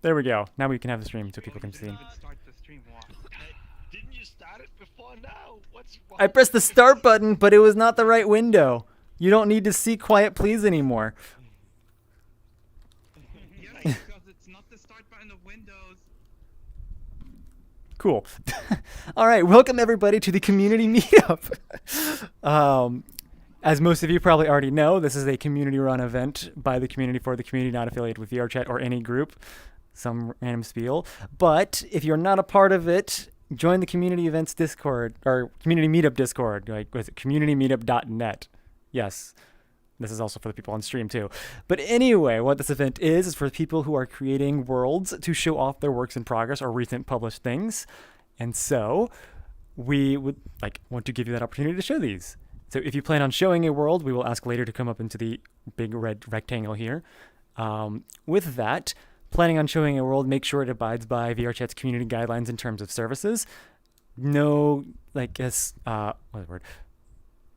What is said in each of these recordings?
There we go. Now we can have the stream so people can see. Start the stream. Didn't you start it before now? What's wrong? I pressed the start button, but it was not the right window. You don't need to see Quiet Please anymore. Yeah, because it's not the start button of Windows. Cool. All right, welcome everybody to the community meetup. As most of you probably already know, this is a community-run event by the community for the community, not affiliated with VRChat or any group, some random spiel. But if you're not a part of it, join the community events Discord or community meetup Discord. Like, was it communitymeetup.net? Yes. This is also for the people on stream too. But anyway, what this event is for people who are creating worlds to show off their works in progress or recent published things. And so we would want to give you that opportunity to show these. So if you plan on showing a world, we will ask later to come up into the big red rectangle here. With that, planning on showing a world, make sure it abides by VRChat's community guidelines in terms of services. No,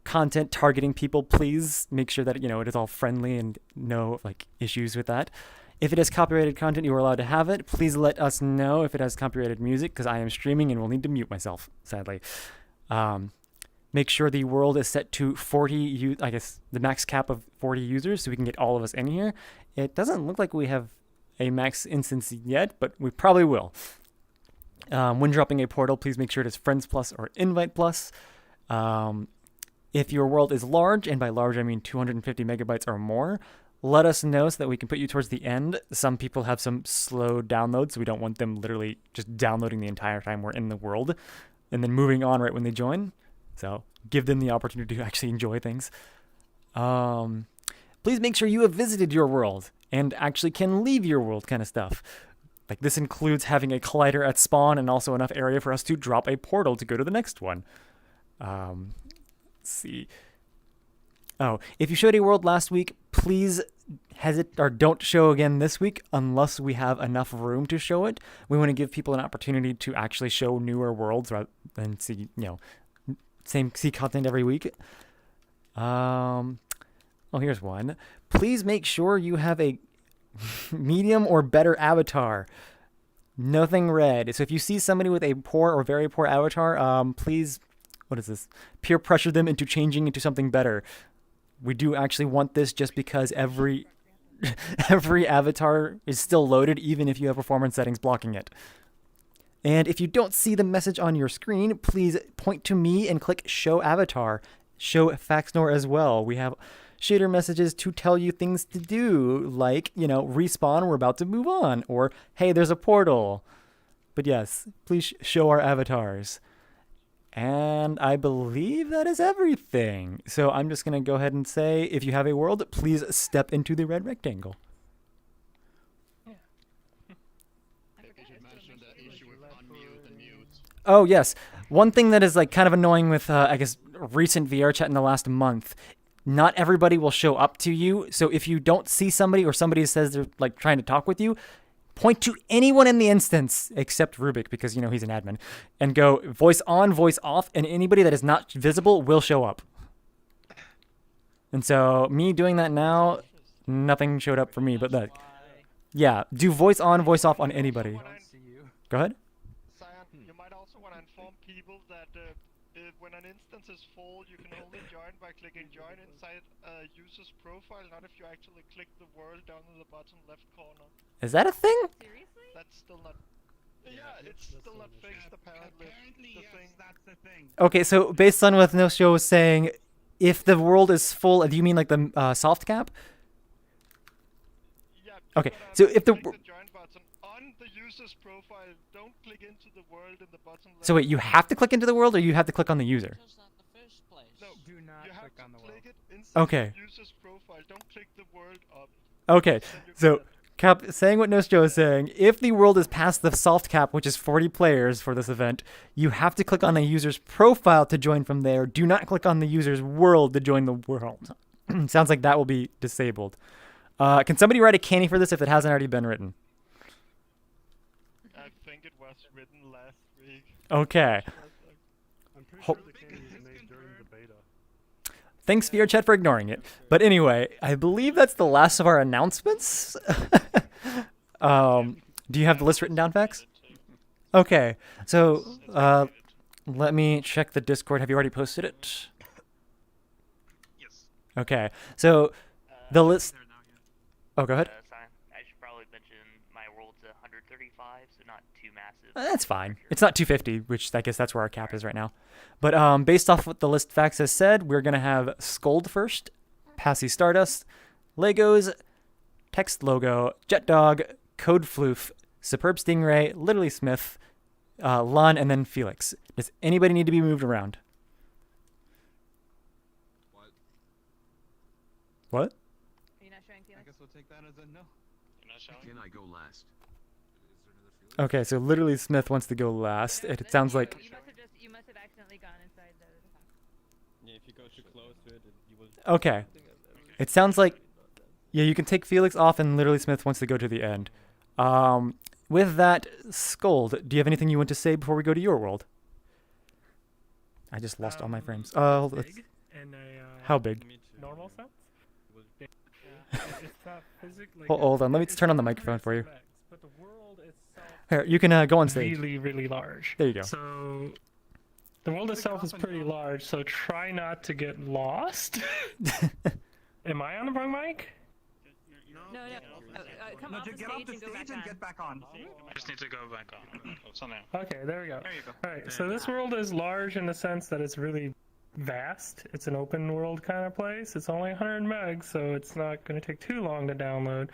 content targeting people, please make sure that, it is all friendly and no issues with that. If it has copyrighted content, you are allowed to have it. Please let us know if it has copyrighted music because I am streaming and will need to mute myself, sadly. Make sure the world is set to 40, the max cap of 40 users so we can get all of us in here. It doesn't look like we have a max instance yet, but we probably will. When dropping a portal, please make sure it is Friends Plus or Invite Plus. If your world is large, and by large I mean 250 megabytes or more, let us know so that we can put you towards the end. Some people have some slow downloads, so we don't want them literally just downloading the entire time we're in the world and then moving on right when they join. So give them the opportunity to actually enjoy things. Please make sure you have visited your world and actually can leave your world kind of stuff. This includes having a collider at spawn and also enough area for us to drop a portal to go to the next one. Let's see. Oh, if you showed a world last week, please don't show again this week unless we have enough room to show it. We want to give people an opportunity to actually show newer worlds rather than see content every week. Here's one. Please make sure you have a medium or better avatar. Nothing red. So if you see somebody with a poor or very poor avatar, please, peer pressure them into changing into something better. We do actually want this just because every avatar is still loaded even if you have performance settings blocking it. And if you don't see the message on your screen, please point to me and click Show Avatar. Show Faxnor as well. We have shader messages to tell you things to do, like, respawn, we're about to move on, or, hey, there's a portal. But yes, please show our avatars. And I believe that is everything. So I'm just going to go ahead and say, if you have a world, please step into the red rectangle. Oh, yes. One thing that is kind of annoying with, recent VRChat in the last month, not everybody will show up to you. So if you don't see somebody or somebody says they're trying to talk with you, point to anyone in the instance except Rubik because, he's an admin and go voice on, voice off, and anybody that is not visible will show up. And so me doing that now, nothing showed up for me, but that. Yeah, do voice on, voice off on anybody. Go ahead. You might also want to inform people that when an instance is full, you can only join by clicking join inside a user's profile, not if you actually click the world down in the bottom left corner. Is that a thing? Seriously? That's still not... Yeah, it's still not fixed apparently. Apparently, yes, that's the thing. Okay, so based on what No Show was saying, if the world is full, do you mean the soft cap? Yeah. Okay, so if the... Click the join button on the user's profile, don't click into the world in the bottom left. So wait, you have to click into the world or you have to click on the user? No, Do not you have click to on the world. click it inside Okay. the user's profile. Don't click the world up. Okay, Then you so get it. Cap saying what Nostro is saying, if the world is past the soft cap, which is 40 players for this event, you have to click on the user's profile to join from there. Do not click on the user's world to join the world. Sounds like that will be disabled. Can somebody write a canny for this if it hasn't already been written? I think it was written last week. Okay. I'm pretty Ho- sure the candy was made during the beta. Thanks, VRChat, for ignoring it. But anyway, I believe that's the last of our announcements. Do you have the list written down, Fax? Okay, so let me check the Discord. Have you already posted it? Yes. Okay, so the list. There now, yeah. Oh, go ahead. Sorry. I should probably mention my world's 135, so not too massive. That's fine. It's not 250, which I guess that's where our cap is right now. But based off what the list Fax has said, we're gonna have Scold first, Passy Stardust, Legos, Text Logo, Jet Dog, Code Floof, Superb Stingray, Literally Smith, Lon, and then Felix. Does anybody need to be moved around? What? Are you not showing I Felix? guess we'll take that as a no. You're not showing? Can I go last? Okay, so Literally Smith wants to go last. It sounds like. You must have accidentally gone inside the box. Yeah, if you go too close to it, you will. Okay. It sounds like. Yeah, you can take Felix off, and Literally Smith wants to go to the end. With that, Scold, do you have anything you want to say before we go to your world? I just lost all my frames. Big in a How big? Me too. normal sense. Big. It's not physically. Hold on, let me turn on the microphone for you. But the world itself Here, you can go on stage. really, really large. There you go. So the world itself is pretty large. So try not to get lost. Am I on the wrong mic? No. Come off the Get off stage the and go stage back and on. get back on. I just need to go back on. So now. Okay, there we go. There you go. All right, so this world is large in the sense that it's really vast. It's an open world kind of place. It's only 100 megs, so it's not going to take too long to download.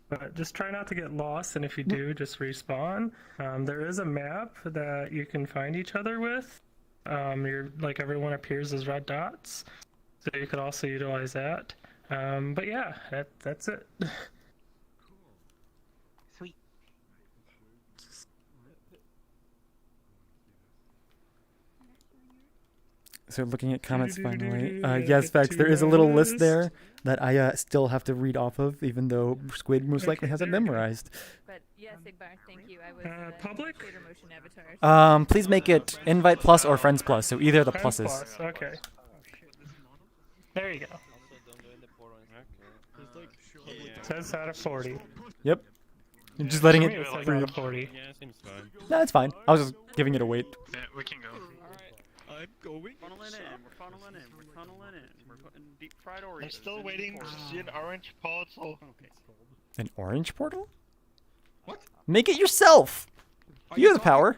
But just try not to get lost, and if you do, just respawn. There is a map that you can find each other with. Like everyone appears as red dots, so you could also utilize that. But yeah, that's it. Sweet. So looking at comments finally. Yes, Fax, there is a little list there that I still have to read off of, even though Squid most likely has it memorized. But yes, Igbar, thank you. I was Public? Creator Motion Avatar. Please make it Invite Plus or Friends Plus, so either of the Friends pluses. plus, okay. There you go. Says out of 40. Yep. I'm just letting To me, it it's like free. out of 40. Yeah, seems fine. No, it's fine. I was just giving it a weight. Yeah, we can go. I'm going. Funneling in, we're funneling in, we're tunneling in, we're putting deep fried Oreos. I'm still waiting to see an orange portal. An orange portal? What? Make it yourself! You have the power.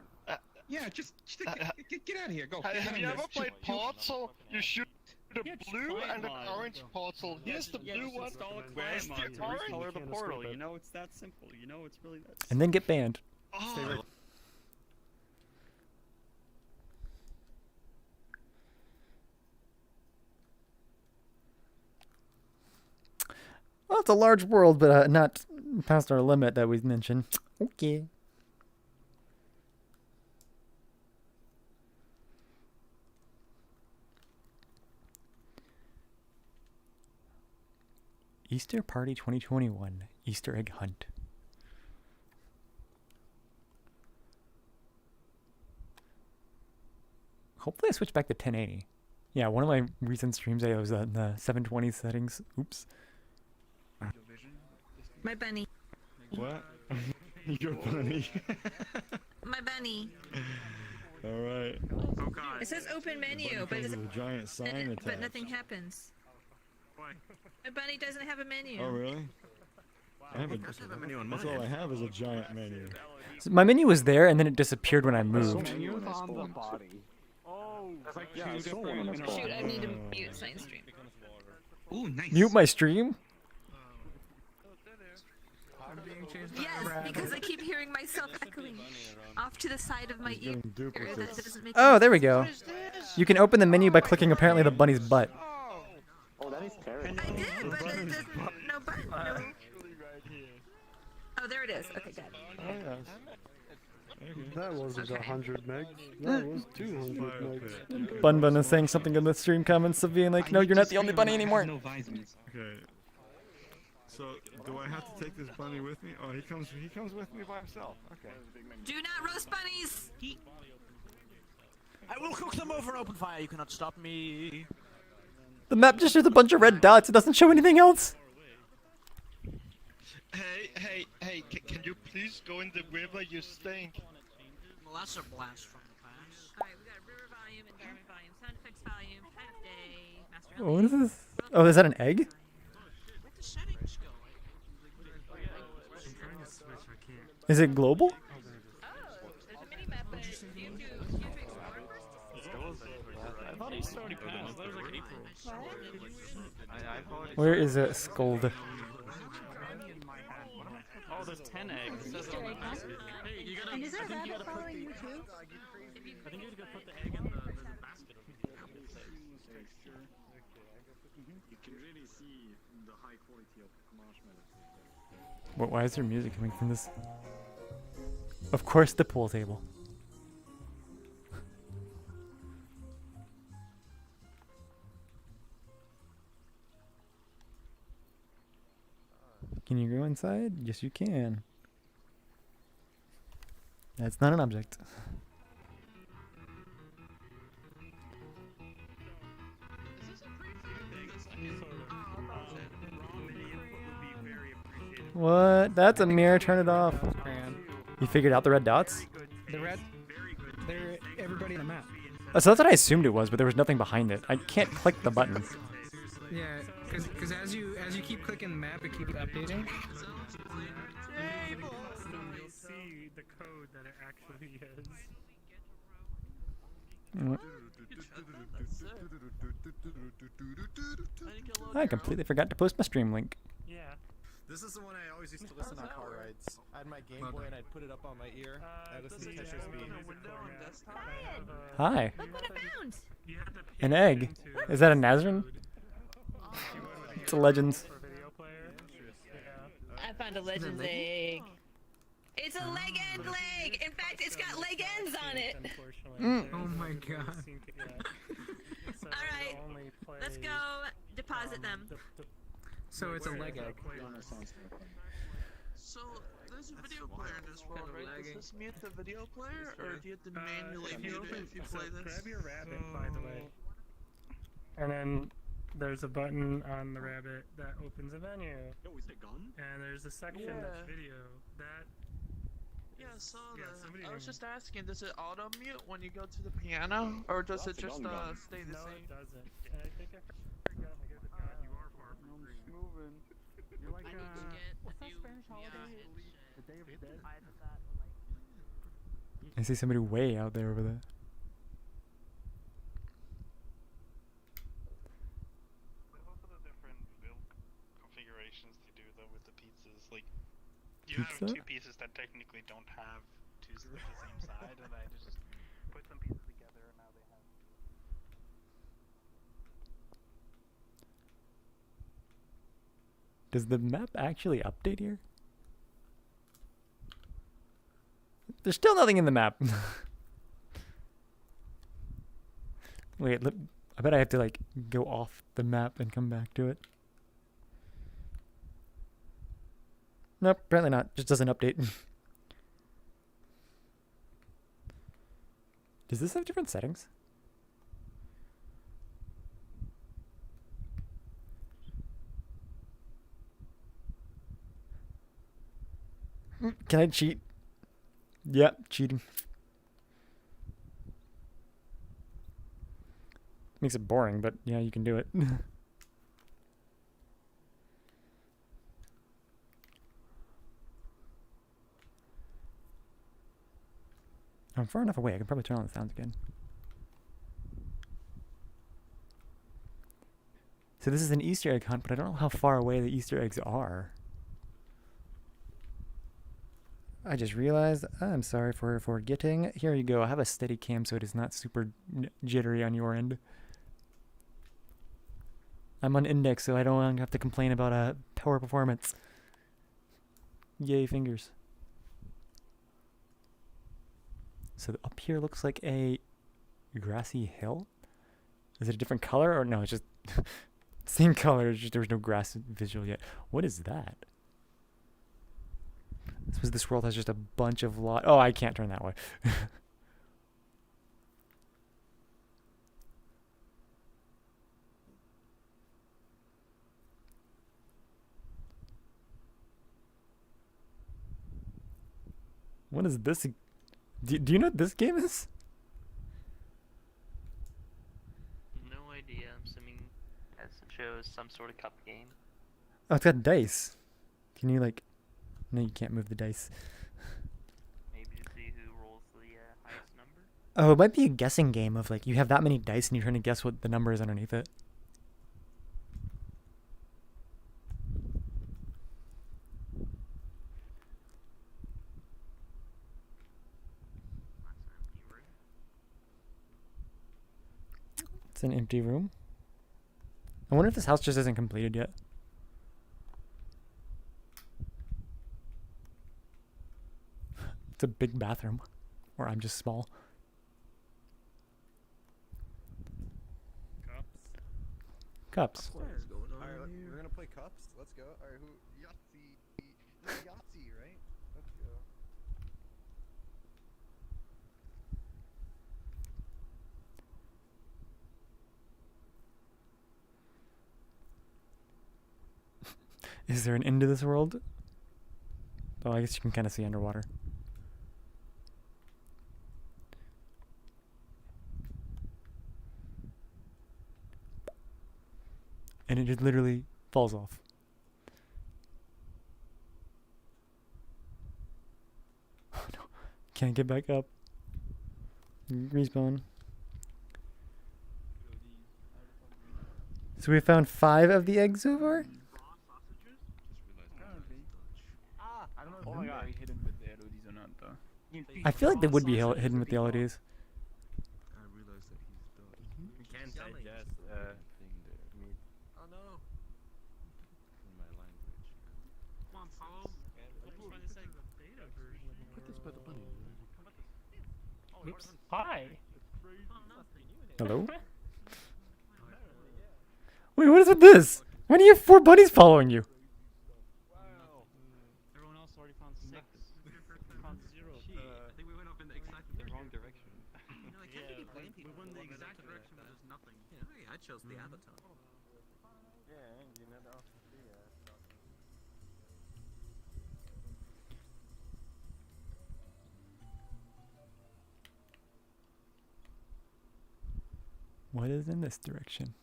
Yeah, just get out of here. Go. Have you ever played Portal? You shoot a Yeah, just blue try it, and an man. orange portal. Here's the blue one. Where's the orange? Color the portal. You know it's that simple. You know it's really that. And then get banned. Oh. Well, it's a large world, but not past our limit that we've mentioned. Okay. Easter Party 2021 Easter Egg Hunt. Hopefully I switch back to 1080. Yeah, one of my recent streams I was in the 720 settings. Oops. My bunny. What? Your bunny. My bunny. Alright. Oh God. It says open menu, but, There's a giant sign attached. but nothing happens. Why? My bunny doesn't have a menu. Oh, really? I have that's all I have is a giant menu. So my menu was there and then it disappeared when I moved. on the body. Shoot, I need to mute sign stream. Ooh, nice. Mute my stream? Yes, because I keep hearing myself echoing off to the side of my ear. Getting duplicates. That doesn't make Oh, any there we sense. go. You can open the menu by clicking apparently the bunny's butt. Oh, that is terrible. I did, but it doesn't. No button. No. Oh, there it is. Okay, good. Oh, yes. That wasn't 100 megs. That was 200 megs. Bun Bun is saying something in the stream comments of being like, no, you're not the only bunny anymore. No visors. Okay. So, do I have to take this bunny with me? Oh, he comes with me by himself. Okay. Do not roast bunnies. I will cook them over an open fire. You cannot stop me. The map just shows a bunch of red dots. It doesn't show anything else. Hey, Hey, can you please go in the river? You stink. Well, that's a blast from the past. Alright, we got river volume, environment volume, sound effects volume, time of day, master What is this? Oh, is that an egg? Where'd the settings go? Is it global? Oh, there's a mini map, but do you explore first? I thought it's already passed. I thought it was like April. Where is it? Scold. Oh, there's 10 eggs. It says it on the basket. Hey, you gotta. And is there I think a you rabbit gotta put following the. you too? I think you gotta put the egg in the basket over here. You can really see the high quality of marshmallows. What? Why is there music coming from this? Of course, the pool table. Can you go inside? Yes, you can. That's not an object. What? That's a mirror. Turn it off. You figured out the red dots? The red, they're everybody in the map. Oh, so that's what I assumed it was, but there was nothing behind it. I can't click the button. Yeah, because as you keep clicking the map, it keeps updating. You'll see the code that it actually is. What? I completely forgot to post my stream link. Yeah. This is the one I always used to listen on car rides. I had my Game Boy and I'd put it up on my ear. I listened to Tetris Beat. Hi. Look what I found! An egg. Is that a Nazarene? It's a Legends. I found a Legends egg. It's a leg end leg! In fact, it's got leg ends on it! Oh my god. Alright, let's go deposit them. So it's a leg egg. So, there's a video player in this world, right? Does this mute the video player, or do you have to manually mute it if you play this? Grab your rabbit, by the way. And then there's a button on the rabbit that opens a menu. Yo, is it gone? And there's a section that's video. That. Yeah, I saw that. I was just asking, does it auto mute when you go to the piano, or does it just stay the No, same? it doesn't. And I think I forgot to give it back. You are far from moving. You're like the Day of the Dead. I see somebody way out there over there. There's also the different build configurations to do though with the pizzas. Like, you have Pizza? two pieces that technically don't have two the same side, and I just put some pieces together, and now they have. Does the map actually update here? There's still nothing in the map. Wait, I bet I have to like go off the map and come back to it. Nope, apparently not. Just doesn't update. Does this have different settings? Can I cheat? Yep, cheating. Makes it boring, but yeah, you can do it. I'm far enough away, I can probably turn on the sounds again. So this is an Easter egg hunt, but I don't know how far away the Easter eggs are. I just realized, I'm sorry for forgetting. Here you go, I have a steady cam so it is not super jittery on your end. I'm on index so I don't have to complain about poor performance. Yay fingers. So up here looks like a grassy hill. Is it a different color or no? It's just same color. It's just there's no grass visual yet. What is that? I suppose this world has just a bunch of Oh, I can't turn that way. What is this? Do you know what this game is? No idea. I'm assuming as it shows some sort of cup game. Oh, it's got dice. Can you like? No, you can't move the dice. Maybe to see who rolls the highest number. Oh, it might be a guessing game of like you have that many dice and you're trying to guess what the number is underneath it. It's an empty room. I wonder if this house just isn't completed yet. It's a big bathroom. Or I'm just small. Cups. Alright, we're gonna play cups. Let's go. Alright, who? Yahtzee. This is Yahtzee, right? Let's go. Is there an end to this world? Oh, I guess you can kind of see underwater. And it just literally falls off. Oh no. Can't get back up. Respawn. So we found 5 of the eggs so far? Oh my god. Hidden with the LODs or not though. I feel like they would be hidden with the LEDs. I realized that he's done. You can't digest thing there. Meat Oh no. In my language. Come on, Paulo. Put this by the bunny. Oops. Hi. Hello? Wait, what is with this? Why do you have 4 bunnies following you? Everyone else already found 6. Found 0. I think we went up in exactly the wrong direction. You know, I can't really blame people. We went the exact direction, but there's nothing. Yeah, I chose the avatar. Yeah, you know the What is in this direction?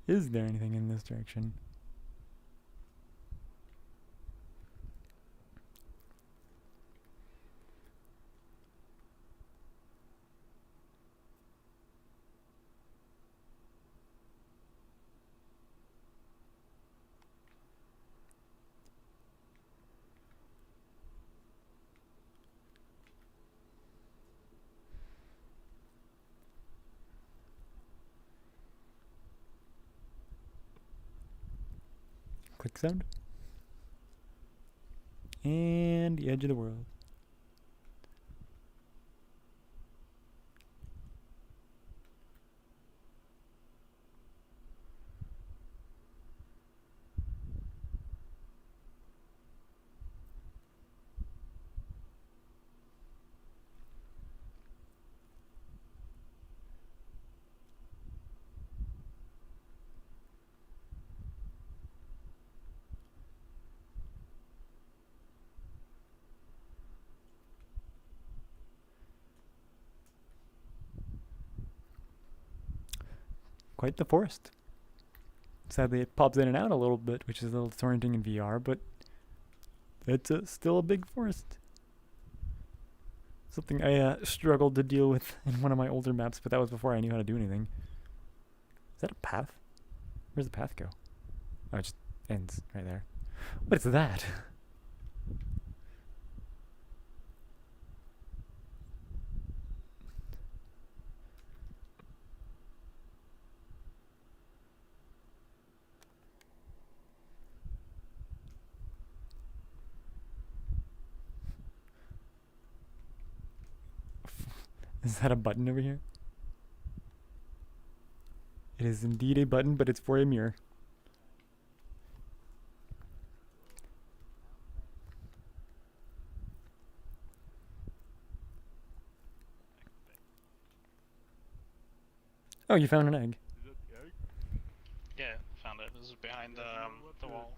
Is there anything in this direction? Click sound. And the edge of the world. Quite the forest. Sadly, it pops in and out a little bit, which is a little disorienting in VR, but it's still a big forest. Something I struggled to deal with in one of my older maps, but that was before I knew how to do anything. Is that a path? Where's the path go? Oh, it just ends right there. What is that? Is that a button over here? It is indeed a button, but it's for a mirror. Oh, you found an egg. Yeah, found it. This is behind the wall.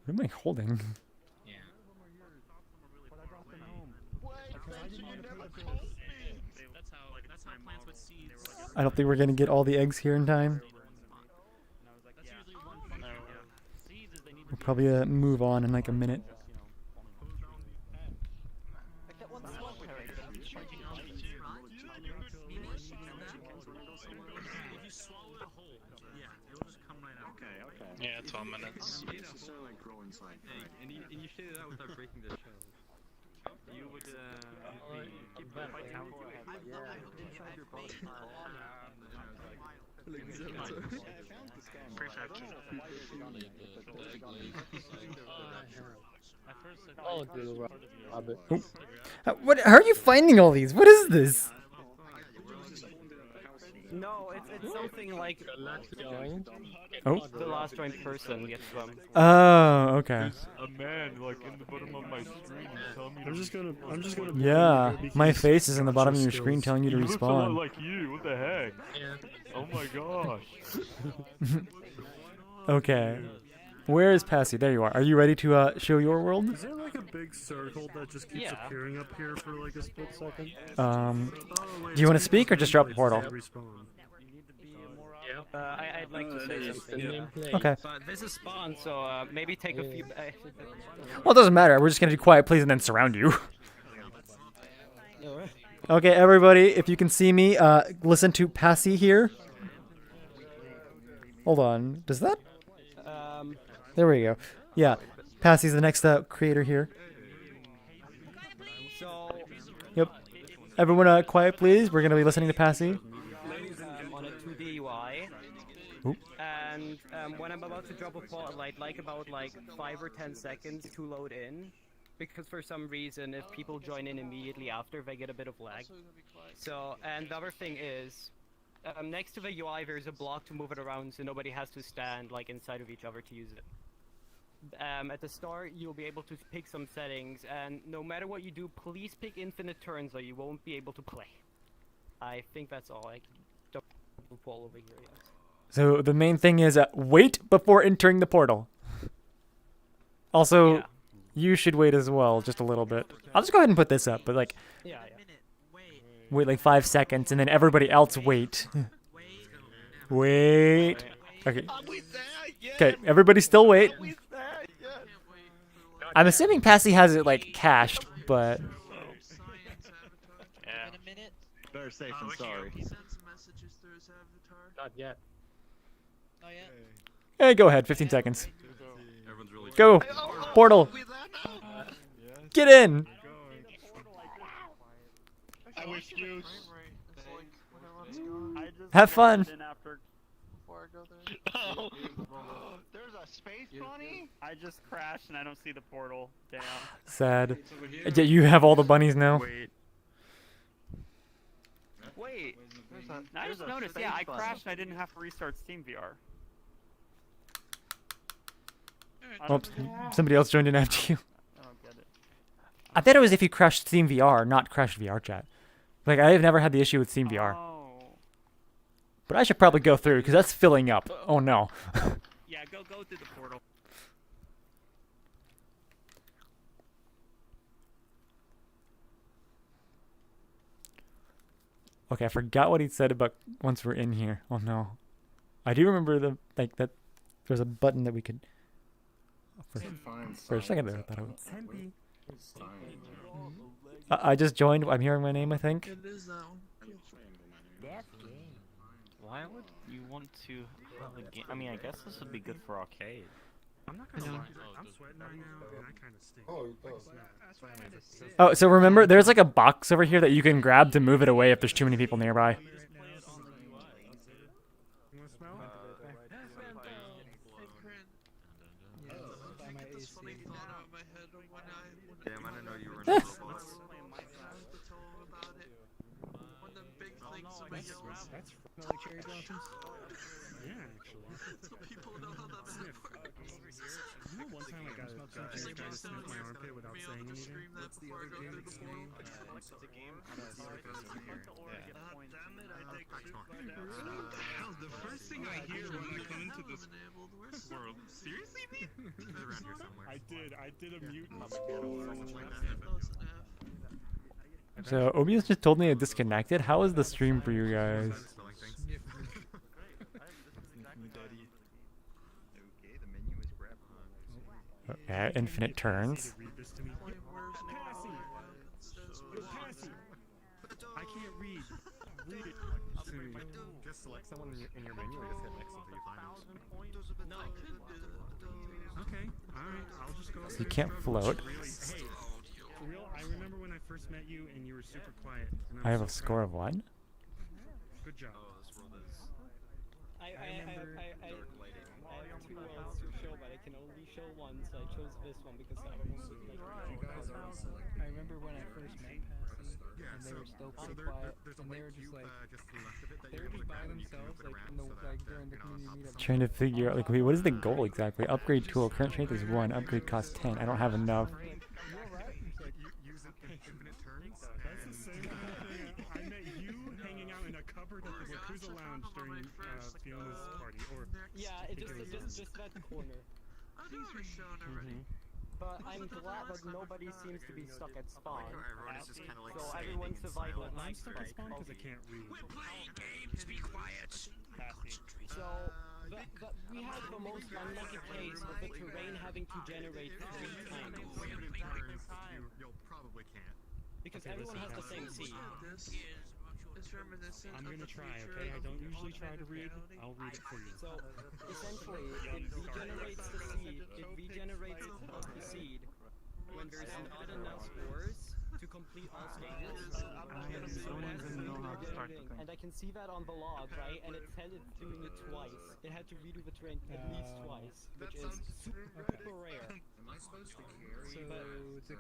What am I holding? That's how plants with seeds. I don't think we're gonna get all the eggs here in time. We'll probably move on in like a minute. Yeah, 12 minutes. Hey, and you shade it out without breaking the shell. You would keep the fight talented. What? How are you finding all these? What is this? No, it's something like Oh. the last joined person gets them. Oh, okay. A man like in the bottom of my screen telling me. I'm just gonna. Yeah, my face is in the bottom of your screen telling you to He looks a lot respawn. like you. What the heck? Yeah. Oh my gosh. Okay. Where is Passy? There you are. Are you ready to show your world? Is there like a big circle that just keeps appearing up here for like a split second? Do you want to speak or just drop the portal? I'd like to say something. Okay. But this is spawn, so maybe take a few. Well, it doesn't matter. We're just gonna do quiet, please, and then surround you. Okay, everybody, if you can see me, listen to Passy here. Hold on. Does that? There we go. Yeah, Passy's the next creator here. Yep. Everyone, quiet, please. We're gonna be listening to Passy. On a 2D UI. Oop. And when I'm about to drop a pot, I'd like about 5 or 10 seconds to load in, because for some reason, if people join in immediately after, they get a bit of lag. So, and the other thing is, next to the UI, there's a block to move it around, so nobody has to stand inside of each other to use it. At the start, you'll be able to pick some settings, and no matter what you do, please pick infinite turns, or you won't be able to play. I think that's all. I don't fall over here yet. So the main thing is wait before entering the portal. Also, you should wait as well, just a little bit. I'll just go ahead and put this up, but wait like 5 seconds, and then everybody else wait. Wait. Okay. Okay, everybody still wait. I'm assuming Passy has it cached, but Better safe than sorry. Not yet. hey, go ahead. 15 seconds. Go. Portal. Get in. I wish you. Have fun. Oh, there's a space bunny? I just crashed and I don't see the portal. Damn. Sad. Yeah, you have all the bunnies now. Wait. I just noticed, yeah, I crashed and I didn't have to restart Steam VR. Oops, somebody else joined in after you. I don't get it. I thought it was if you crashed Steam VR, not crashed VRChat. I have never had the issue with Steam VR. But I should probably go through, because that's filling up. Oh no. Yeah, go through the portal. Okay, I forgot what he said about once we're in here. Oh no. I do remember that there's a button that we could... For a second there, I thought it was... I just joined. I'm hearing my name, I think. It is that one. Why would you want to have a game? I mean, I guess this would be good for arcade. I'm not gonna lie, I'm sweating right now, and I kind of stink. Oh, so remember, there's like a box over here that you can grab to move it away if there's too many people nearby. Damn, I didn't know you were in the boss. That's like cherry blossoms. Yeah, actually. So people know how that Sniff. works. You know, one time I got cherry trying to sniff my armpit without saying anything. What's the other game that's name? Hell, the first thing I hear when I come into this world. Seriously, me? Around here somewhere. I did a mutant. So Obius just told me it disconnected. How is the stream for you guys? Okay, infinite turns. I can't read. Read it. Just select someone in your menu or just hit X until you find them. Okay, alright, I'll just go. So you can't float. Hey, for real, I remember when I first met you and you were super quiet. And I have was a so score proud. of 1. Good job. I have 2 worlds to show, but I can only show one, so I chose this one because the other one was like. I remember when I first met Passy, and they were still pretty quiet, and they were just like, they were just by themselves, like in the during the community meetup. Trying to figure out, like, wait, what is the goal exactly? Upgrade tool. Current strength is 1. Upgrade costs 10. I don't have enough. That's the same thing. I met you hanging out in a cupboard at the Yakuza Lounge during Fiona's party. Or Yeah, just that corner. But I'm glad that nobody seems to be stuck at spawn. So everyone's survival at I'm stuck at spawn because I can't read. We're playing games. Be quiet. So we have the most unlucky case of the terrain having to generate 3 times. You'll probably can't. Because everyone has the same seed. I'm gonna try, okay? I don't usually try to read. I'll read it for you. So, essentially, it regenerates the seed. It regenerates the seed when there's not enough spores to complete all stages. And I can see that on the log, right? And it said it's doing it twice. It had to redo the terrain at least twice, which is super rare. Am I supposed to carry? So it's a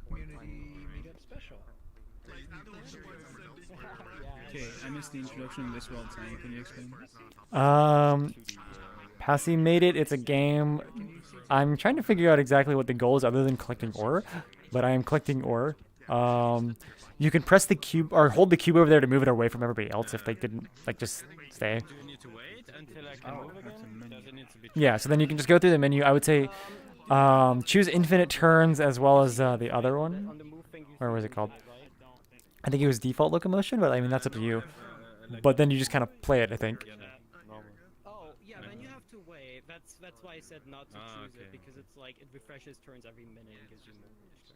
community meetup special. Okay, I missed the introduction of this world sign. Can you explain? Passy made it. It's a game. I'm trying to figure out exactly what the goal is other than collecting ore, but I am collecting ore. You can press the cube or hold the cube over there to move it away from everybody else if they didn't, like, just stay. Do you need to wait until I can move again? Does it need to be Yeah, so then you can just go through the menu. I would say choose infinite turns as well as the other one. Or what was it called? I think it was default locomotion, but I mean, that's up to you. But then you just kind of play it, I think. Oh, yeah, then you have to wait. That's why I said not to choose it, because it's like, it refreshes turns every minute and gives you more turns.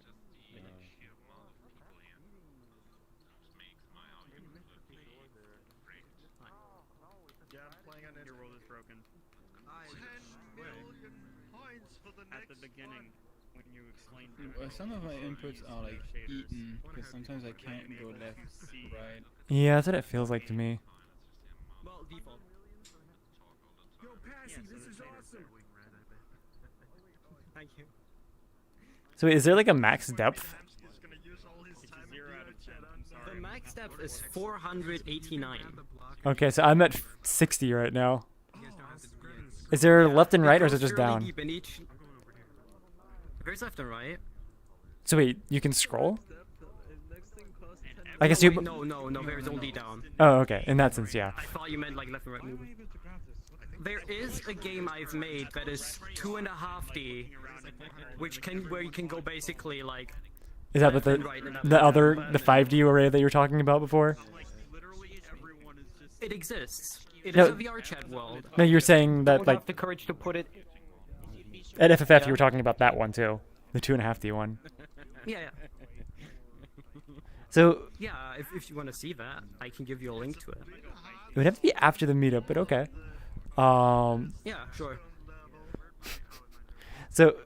Yeah, I'm playing on your world is broken. 10 million points for the next At the beginning, when you explained Some of my inputs are like eaten, because sometimes I can't go left, right. Yeah, that's what it feels like to me. Well, default. Yo, Passy, this is awesome. Thank you. So is there like a max depth? The max depth is 489. Okay, so I'm at 60 right now. Is there left and right, or is it just down? There's left and right. So wait, you can scroll? I guess you... No, there's only down. Oh, okay. In that sense, yeah. I thought you meant like left and right movement. There is a game I've made that is 2.5D, where you can go basically like... Is that what the 5D array that you were talking about before? It exists. It No. is a VRChat world. No, you were saying that, Don't like... have the courage to put it... At FFF, you were talking about that one, too. The 2.5D one. Yeah. So... Yeah, if you want to see that, I can give you a link to it. It would have to be after the meetup, but okay. Yeah, sure. So,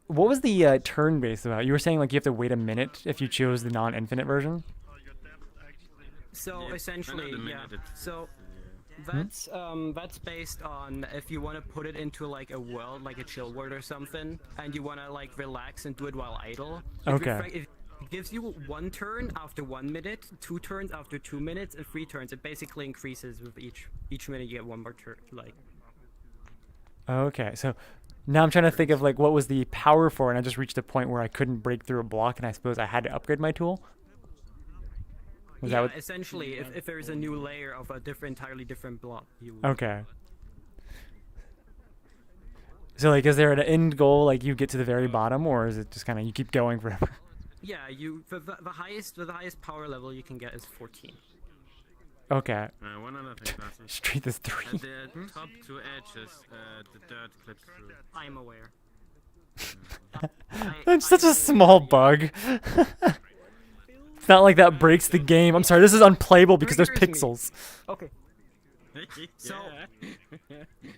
what was the turn-based about? You were saying like you have to wait a minute if you chose the non-infinite version. So Yeah, essentially, another yeah. minute, it's- So that's based on if you want to put it into like a world, like a chill world or something, and you want to like relax and do it while idle. Okay. It gives you 1 turn after 1 minute, 2 turns after 2 minutes, and 3 turns. It basically increases with each minute you get 1 more turn. Like. Okay, so now I'm trying to think of like what was the power for, and I just reached a point where I couldn't break through a block, and I suppose I had to upgrade my tool. Was Yeah, that what? essentially, if there is a new layer of a entirely different block, you. Okay. So like, is there an end goal? Like you get to the very bottom, or is it just kind of you keep going forever? Yeah, the highest power level you can get is 14. Okay. One other thing, Classy. Street is 3. At the top 2 edges, the dirt clips through. I'm aware. That's such a small bug. It's not like that breaks the game. I'm sorry, this is unplayable because there's pixels. Okay. So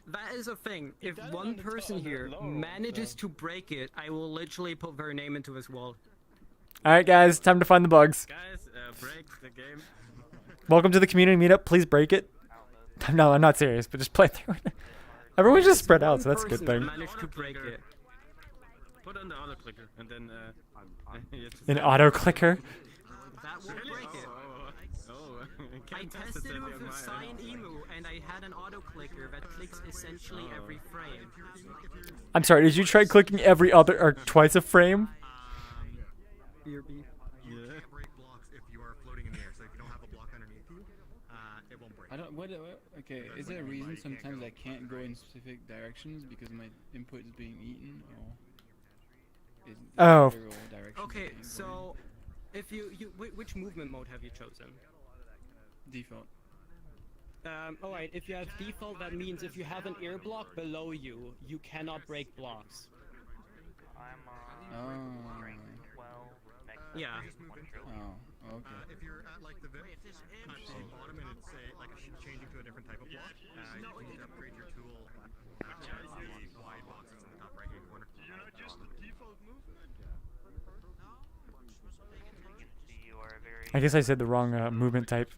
that is a thing. If one person here manages to break it, I will literally put their name into this wall. Alright guys, time to find the bugs. Guys, break the game. Welcome to the community meetup. Please break it. No, I'm not serious, but just play through it. Everyone's just spread out, so that's a good thing. Managed to break it. Put on the auto clicker and then An auto clicker. That will break it. I tested it with a Cyan Emu, and I had an auto clicker that clicks essentially every frame. I'm sorry, did you try clicking every other or twice a frame? You can't break blocks if you are floating in the air. So if you don't have a block underneath you, it won't break. I don't. Okay, is there a reason sometimes I can't go in specific directions because my input is being eaten? Or is Oh. Okay, so if which movement mode have you chosen? Default. Alright, if you have default, that means if you have an air block below you, you cannot break blocks. Yeah. Oh, okay. If you're at like the bottom and it's like changing to a different type of block, you need to upgrade your tool to the wide boxes in the top right hand corner. You know, just the default movement. I guess I said the wrong movement type.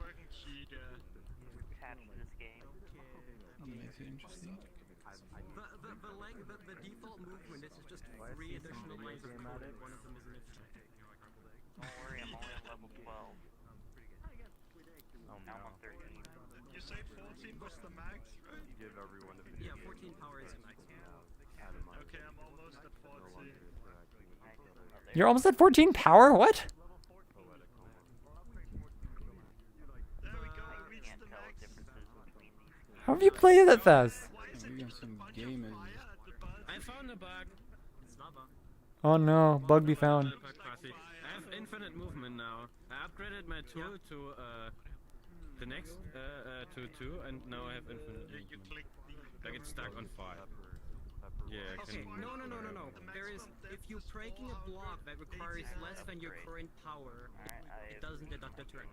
Makes it interesting. The default movement is just 3 additional lines of code. One of them is an Don't worry, I'm only on level 12. Oh, now I'm on 13. You say 14 was the max, right? Give everyone a Yeah, 14 power is the max. Okay, I'm almost at 14. You're almost at 14 power? What? How have you played it that fast? We got some gamers. I found a bug. Oh no, bug be found. I have infinite movement now. I upgraded my tool to the next to 2, and now I have infinite movement. I get stuck on 5. Yeah, I Okay, can no. There is, if you're breaking a block that requires less than your current power, it doesn't deduct a turn.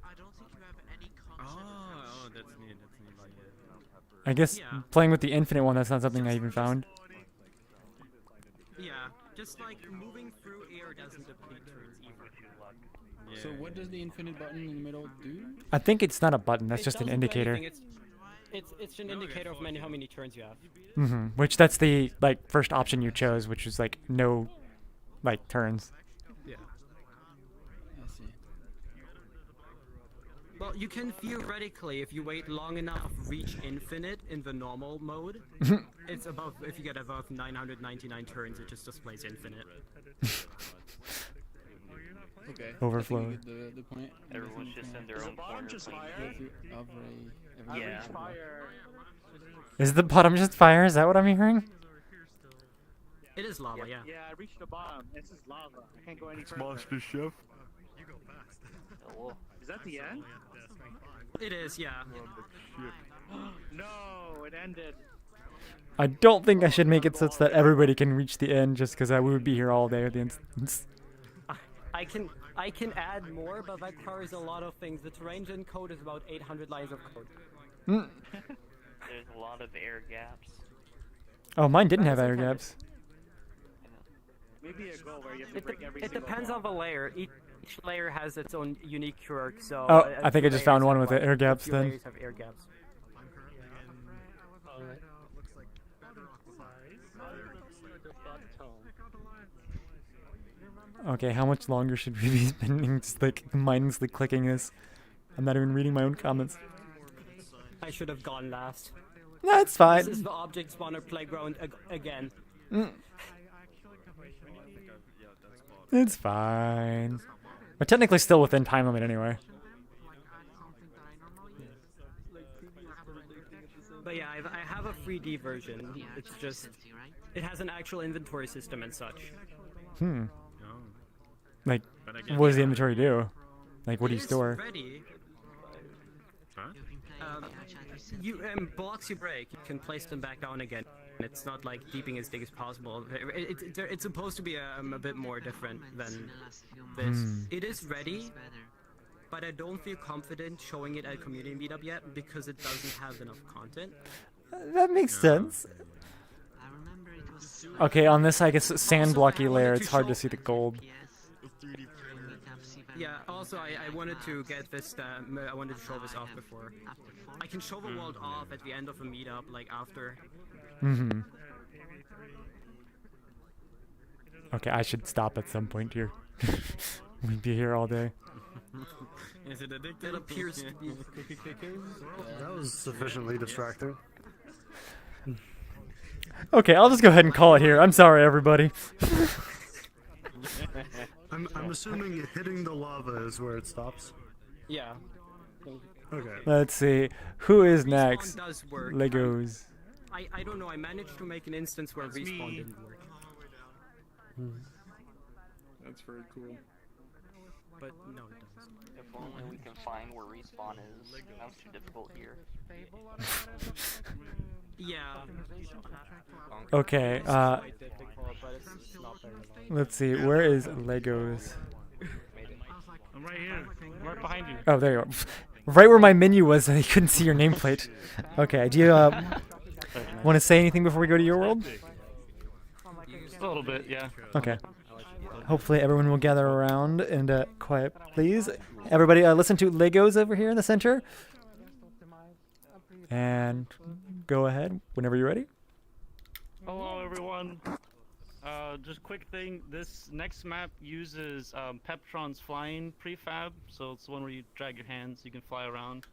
I don't think you have any concept Oh, that's neat. I guess playing with the infinite one, that's not something I even found. Yeah, just like moving through air doesn't deplete turns either. So what does the infinite button in the middle do? I think it's not a button, that's It just an doesn't do indicator. anything, It's an indicator of how many turns you have. Which that's the like first option you chose, which was like no like turns. Yeah. I see. Well, you can theoretically, if you wait long enough, reach infinite in the normal mode. It's above, if you get above 999 turns, it just displays infinite. Okay. Overflow. I think we get the point. Everyone's just in their own corner playing. Yeah. Is the bottom just fire? Is that what I'm hearing? It is lava, yeah. Yeah, I reached the bottom. This is lava. I can't go any further. Monster Chef. You go fast. Is that the end? It is, yeah. No, it ended. I don't think I should make it such that everybody can reach the end just because we would be here all day with the instance. I can add more, but that covers a lot of things. The terrain gen code is about 800 lines of code. There's a lot of air gaps. Oh, mine didn't have air gaps. Maybe a goal where you have to break every It single depends on the layer. Each layer has its own unique quirk, so... Oh, I think I just found one with the air gaps then. then. Layers have air gaps. Okay, how much longer should we be spending just like mindlessly clicking this? I'm not even reading my own comments. I should have gone last. That's fine. This is the object spawner playground again. It's fine. We're technically still within time limit anyway. But yeah, I have a 3D version. It's just... It has an actual inventory system and such. Like, what does the inventory do? Like, what do you store? Ready. Blocks you break, you can place them back down again. It's not like keeping as big as possible. It's supposed to be a bit more different than this. It is ready, but I don't feel confident showing it at community meetup yet because it doesn't have enough content. That makes sense. Okay, on this, I guess, sand blocky layer, it's hard to see the gold. Yeah, also, I wanted to get this, I wanted to show this off before. I can show the world off at the end of a meetup, like after. Okay, I should stop at some point here. We'd be here all day. Is it addictive? It appears to be. That was sufficiently distracting. Okay, I'll just go ahead and call it here. I'm sorry, everybody. I'm assuming hitting the lava is where it stops. Yeah. Okay. Let's see. Who is next? Does work. Legos. I don't know. I managed to make an instance where respawn didn't work. That's very cool. But no, it doesn't. If only we can find where respawn is. That's too difficult here. Yeah. Okay, let's see, where is Legos? I'm right here, right behind you. Oh, there you are. Right where my menu was, I couldn't see your nameplate. Okay, do you want to say anything before we go to your world? A little bit, yeah. Okay. Hopefully everyone will gather around and quiet, please. Everybody, listen to Legos over here in the center. And go ahead whenever you're ready. Hello, everyone. Just quick thing. This next map uses Peptron's flying prefab, so it's the one where you drag your hands, you can fly around.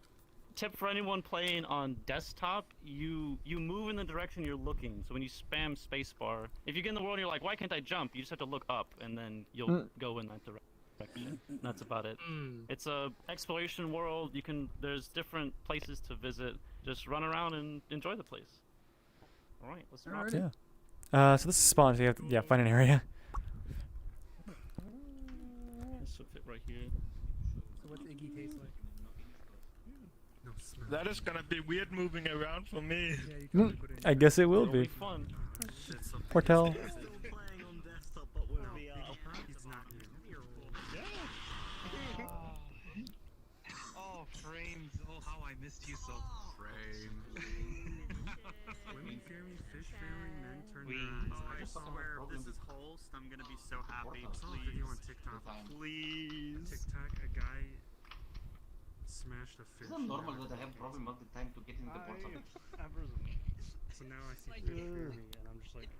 Tip for anyone playing on desktop: you move in the direction you're looking. So when you spam spacebar, if you get in the world and you're like, why can't I jump? You just have to look up, and then you'll go in that direction. That's about it. It's a exploration world. There's different places to visit. Just run around and enjoy the place. All right, let's start. Yeah. So this is spawn. So you have to, find an area. This will fit right here. So what's Iggy taste like? That is gonna be weird moving around for me. I guess it will be. Fun. Portal. Oh, frames. Oh, how I missed you so. Women fear me, fish fear me, men turn their eyes. I swear, if this is host, I'm gonna be so happy. I saw a video on TikTok. Please. TikTok, a guy smashed a fish. Is it normal that I have problem all the time to get in the portal? So now I see fish fear me, and I'm just like...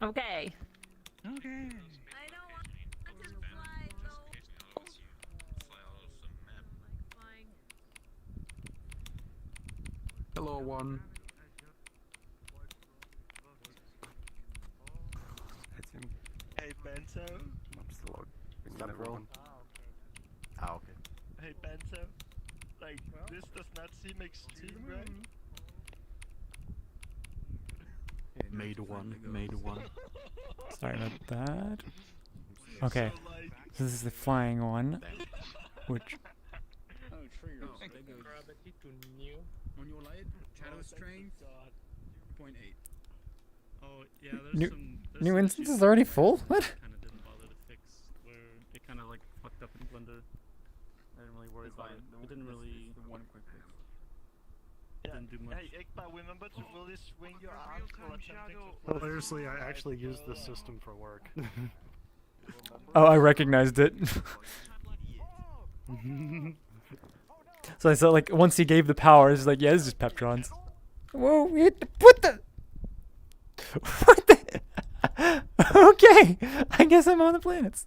Okay. Okay. I don't want to fly though. Flying. Hello, one. Hey, Bento. I'm still logging everyone. Ah, okay. Hey, Bento. Like, this does not seem extreme, right? Made one. Made one. Sorry about that. Okay, so this is the flying one, which. Oh, triggers. On your light, shadow strength, 0.8. Oh yeah, New- there's some. new instance is already full? What? Kind of didn't bother to fix where it kind of like fucked up in Blender. I didn't really worry about it. It didn't really. The one quick fix. Didn't do much. Hey, Ekbar, remember to really swing your arms while attempting to fly. Hilariously, I actually used this system for work. Oh, I recognized it. So I saw, like, once he gave the powers, it's like, yeah, this is Peptrons. Whoa, what the? What the? Okay, I guess I'm on the planets.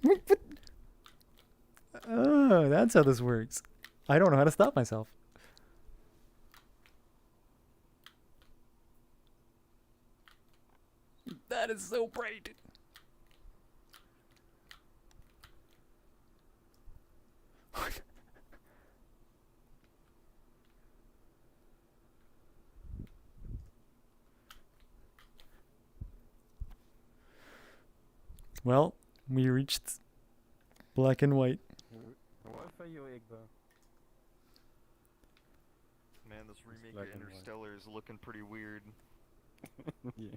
What? Oh, that's how this works. I don't know how to stop myself. That is so bright. Well, we reached black and white. What for you, Igbo? Man, this remake Black of and white. Interstellar is looking pretty weird. Yeah.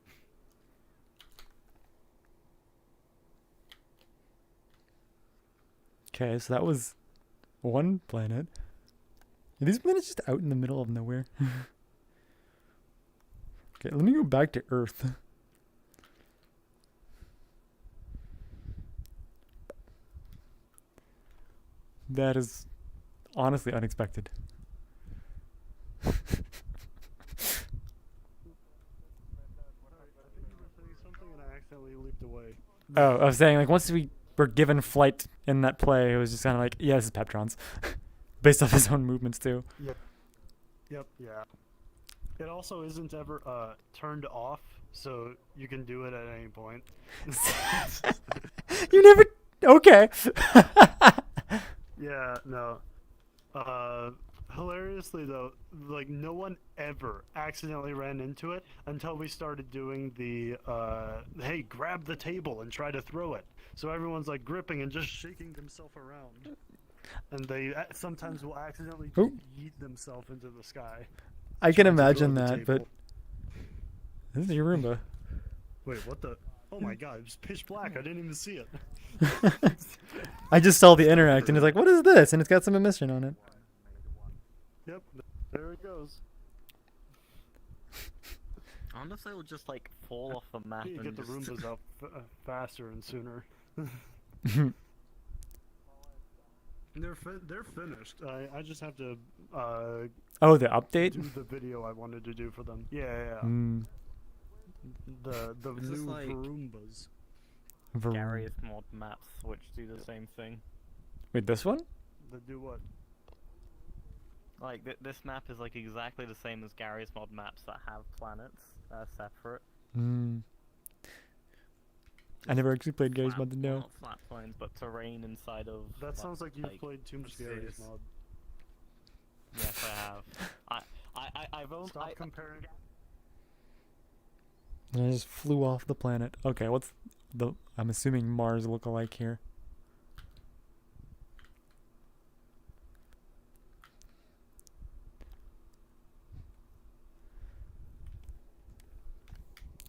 Okay, so that was one planet. Are these planets just out in the middle of nowhere? Okay, let me go back to Earth. That is honestly unexpected. Something and I accidentally leaped away. Oh, I was saying, like, once we were given flight in that play, it was just kind of like, yeah, this is Peptrons. Based off his own movements, too. Yep. Yep, yeah. It also isn't ever turned off, so you can do it at any point. You never... Okay. Yeah, no. Hilariously though, like no one ever accidentally ran into it until we started doing the hey, grab the table and try to throw it. So everyone's like gripping and just shaking themselves around. And they sometimes will accidentally just Ooh. yeet themselves into the sky. I can trying to imagine throw the that, but... table. This is your Roomba. Wait, what the? Oh my god, it was pitch black. I didn't even see it. I just saw the interact, and it's like, what is this? And it's got some emission on it. Yep, there it goes. I wonder if they will just like fall off the map You and get the just... Roombas up faster and sooner. They're finished. I just have to Oh, the update? do the video I wanted to do for them. Yeah. Mm. The Is this new like Roombas. Gary's mod maps which do the same thing? Wait, this one? The do what? Like this map is like exactly the same as Gary's mod maps that have planets separate. Mm. I never actually played Gary's mod to know. Not flat planes, but terrain inside of. That sounds like you've played too much Gary's mod. Yes, I have. I've only. Stop comparing. And I just flew off the planet. Okay, what's the... I'm assuming Mars lookalike here.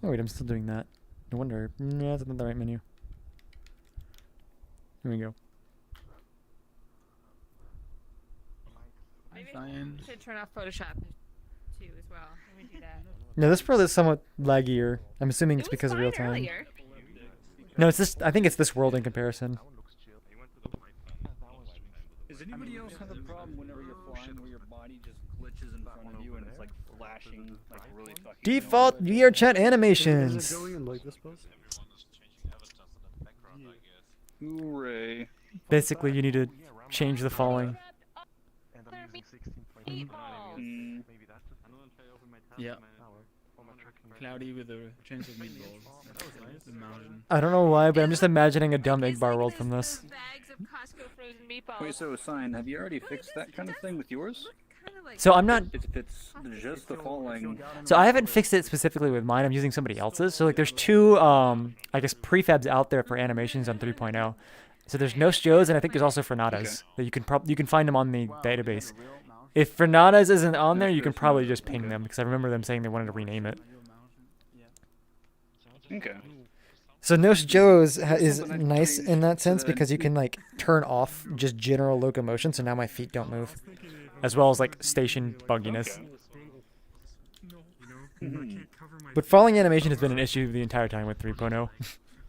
Oh wait, I'm still doing that. No wonder. No, that's not the right menu. Here we go. Maybe Cyan. should turn off Photoshop too as well. Let me do that. No, this probably is somewhat laggier. I'm assuming it's because of real time. Earlier. No, it's this. I think it's this world in comparison. Does anybody else have a problem whenever you're flying where your body just glitches in front of you and it's like flashing like really fucking Default VRChat Is it animations. going in like this pose? Hooray. Basically, you need to change the following. And I'm using 16.9. Maybe that's the Yeah. Cloudy with a chance of meatballs. The mountain. I don't know why, but I'm just imagining a dumb Igbar world from this. Bags of Costco frozen meatballs. Wait, so Cyan, have you already fixed that kind of thing with yours? Kind So I'm not. It's just the falling. So I haven't fixed it specifically with mine. I'm using somebody else's. So like, there's two, I guess, prefabs out there for animations on 3.0. So there's No Joe's, and I think there's also Fernada's. That you can find them on the database. If Fernada's isn't on there, you can probably just ping them because I remember them saying they wanted to rename it. Okay. So No Joe's is nice in that sense because you can like turn off just general locomotion. So now my feet don't move, as well as like station bugginess. But falling animation has been an issue the entire time with 3.0.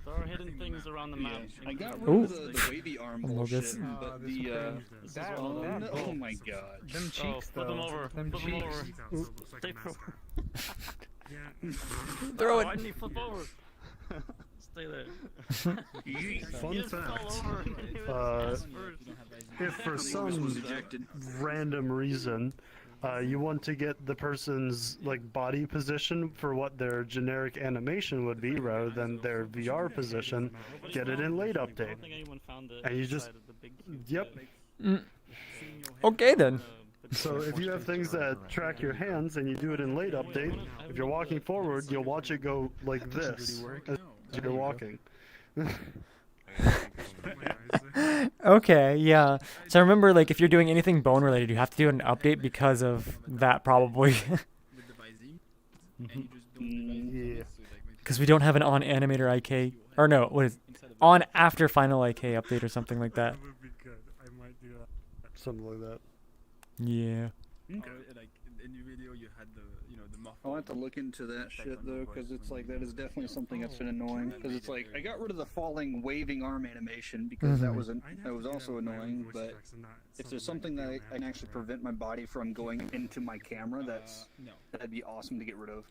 There are hidden things around the map. I got rid of the wavy arm bullshit, but the oh my god. Them cheeks, flip them over. Them Flip them over. Stay Throw it. Why didn't he flip over? Stay there. Fun fact. If for some random reason you want to get the person's like body position for what their generic animation would be rather than their VR position, get it in late update. And you just yep. Okay then. So if you have things that track your hands and you do it in late update, if you're walking forward, you'll watch it go like this as you're walking. Okay, yeah. So I remember, like, if you're doing anything bone related, you have to do an update because of that, probably. Yeah. Because we don't have an on animator IK, or no, what is on after final IK update or something like that. Something like that. Yeah. Like in your video, you had the I'll have to look into that shit though, because it's like that is definitely something that's been annoying. Because it's like I got rid of the falling waving arm animation because that was also annoying. But if there's something that I can actually prevent my body from going into my camera, that'd be awesome to get rid of.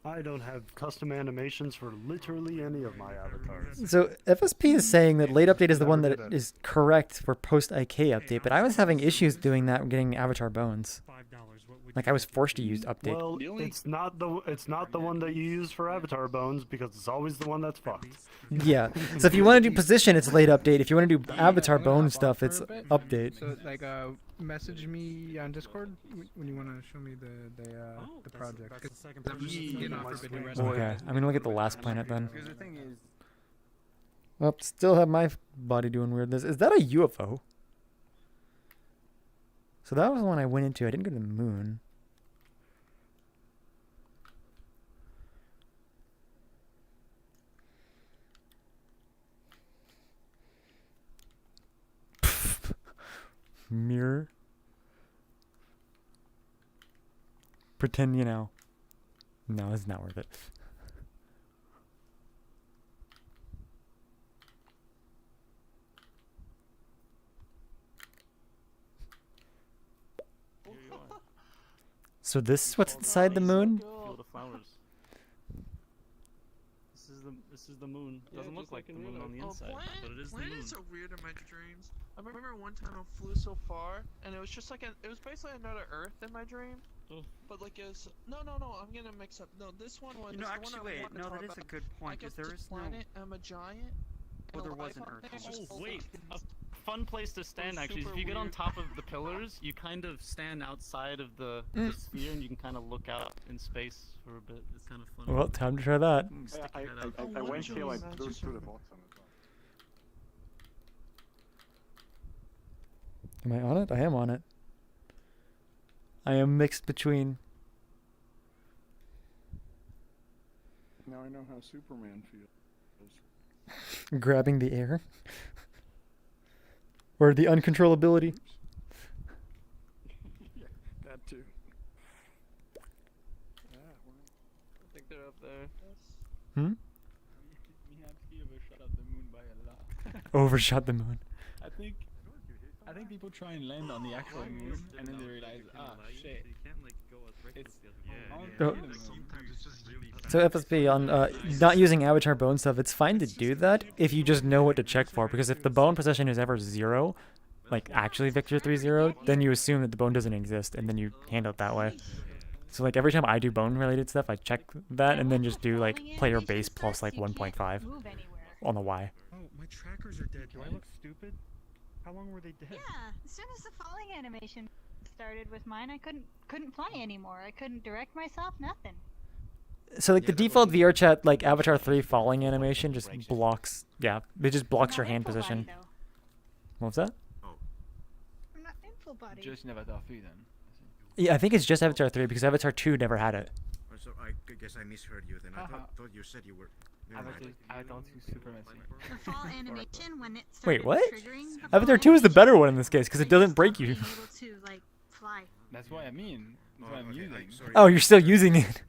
I don't have custom animations for literally any of my avatars. So FSP is saying that late update is the one that is correct for post IK update, but I was having issues doing that getting avatar bones. Like I was forced to use update. Well, it's not the one that you use for avatar bones because it's always the one that's fucked. Yeah. So if you want to do position, it's late update. If you want to do avatar bone stuff, it's update. So like message me on Discord when you want to show me the project. I'm just getting off Forbidden West. Okay. I'm gonna look at the last planet then. Because the thing is, Well, still have my body doing weirdness. Is that a UFO? So that was the one I went into. I didn't go to the moon. Mirror. Pretend you know. No, it's not worth it. So this is what's inside the moon? Field of flowers. This is the moon. Doesn't look like the moon on the inside, but it is the moon. Planets are weird in my dreams. I remember one time I flew so far, and it was just like it was basically another Earth in my dream. But like it was no, I'm gonna mix up. No, this one was. You know, the actually, one I wait. wanted to No, talk that is a about. good point. Because there is no. Planet, I'm a giant. Well, there and was an life on Earth. it is just Wait, full a fun place to stand actually is if you get on top of the pillars, you kind of stand outside of the sphere and you can kind of look out in space for a bit. It's kind of fun. Well, time to try that. I went here like through the bottom. Am I on it? I am on it. I am mixed between. Now I know how Superman feels. Grabbing the air. Or the uncontrollability. Yeah, that too. I think they're up there. Hmm? We overshot the moon by a lot. Overshot the moon. I think people try and land on the actual moon, and then they realize, shit. So FSP on not using avatar bone stuff, it's fine to do that if you just know what to check for, because if the bone position is ever 0, like actually Victor 3-0, then you assume that the bone doesn't exist and then you handle it that way. So like every time I do bone related stuff, I check that and then just do like player base plus like 1.5 on the Y. Oh, my trackers are dead. Do I look stupid? How long were they dead? Yeah, as soon as the falling animation started with mine, I couldn't fly anymore. I couldn't direct myself, nothing. So like the default VRChat like Avatar 3 falling animation just blocks. Yeah, it just blocks your hand position. What was that? I'm not in full body. Just in Avatar 3 then. Yeah, I think it's just Avatar 3 because Avatar 2 never had it. So I guess I misheard you then. I thought you said you were. Avatar 2 supremacy. The fall animation when it started Wait, what? triggering the Avatar fall 2 is the better animation, one in this case because it doesn't break you. being able to like fly. That's what I mean. That's what I'm using. Oh, you're still using it.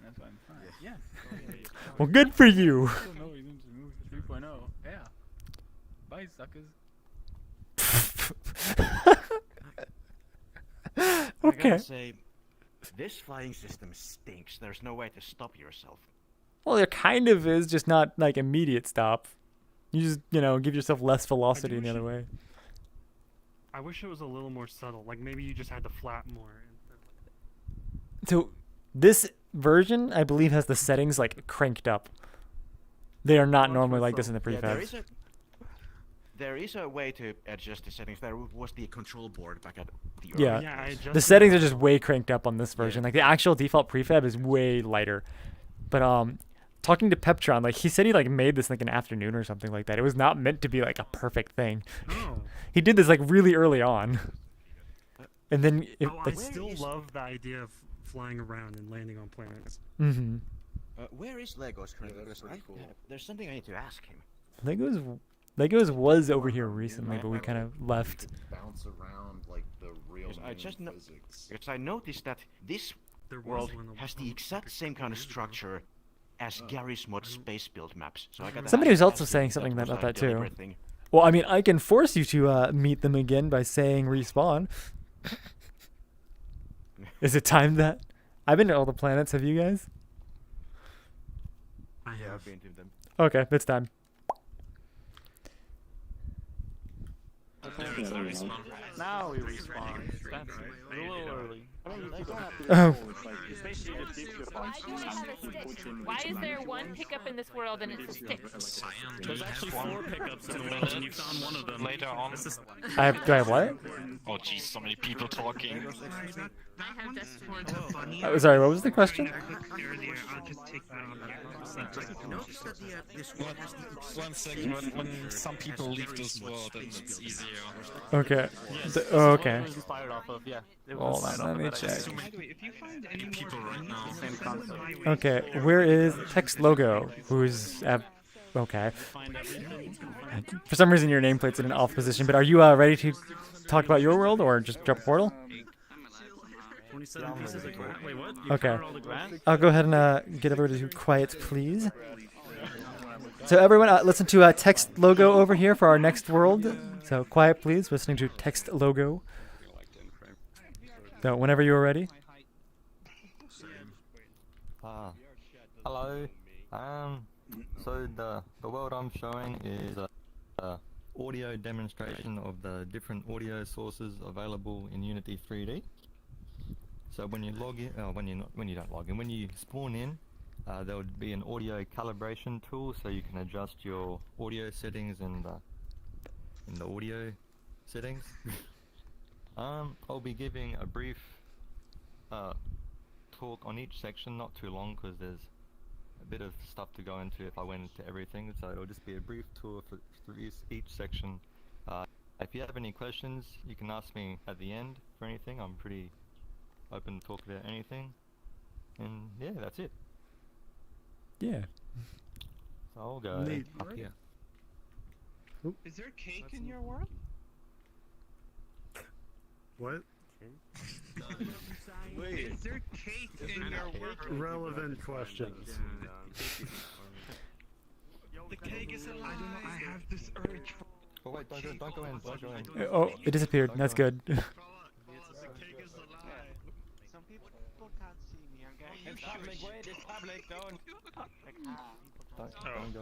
That's why I'm fine. Yeah. Well, good for you. Still no reason to move 3.0. Yeah. Bye, suckers. I Okay. gotta say, this flying system stinks. There's no way to stop yourself. Well, there kind of is, just not like immediate stop. You just, give yourself less velocity in the other way. I wish it was a little more subtle. Like maybe you just had to flap more. So this version, I believe, has the settings like cranked up. They are not normally like this in the prefabs. There is a way to adjust the settings. There was the control board back at the Yeah, the settings are just way cranked up on this version. Like the actual default prefab is way lighter. But talking to Peptron, like he said he like made this like an afternoon or something like that. It was not meant to be like a perfect thing. No. He did this like really early on. And then I still love the idea of flying around and landing on planets. Mm-hmm. Where is Legos currently? There's something I need to ask him. Legos was over here recently, but we kind of left. Bounce around like the real physics. Because I noticed that this world has the exact same kind of structure as Gary's mod space build maps. So I got Somebody was also saying something about that too. Well, I mean, I can force you to meet them again by saying respawn. Is it time that? I've been to all the planets. Have you guys? Yeah, I've been to them. Okay, it's time. Now we respawn. That's a little early. Oh. Why is there one pickup in this world and it's a stick? There's actually 4 pickups in the world, and you found one of them. Later on. Do I have what? Oh jeez, so many people talking. Sorry, what was the question? One second, when some people leave this world, then it's easier. Okay. Okay. Inspired off of, yeah. Hold on, let me check. If you find any people right now, same concept. Okay, where is text logo? Who's okay. For some reason your nameplate's in an off position, but are you ready to talk about your world or just drop a portal? 27 pieces of grant. Wait, what? You Okay. covered all the grant? I'll go ahead and get everybody to quiet, please. So everyone, listen to text logo over here for our next world. So quiet, please. Listening to text logo. So whenever you are ready. Hello. So the world I'm showing is a audio demonstration of the different audio sources available in Unity 3D. So when you log in, when you don't log in, when you spawn in, there would be an audio calibration tool, so you can adjust your audio settings in the audio settings. I'll be giving a brief talk on each section, not too long, because there's a bit of stuff to go into if I went into everything. So it'll just be a brief tour through each section. If you have any questions, you can ask me at the end for anything. I'm pretty open to talk about anything. And yeah, that's it. Yeah. So I'll go up here. Is there cake in your world? What? Wait, is there cake in your world? Relevant questions. The cake is alive. I have this urge. Oh wait, don't go in, don't go in. Oh, it disappeared. That's good. Some people can't see me. I'm getting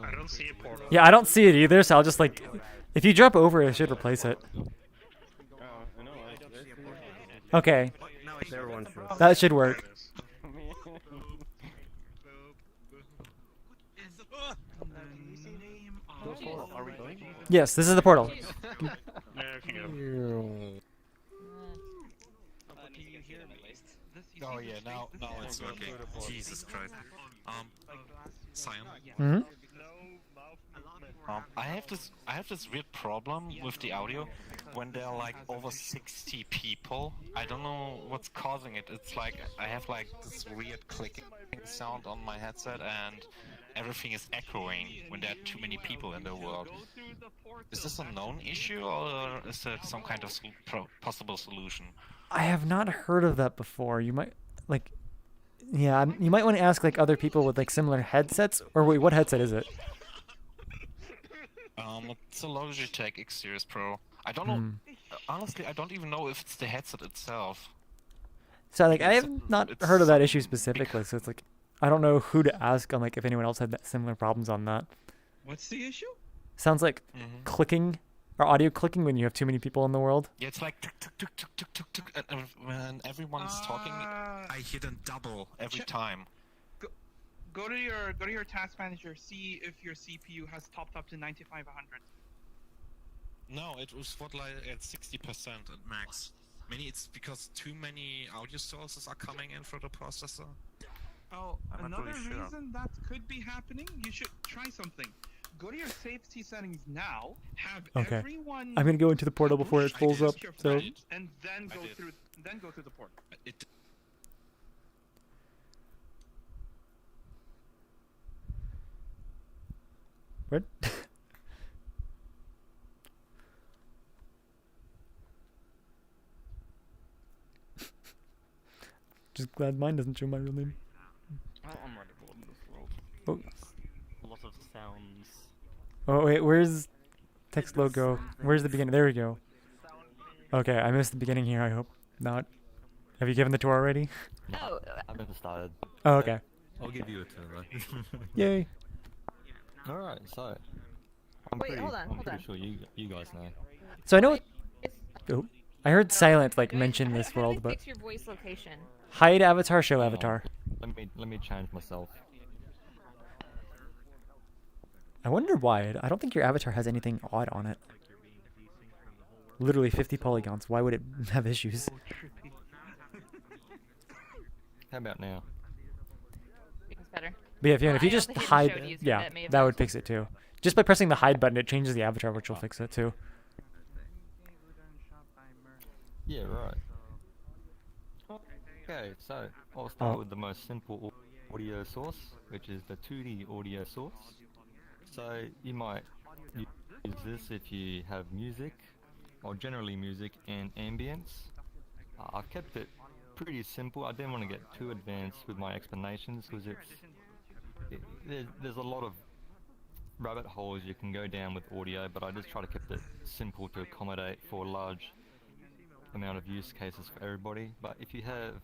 I don't see a portal. Yeah, I don't see it either, so I'll just like, if you drop over, it should replace it. Okay. That should work. Are we going? Yes, this is the portal. Oh yeah, now it's working. Jesus Christ. Cyan. Hmm. I have this weird problem with the audio when there are like over 60 people. I don't know what's causing it. It's like I have like this weird clicking sound on my headset and everything is echoing when there are too many people in the world. Is this a known issue or is there some kind of possible solution? I have not heard of that before. You might like, yeah, you might want to ask like other people with like similar headsets. Or wait, what headset is it? It's a Logitech X Series Pro. I don't know. Honestly, I don't even know if it's the headset itself. So like, I have not heard of that issue specifically. So it's like, I don't know who to ask on like if anyone else had similar problems on that. What's the issue? Sounds like clicking or audio clicking when you have too many people in the world. Yeah, it's like tuk tuk tuk tuk tuk tuk tuk, and when everyone's talking, I hear them double every time. Go to your task manager. See if your CPU has topped up to 9500. No, it was what like at 60% at max. Maybe it's because too many audio sources are coming in for the processor. Oh, I'm not another really sure. reason that could be happening. You should try something. Go to your safety settings now. Have Okay. everyone. I'm gonna go into the portal before it pulls up. So. And then go through. Then go through the port. What? Just glad mine doesn't show my real name. I'm ready for this world. Oh. A lot of sounds. Oh wait, where's text logo? Where's the beginning? There we go. Okay, I missed the beginning here. I hope not. Have you given the tour already? No, I haven't started. Oh, okay. I'll give you a tour, right? Yay. Alright, so I'm Wait, pretty, hold on, I'm hold pretty on. sure you guys know. So I know. Oh, I heard Silent like mention this How do world, I but fix your voice location? hide avatar, show avatar. Let me change myself. I wonder why. I don't think your avatar has anything odd on it. Literally 50 polygons. Why would it have issues? How about now? It's better. But yeah, Fiona, Well, if you I just also hit the hide, show to use it, yeah, that may have that would helped. fix it too. Just by pressing the hide button, it changes the avatar, which will fix it too. Yeah, right. Okay, so I'll start with the most simple audio source, which is the 2D audio source. So you might use this if you have music, or generally music and ambience. I've kept it pretty simple. I didn't want to get too advanced with my explanations because there's a lot of rabbit holes you can go down with audio, but I just try to keep it simple to accommodate for a large amount of use cases for everybody. But if you have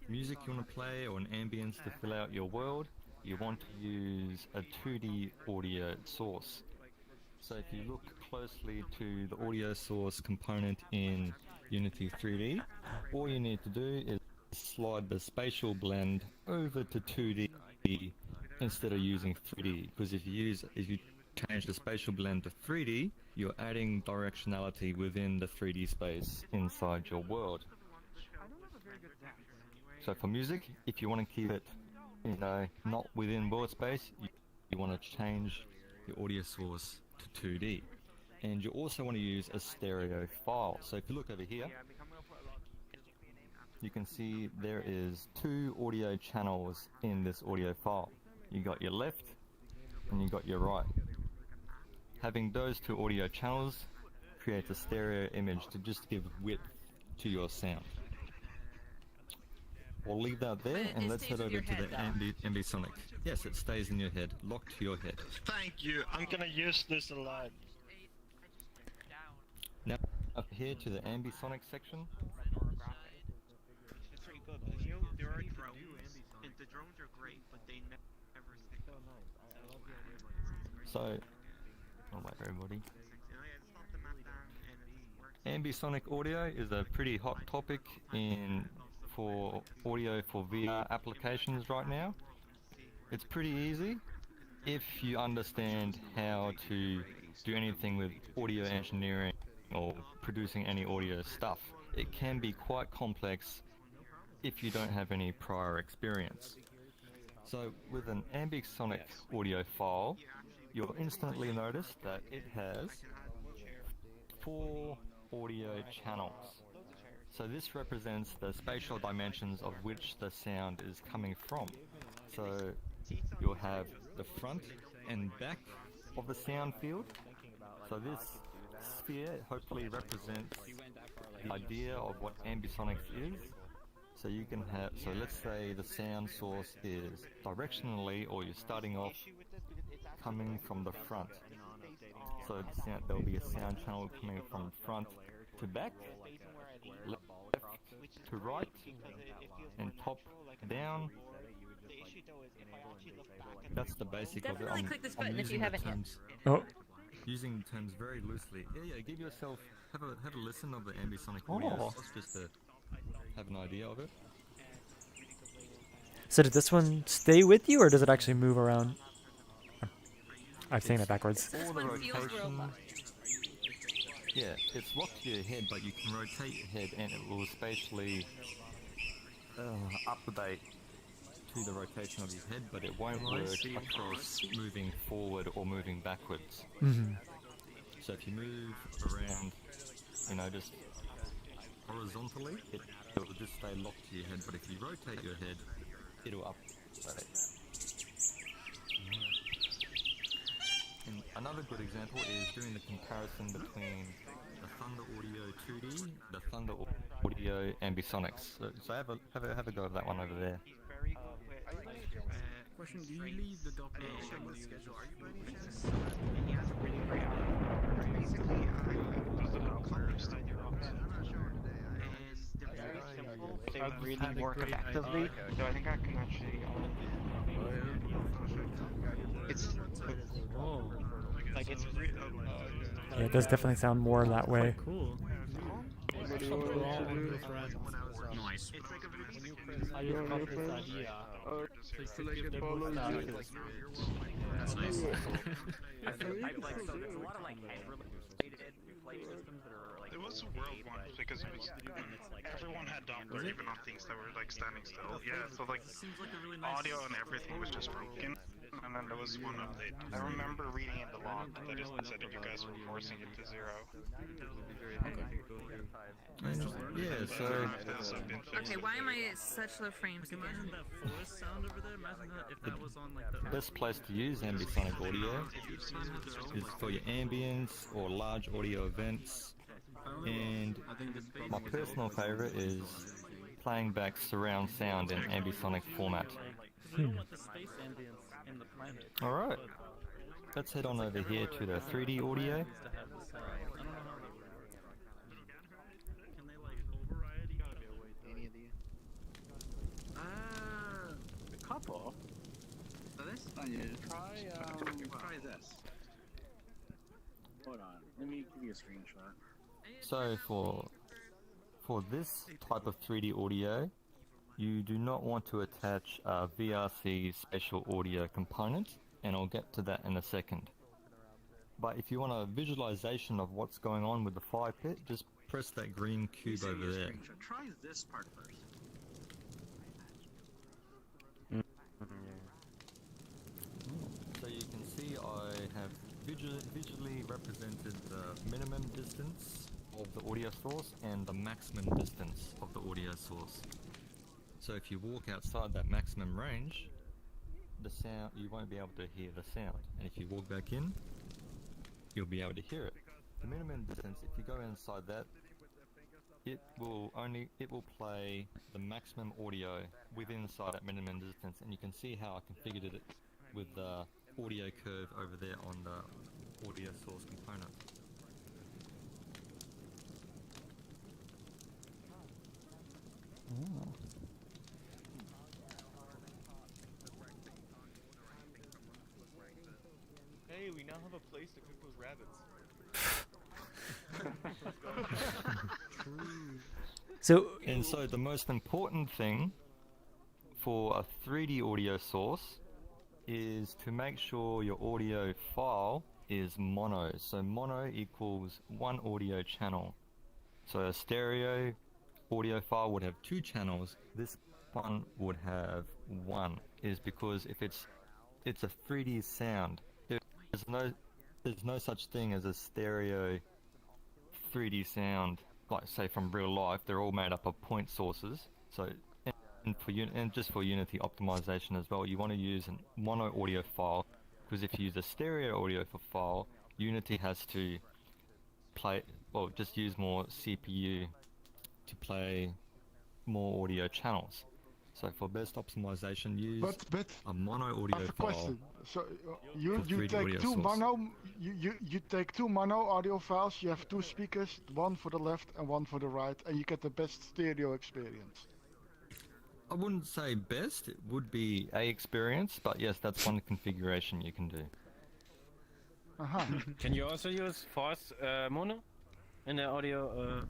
music you want to play or an ambience to fill out your world, you want to use a 2D audio source. So if you look closely to the audio source component in Unity 3D, all you need to do is slide the spatial blend over to 2D instead of using 3D, because if you change the spatial blend to 3D, you're adding directionality within the 3D space inside your world. So for music, if you want to keep it, not within world space, you want to change your audio source to 2D. And you also want to use a stereo file. So if you look over here, you can see there is 2 audio channels in this audio file. You got your left and you got your right. Having those 2 audio channels creates a stereo image to just give width to your sound. We'll leave that there and let's head over to the ambisonic. Yes, it stays in your head, locked to your head. Thank you. I'm gonna use this a lot. Now up here to the ambisonic section. It's pretty good. There are drones, and the drones are great, but they never stick. So, alright everybody. Ambisonic audio is a pretty hot topic for audio for VR applications right now. It's pretty easy if you understand how to do anything with audio engineering or producing any audio stuff. It can be quite complex if you don't have any prior experience. So with an ambisonic audio file, you'll instantly notice that it has 4 audio channels. So this represents the spatial dimensions of which the sound is coming from. So you'll have the front and back of the sound field. So this sphere hopefully represents the idea of what ambisonics is. So you can have, so let's say the sound source is directionally, or you're starting off coming from the front. So the sound, there'll be a sound channel coming from front to back, left to right, and top down. That's the basic of it. Definitely click this button if you using the haven't yet. terms- Oh. Using the terms very loosely. Yeah, give yourself, have a listen of the ambisonic Oh. audio, just to have an idea of it. So did this one stay with you, or does it actually move around? I'm saying that backwards. All the rotation. Yeah, it's locked to your head, but you can rotate your head and it will spatially update to the rotation of your head, but it won't work across moving forward or moving backwards. Mm-hmm. So if you move around, just horizontally, it will just stay locked to your head, but if you rotate your head, it'll update. And another good example is doing the comparison between the Thunder Audio 2D, the Thunder Audio Ambisonics. So have a go of that one over there. Question: do you leave the Doppler on the schedule? Are you by any chance? He has a really great album. Basically, does the Doppler study rocks. And they're very simple. They would really work effectively. So I think I can actually. It's like it's really. Yeah, it does definitely sound more that way. Cool. Nice. It's like a really I just got this idea. So give them more status. That's nice. I feel like there's a lot of like head-related replay systems that are like. There was a world one because it was everyone had Doppler even on things that were like standing still. Yeah, so like audio and everything was just broken. And then there was one update. I remember reading in the log that it said that you guys were forcing it to 0. Yeah, so Okay, why am I at such low frames? Imagine that forest sound over there. Imagine that if that was on like the. best place to use ambisonic audio is for your ambience or large audio events, and my personal favorite is playing back surround sound in ambisonic format. We don't want the space ambience in the planet. Alright, let's head on over here to the 3D audio. Can they like override? You gotta be a way to any of these. A couple. So this, try this. Hold on, let me give you a screenshot. So for this type of 3D audio, you do not want to attach a VRC spatial audio component, and I'll get to that in a second. But if you want a visualization of what's going on with the fire pit, just press that green cube over there. Try this part first. So you can see I have visually represented the minimum distance of the audio source and the maximum distance of the audio source. So if you walk outside that maximum range, the sound, you won't be able to hear the sound. And if you walk back in, you'll be able to hear it. The minimum distance, if you go inside that, it will play the maximum audio within inside that minimum distance, and you can see how I configured it with the audio curve over there on the audio source component. Oh. Hey, we now have a place to cook those rabbits. So the most important thing for a 3D audio source is to make sure your audio file is mono. So mono equals one audio channel. So a stereo audio file would have 2 channels, this one would have 1, is because if it's a 3D sound, there's no such thing as a stereo 3D sound, like say from real life. They're all made up of point sources. So, and just for Unity optimization as well, you want to use a mono audio file, because if you use a stereo audio file, Unity has to just use more CPU to play more audio channels. So for best optimization, use a mono audio I have a file. question. So you for 3D take audio two source. mono you take 2 mono audio files. You have 2 speakers, one for the left and one for the right, and you get the best stereo experience. I wouldn't say best, it would be a experience, but yes, that's one configuration you can do. Can you also use force mono in the audio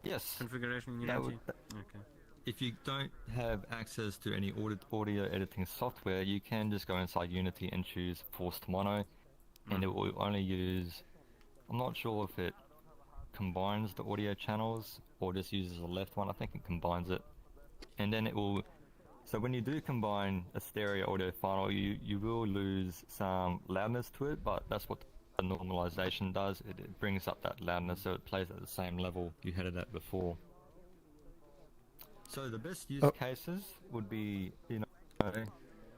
Yes. configuration in That Unity? would- Okay. If you don't have access to any audio editing software, you can just go inside Unity and choose forced mono, and it will only use, I'm not sure if it combines the audio channels or just uses the left one. I think it combines it. And then it will, so when you do combine a stereo audio file, you will lose some loudness to it, but that's what the normalization does. It brings up that loudness so it plays at the same level you had it at before. So the best use cases would be,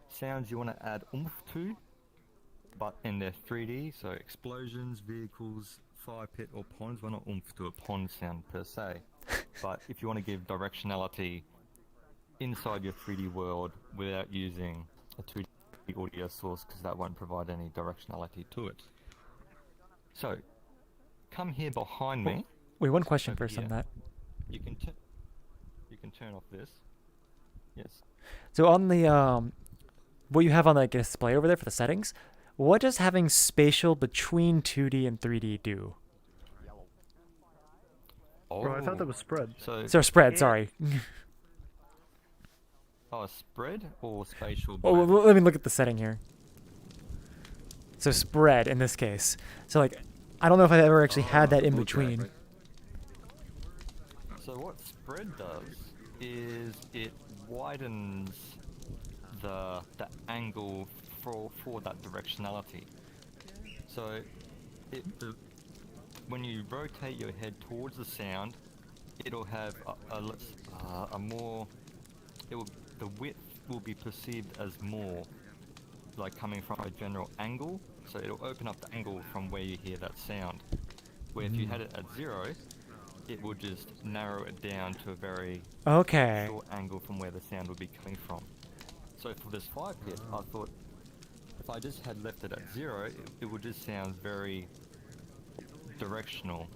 sounds you want to add oomph to, but in their 3D, so explosions, vehicles, fire pit or ponds. Well, not oomph to a pond sound per se, but if you want to give directionality inside your 3D world without using a 2D audio source, because that won't provide any directionality to it. So, come here behind me. Wait, one question over first on here. that. You can turn off this. Yes. So on the what you have on the display over there for the settings, what does having spatial between 2D and 3D do? Bro, I thought that was spread. So spread, sorry. Oh, spread or spatial? Oh, well, let me look at the setting here. So spread in this case. So like, I don't know if I've ever actually had that in between. So what spread does is it widens the angle for that directionality. So when you rotate your head towards the sound, it'll have a more, the width will be perceived as more, like coming from a general angle, so it'll open up the angle from where you hear that sound. Where if you had it at 0, it will just narrow it down to a very short angle from where the sound would be coming from. So for this fire pit, I thought if I just had left it at 0, it would just sound very directional,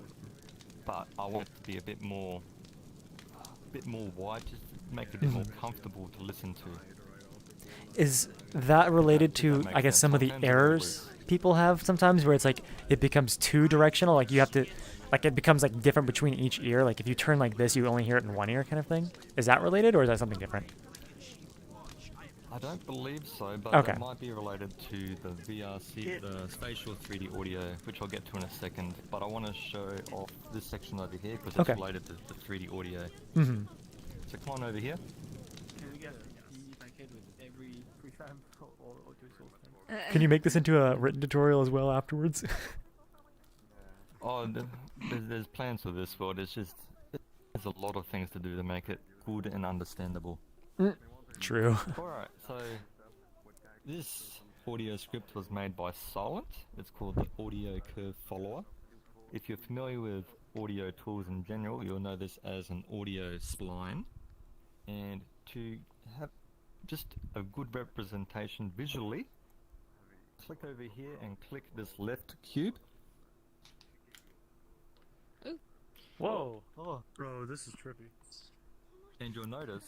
but I want it to be a bit more wide, just to make it a bit more comfortable to listen to. Is that related to, I guess, some of the errors people have sometimes, where it's like it becomes too directional, like you have to, like it becomes like different between each ear, like if you turn like this you only hear it in one ear kind of thing? Is that related, or is that something different? I don't believe so, but it might be related to the VRC, the spatial 3D audio, which I'll get to in a second, but I want to show off this section over here because it's related to the 3D audio. So come on over here. Can we get my kid with every prefab or audio source? Can you make this into a written tutorial as well afterwards? Oh, there's plans for this, but it's just, there's a lot of things to do to make it good and understandable. True. Alright, so this audio script was made by Silent. It's called the Audio Curve Follower. If you're familiar with audio tools in general, you'll know this as an audio spline. And to have just a good representation visually, click over here and click this left cube. Whoa. Oh. Bro, this is trippy. And you'll notice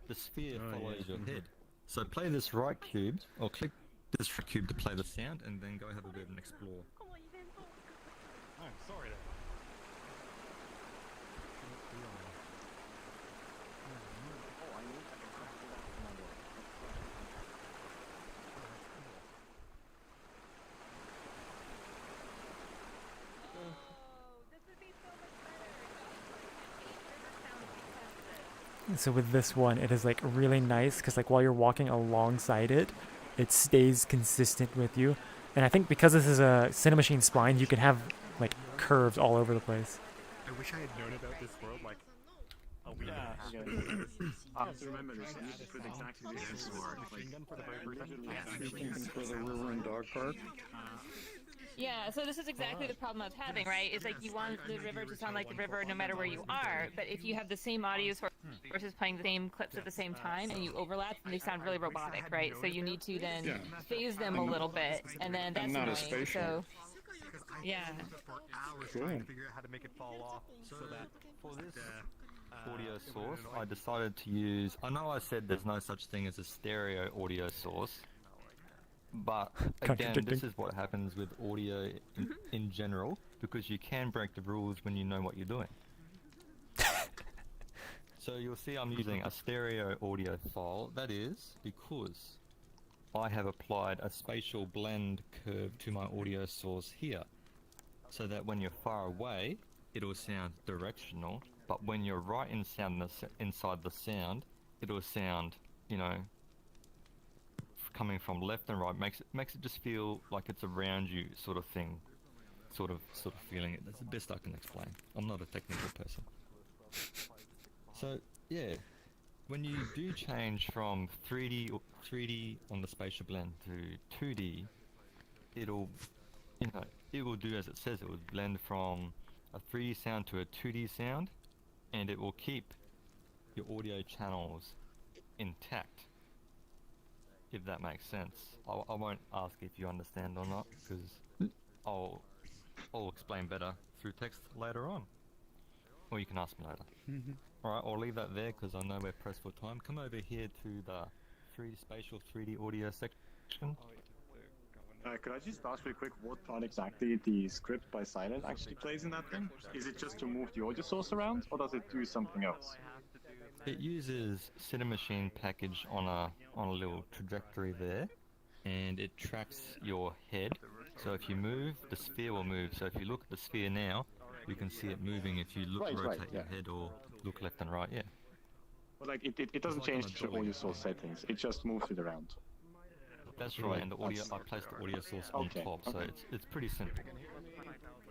the sphere follows your head. So play this right cube, or click this cube to play the sound, and then go have a bit of an explore. I'm sorry. So with this one, it is like really nice because like while you're walking alongside it, it stays consistent with you. And I think because this is a Cinemachine spline, you can have like curves all over the place. I wish I had known about this world like a week Yeah, ago. I have to remember this. I need to put exactly this word. For the river and dog park. Yeah, so this is exactly the problem I was having, right? It's like you want the river to sound like the river no matter where you are, but if you have the same audio sources playing the same clips at the same time and you overlap, then they sound really robotic, right? So you need to then phase them a little bit, and then that's annoying. So, yeah. Cool. Trying to figure out how to make it fall off so that for this audio source, I decided to use. I know I said there's no such thing as a stereo audio source, but again, this is what happens with audio in general, because you can break the rules when you know what you're doing. So you'll see I'm using a stereo audio file. That is because I have applied a spatial blend curve to my audio source here, so that when you're far away, it'll sound directional, but when you're right inside the sound, it'll sound, you know, coming from left and right. Makes it just feel like it's around you, sort of thing, sort of feeling it. That's the best I can explain. I'm not a technical person. So yeah, when you do change from 3D on the spatial blend to 2D, it'll, you know, it will do as it says. It will blend from a 3D sound to a 2D sound, and it will keep your audio channels intact, if that makes sense. I won't ask if you understand or not, because I'll explain better through text later on, or you can ask me later. Alright, I'll leave that there because I know we're pressed for time. Come over here to the spatial 3D audio section. Could I just ask really quick what part exactly the script by Silent actually plays in that thing? Is it just to move the audio source around, or does it do something else? It uses Cinemachine package on a little trajectory there, and it tracks your head. So if you move, the sphere will move. So if you look at the sphere now, you can see it moving if you rotate your head or look left and right. Yeah. But like it doesn't change the audio source settings. It just moves it around. That's right, and the audio, I placed the audio source on top, so it's pretty simple.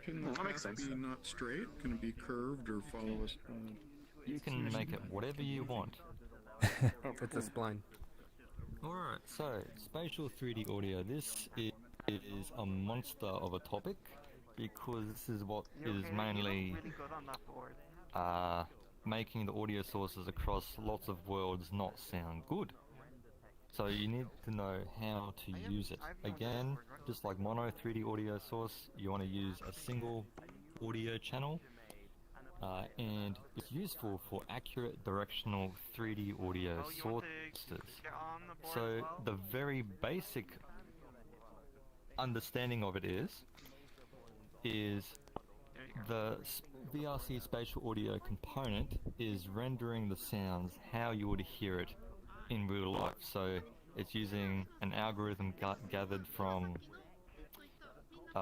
Can the track be not straight? Can it be curved or follow us? You can make it whatever you want. It's a spline. Alright, so spatial 3D audio. This is a monster of a topic, because this is what is mainly making the audio sources across lots of worlds not sound good. So you need to know how to use it. Again, just like mono 3D audio source, you want to use a single audio channel, and it's useful for accurate directional 3D audio sources. So the very basic understanding of it is the VRC spatial audio component is rendering the sounds how you would hear it in real life. So it's using an algorithm gathered from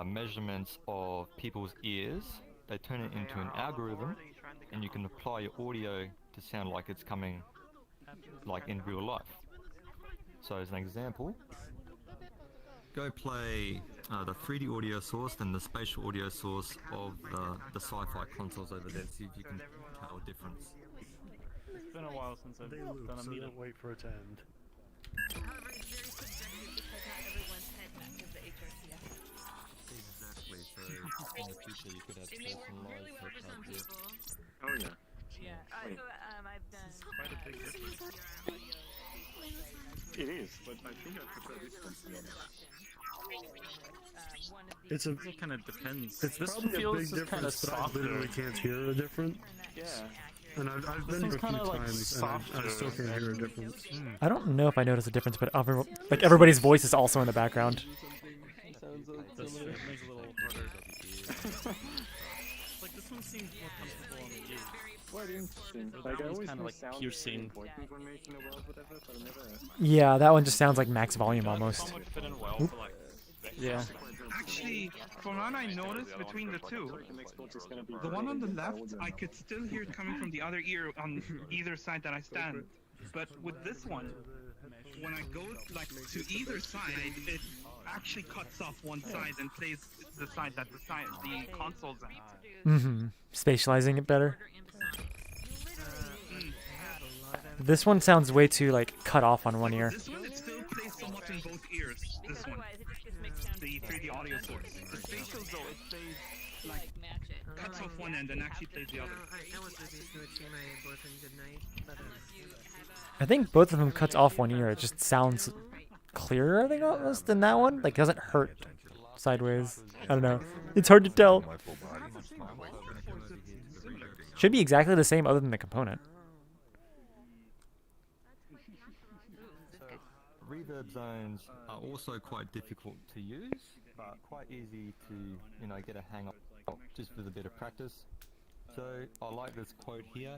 measurements of people's ears. They turn it into an algorithm, and you can apply your audio to sound like it's coming like in real life. So as an example, go play the 3D audio source and the spatial audio source of the sci-fi consoles over there. See if you can tell a difference. It's been a while since I've done a meetup. Wait for it to end. However, it's very subjective because not everyone's head matches the HRCS. Exactly, so in the future you could have It may work really well for some people. Oh yeah. Yeah. Wait. So I've done. Quite a big difference. It is, but I think I prefer this one to be honest. It kind of depends. It's this probably feels a big just kind of difference, but I softer. literally can't hear a difference. Yeah. And I've This been one's here a few kinda, like, times, and I still softer. can't hear a difference. I don't know if I notice a difference, but like everybody's voice is also in the background. This shit makes it a little harder. Like this one seems more comfortable on the ears. Quite interesting. That Like I one's always kinda think like sound is piercing. important when making a world, whatever, but I never. Yeah, that one just sounds like max volume almost. Some would fit in well for like Yeah. Actually, from what I noticed between the two, the one on the left, I could still hear it coming from the other ear on either side that I stand. But with this one, when I go like to either side, it actually cuts off one side and plays the side that the console's at. Mm-hmm. Spatializing it better. This one sounds way too like cut off on one ear. This one, it still plays so much in both ears. This one, the 3D audio source. The spatial though, it plays like cuts off one end and actually plays the other. I think both of them cuts off one ear. It just sounds clearer, I think, almost than that one. Like, doesn't hurt sideways. I don't know. It's hard to tell. Should be exactly the same other than the component. Reverb zones are also quite difficult to use, but quite easy to, you know, get a hang of just with a bit of practice. So I like this quote here.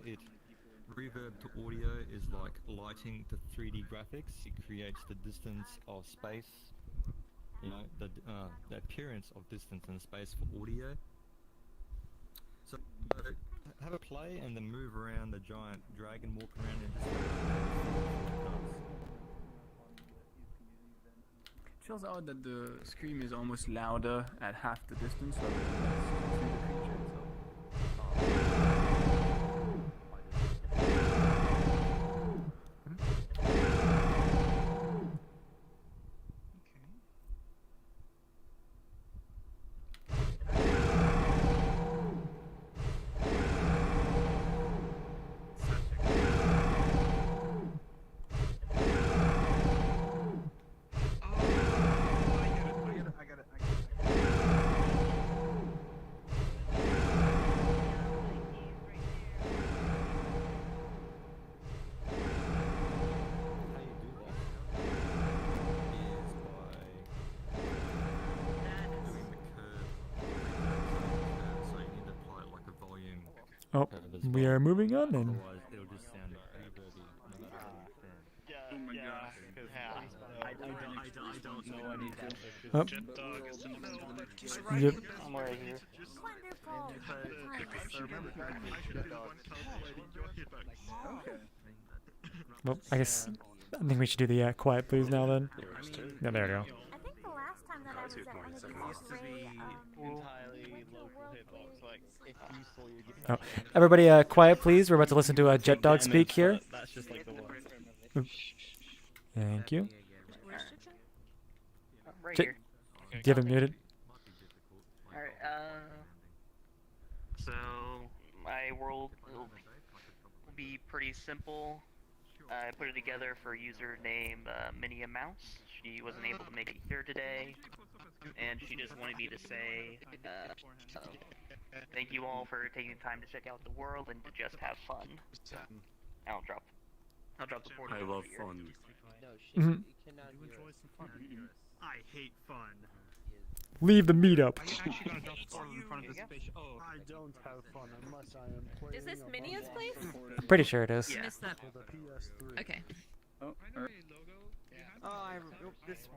Reverb to audio is like lighting to 3D graphics. It creates the distance of space, you know, the appearance of distance and space for audio. So have a play and then move around the giant dragon, walk around and just It shows out that the scream is almost louder at half the distance rather than through the creature itself. Oh, we are moving on then. Oh. Yep. Well, I guess I think we should do the quiet please now then. Yeah, there we go. I think the last time that I was at one of these Oh, everybody, quiet please. We're about to listen to a Jet Dog speak here. Oop. Thank you. Right Jet, here. do you have it muted? Alright, so my world will be pretty simple. I put it together for a user named Minnie Mouse. She wasn't able to make it here today, and she just wanted me to say thank you all for taking the time to check out the world and to just have fun. I'll drop the portal. I love here. fun. Mhm. I hate fun. Leave the meetup. I don't have fun unless I am playing. Is this Minia's place? I'm pretty sure it is. I missed that. Okay. Oh, I this.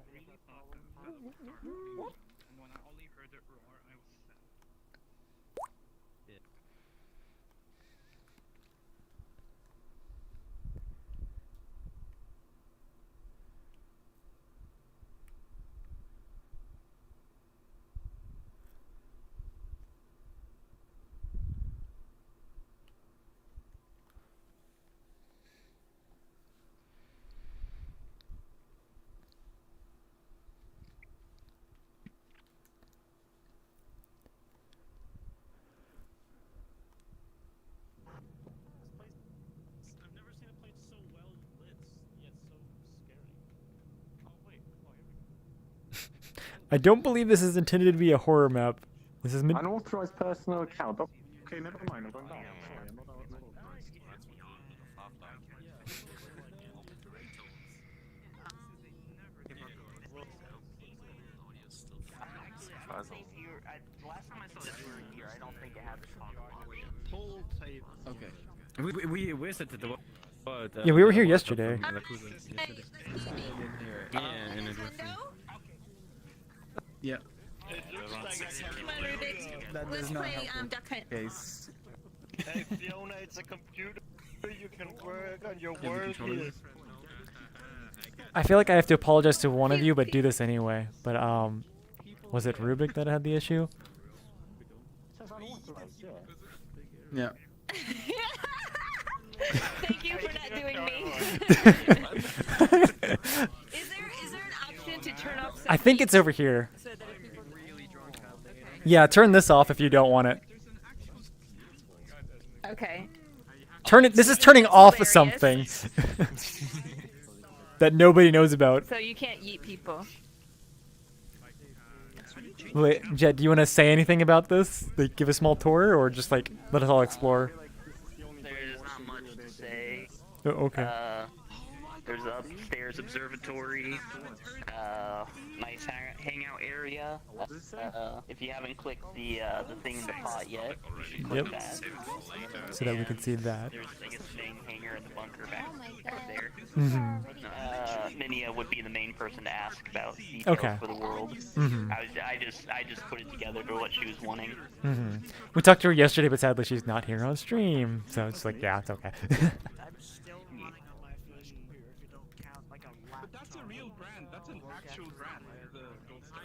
I've never seen a place so well lit, yet so scary. Oh wait, oh here we go. I don't believe this is intended to be a horror map. This is Unauthorized personal account. Okay, never mind. I'm going down. Last time I saw this were here, I don't think it had the option. Pull tape. Okay. We visited the world. Yeah, we were here yesterday. Yeah, and it was. Yeah. It looks like a Come on, Rubik. That Let's does not play help Duck Hunt. Case. Hey Fiona, it's a computer. You can work on your Yeah, world controller. here. I feel like I have to apologize to one of you, but do this anyway. But was it Rubik that had the issue? Yeah. Thank you for not doing me. Is there an option to turn off? I think it's over here. So that if people Yeah, turn this off if you don't want it. Okay. Turn it. This is turning off something that nobody knows about. So you can't yeet people. Wait, Jet, do you want to say anything about this? Like, give a small tour, or just like let us all explore? There's not much to say. Oh, okay. There's an upstairs observatory, nice hangout area. If you haven't clicked the thing in the pot yet, you should click Yep. that. So that we can see that. There's like a thing hangar in the bunker back there. Mhm. Minia would be the main person to ask about details Okay. for the world. Mhm. I just put it together to what she was wanting. Mhm. We talked to her yesterday, but sadly she's not here on stream. So it's like, yeah, it's okay. But that's a real brand. That's an actual brand. The gold star.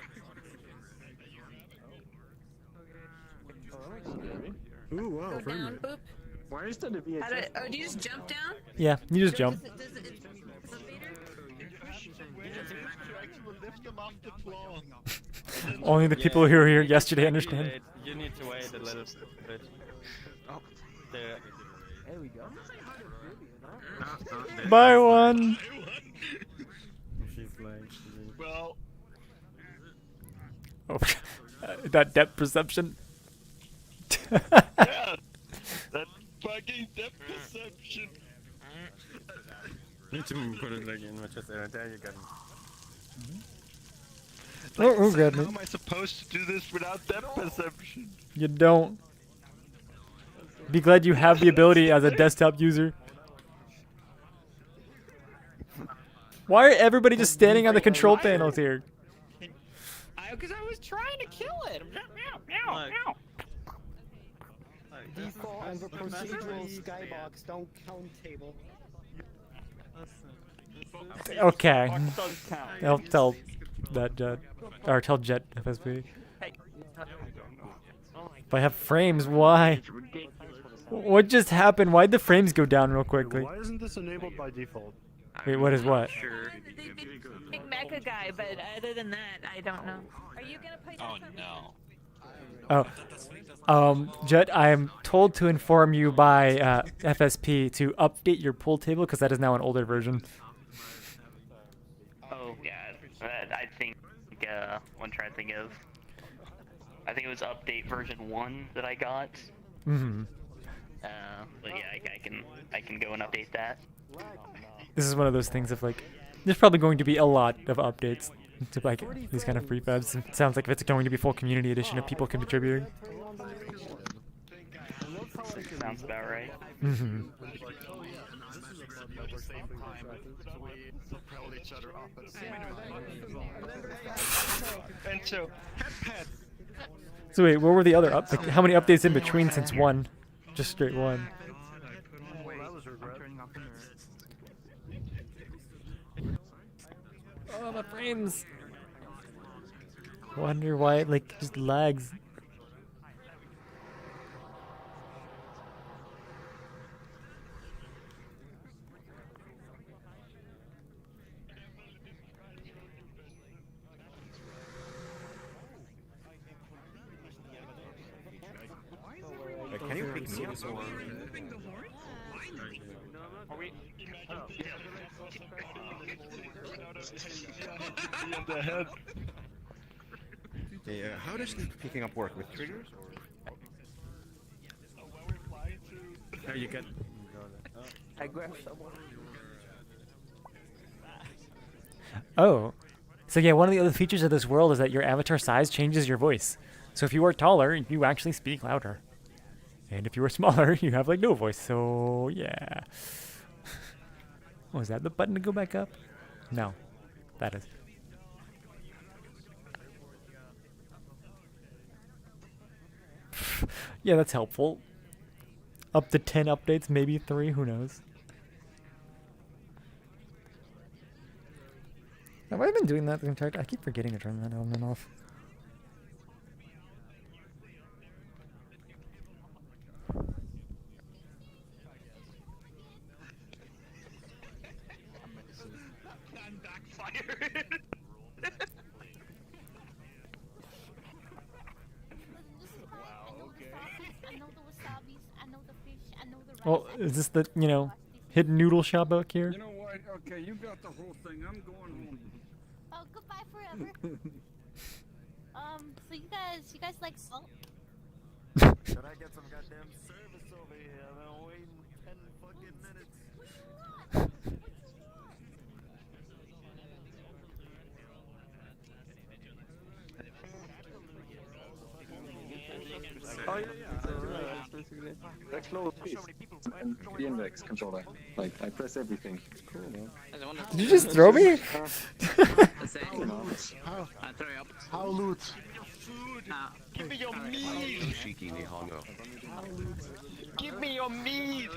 Ooh, wow, Go frame down, rate. boop. Why is that a VHS? Oh, do you just jump down? Yeah, you just jump. Does it Only the people who were here yesterday understand. You need to wait a little bit. Oh, there. There we go. Buy one. She's like. Well, Oh, that depth perception. yeah, that fucking depth perception. Need to put it like in my chest. There you go. Oh, How goodness. am I supposed to do this without depth perception? You don't. Be glad you have the ability as a desktop user. Why are everybody just standing on the control panels here? Because I was trying to kill it. Default and the procedural skybox don't count table. Okay. I'll tell that Jet, or tell Jet FSP. If I have frames, why? What just happened? Why'd the frames go down real quickly? Why isn't this enabled by default? Wait, what is what? Big mecha guy, but other than that, I don't know. Are you gonna play? Oh no. Jet, I am told to inform you by FSP to update your pool table because that is now an older version. Oh yeah, I think one trying to think of. I think it was update version 1 that I got. Mm-hmm. But yeah, I can go and update that. This is one of those things of like, there's probably going to be a lot of updates to like these kind of prefabs. It sounds like if it's going to be full community edition of people contributing. Sounds about right. Mm-hmm. And so, So wait, what were the other like, how many updates in between since one? Just straight one. Oh, my frames. Wonder why it like just lags. Can you pick me up or? are we? Yeah, how does the picking up work with triggers? Oh, you can. I grabbed someone. Oh. So yeah, one of the other features of this world is that your avatar size changes your voice. So if you are taller, you actually speak louder. And if you are smaller, you have like no voice. So yeah. Oh, is that the button to go back up? No. That is. Yeah, that's helpful. Up to 10 updates, maybe 3, who knows. Have I been doing that the entire time? I keep forgetting to turn that on and off. Plan backfired. Wow, okay. I know the wasabis, I know the fish, I know the rice. Well, is this the, you know, hidden noodle shop back here? You know what? Okay, you got the whole thing. I'm going home. Oh, goodbye forever. So you guys like salt? Should I get some goddamn service over here? I've been waiting 10 fucking minutes. Oh yeah, yeah. That's close and the index controller. Like I press everything. Cool, man. Did you just throw me? How loot? Give me your meat! Give me your meat!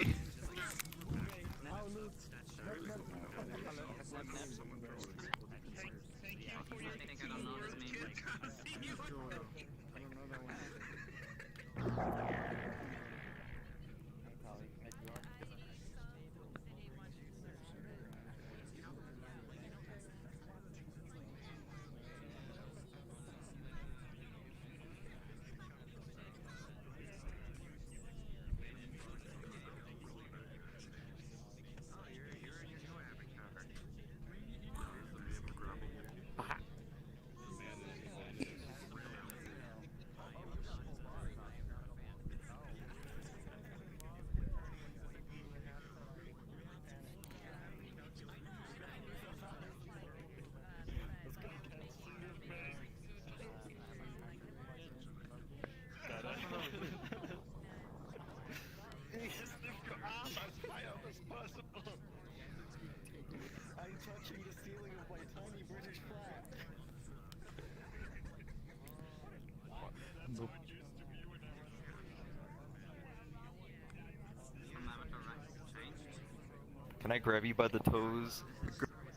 Can I grab you by the toes?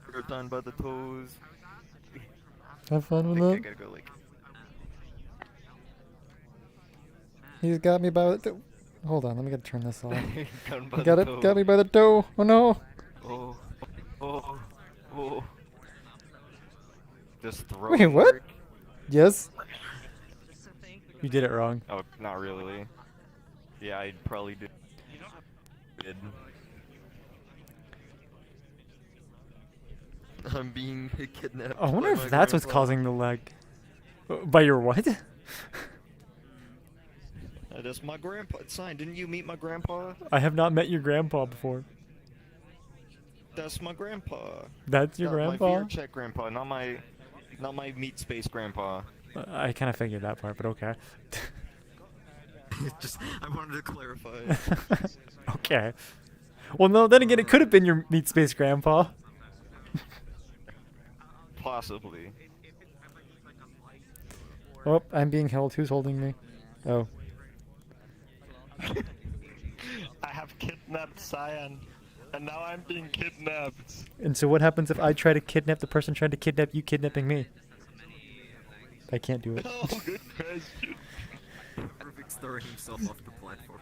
Grab down by the toes. Have fun with I that. gotta go like. He's got me by the... Hold on, let me turn this off. Down by Got the it, toe. got me by the toe. Oh no. Oh, oh, oh. Just throw Wait, it. what? Yes. You did it wrong. Oh, not really. Yeah, I'd probably do. Did. I'm being kidnapped. I wonder by if my that's what's grandpa. causing the lag. By your what? That's my grandpa. It's signed. Didn't you meet my grandpa? I have not met your grandpa before. That's my grandpa. That's your grandpa? My VRChat grandpa, not my meat space grandpa. I kind of figured that part, but okay. Just, I wanted to clarify. Okay. Well, no, then again, it could have been your meat space grandpa. Possibly. Oh, I'm being held. Who's holding me? Oh. I have kidnapped Cyan, and now I'm being kidnapped. And so what happens if I try to kidnap the person trying to kidnap you kidnapping me? I can't do it. Oh, good question. Perfect's throwing himself off the platform.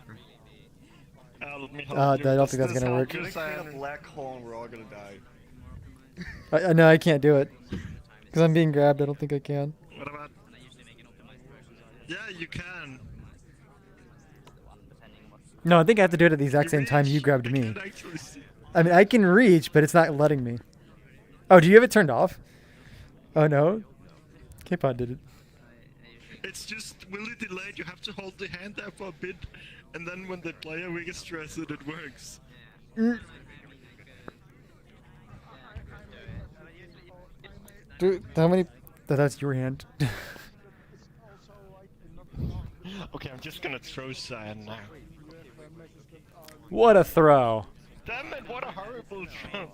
Let me help I you. don't think This that's gonna work. help you, Create a Cyan. black hole and we're all gonna die. No, I can't do it. Because I'm being grabbed. I don't think I can. What about? Yeah, you can. No, I think I have to do it at the exact same time you grabbed me. Can't actually see. I mean, I can reach, but it's not letting me. Oh, do you have it turned off? Oh, no? K-Pod did it. It's just really delayed. You have to hold the hand there for a bit, and then when the player registers it, it works. Dude, how many... That's your hand. Okay, I'm just gonna throw Cyan now. What a throw. Damn it, what a horrible throw.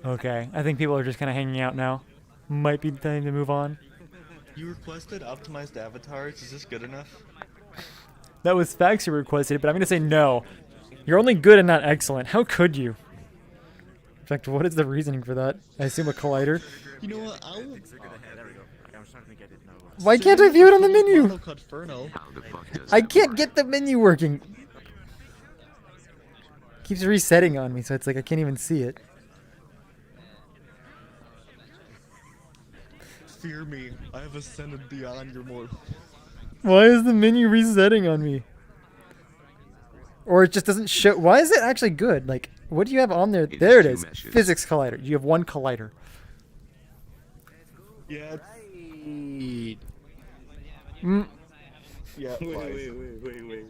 Okay, I think people are just kind of hanging out now. Might be time to move on. You requested optimized avatars. Is this good enough? That was facts you requested, but I'm gonna say no. You're only good and not excellent. How could you? In fact, what is the reasoning for that? I assume a collider. You know what? I'll. Why can't I view it on the menu? I can't get the menu working. Keeps resetting on me, so it's like I can't even see it. Fear me, I have ascended beyond your mortal. Why is the menu resetting on me? Or it just doesn't show. Why is it actually good? Like, what do you have on there? There it is. Physics collider. You have one collider. Yeah. Yeah. Wait.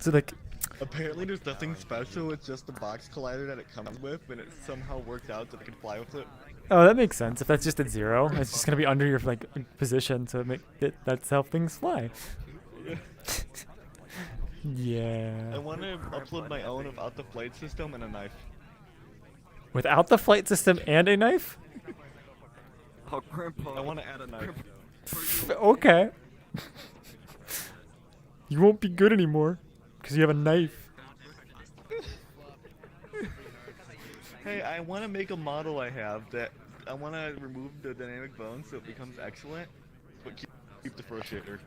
So like. Apparently, there's nothing special. It's just the box collider that it comes with, and it somehow worked out that it can fly with it. Oh, that makes sense. If that's just at 0, it's just gonna be under your like position to make it. That's how things fly. Yeah. I want to upload my own without the flight system and a knife. Without the flight system and a knife? Oh, Grandpa. I want to add a knife. Okay. You won't be good anymore because you have a knife. Hey, I want to make a model I have that I want to remove the dynamic bone so it becomes excellent, but keep the first shader.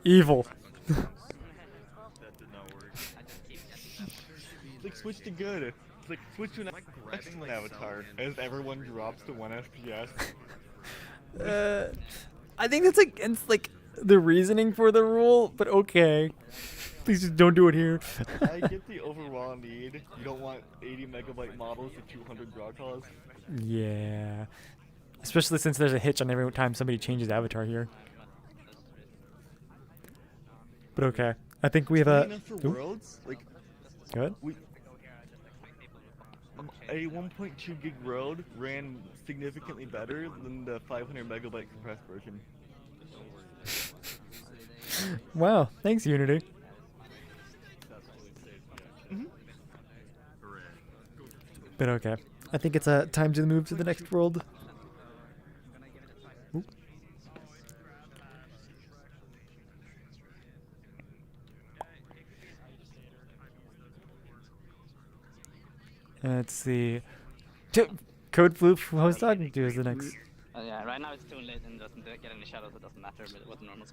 Evil. That did not work. It's like switch to good. It's like switch to an excellent avatar as everyone drops to 1 FPS. I think that's against like the reasoning for the rule, but okay. Please just don't do it here. I get the overall need. You don't want 80 megabyte models with 200 draw calls. Yeah. Especially since there's a hitch on every time somebody changes avatar here. But okay. I think we have a... For worlds, like, good. A 1.2 gig world ran significantly better than the 500 megabyte compressed version. Wow. Thanks, Unity. But okay. I think it's time to move to the next world. Ooh. Let's see. Code Floof, who I was talking to, is the next. Yeah, right now it's too late and doesn't get any shadows, it doesn't matter, but it wasn't normal.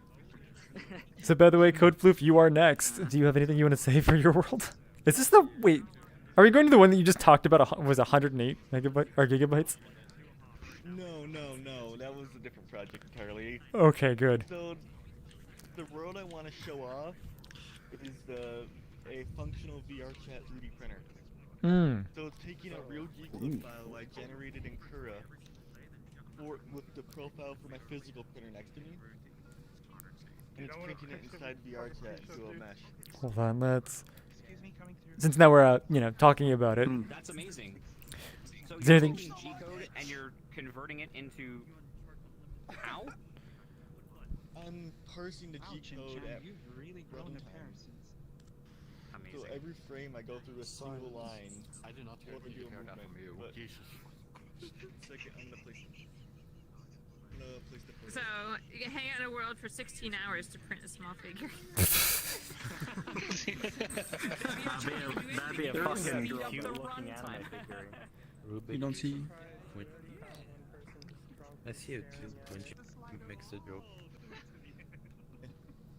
So by the way, Code Floof, you are next. Do you have anything you want to say for your world? Is this the... Wait. Are we going to the one that you just talked about? Was 108 megabyte or gigabytes? No. That was a different project entirely. Okay, good. So, the world I want to show off is a functional VRChat 3D printer. So it's taking a real G-clip file I generated in Cura with the profile for my physical printer next to me, and it's printing it inside VRChat into a mesh. Hold on, let's... Since now we're, talking about it. That's amazing. So Is there you're anything... taking G-code and you're converting it into... How? I'm parsing the G-code at You've really grown runtime. appearance. So every frame I go through a single line. I did not hear over you your heard that movement, from you. but Jesus. Second, I'm gonna place the photo. So, you can hang out in a world for 16 hours to print a small figure. That'd be a fucking cute looking anime figure. You don't see... I see it too when she makes the joke.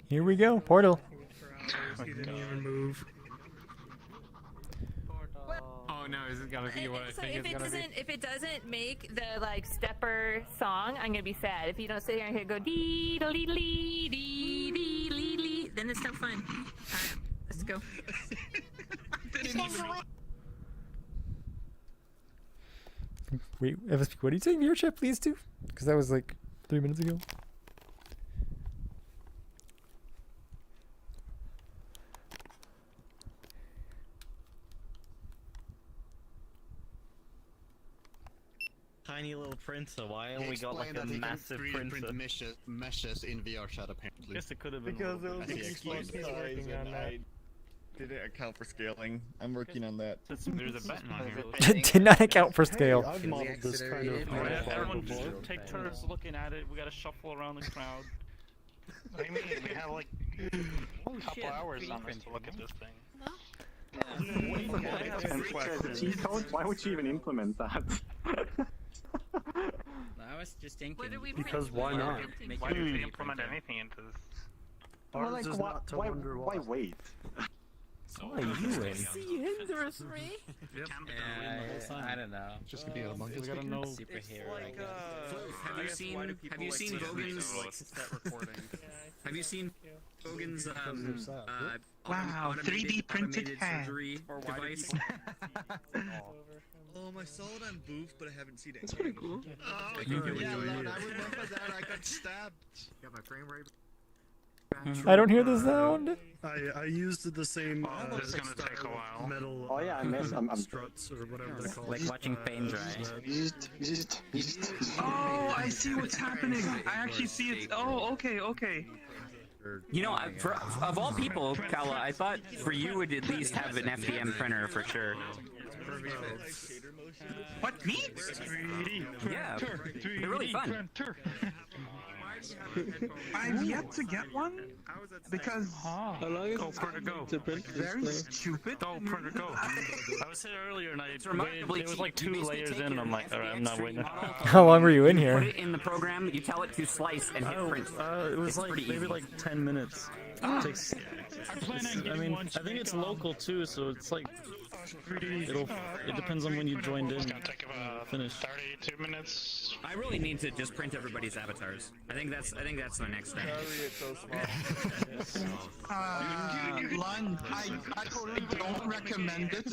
Here we go, Portal. He didn't even move. Oh no, is it gonna be what I So think it's gonna be? if it doesn't make the like stepper song, I'm gonna be sad. If you don't sit here and go dee dee dee dee dee dee, then it's no fun. Alright, let's go. Wait, FSP, what are you saying? VRChat, please do? Because that was like 3 minutes ago. Tiny little printer. Why only got like a massive printer? Meshes in VRChat apparently. Guess it could have been. Because it was As he a explained. size, and I Didn't account for scaling. I'm working on that. There's a button on here. Did not account for scale. I've modeled this kind of everyone should take turns looking at it. We gotta shuffle around the crowd. What do you mean? We have like a couple hours on us to look at this thing. Cheat code? Why would you even implement that? I was just thinking. Because why not? Why would we implement anything into this? Well, like, why wait? Why you in? I don't know. Just gonna be a monkey. We gotta know superhero. Have you seen Vogan's? Have you seen Vogan's wow, 3D printed hand surgery device? I saw it on Booth, but I haven't seen it. That's pretty cool. Oh, yeah, Lon, I remember that. I got stabbed. Got my frame rate. I don't hear the sound. I used the same this is gonna take a while. metal Oh yeah, I missed. I'm struts or whatever they're called. Like watching paint dry. Oh, I see what's happening. I actually see it. Oh, okay. You know, of all people, Kala, I thought for you would at least have an FDM printer for sure. What, me? Yeah, they're really fun. I've yet to get one because Go, printer, go. very stupid. Go, printer, go. I was here earlier and I remarkably waited. It was like 2 layers in, and I'm like, alright, I'm not waiting. How long were you in Put here? it in the program, you tell it to slice and hit print. It was It's like pretty maybe easy. like 10 minutes. It takes, I mean, I think it's local too, so it's like it depends on when you joined in. It's gonna take about 32 minutes. I really need to just print everybody's avatars. I think that's the next step. Lon, I don't recommend it,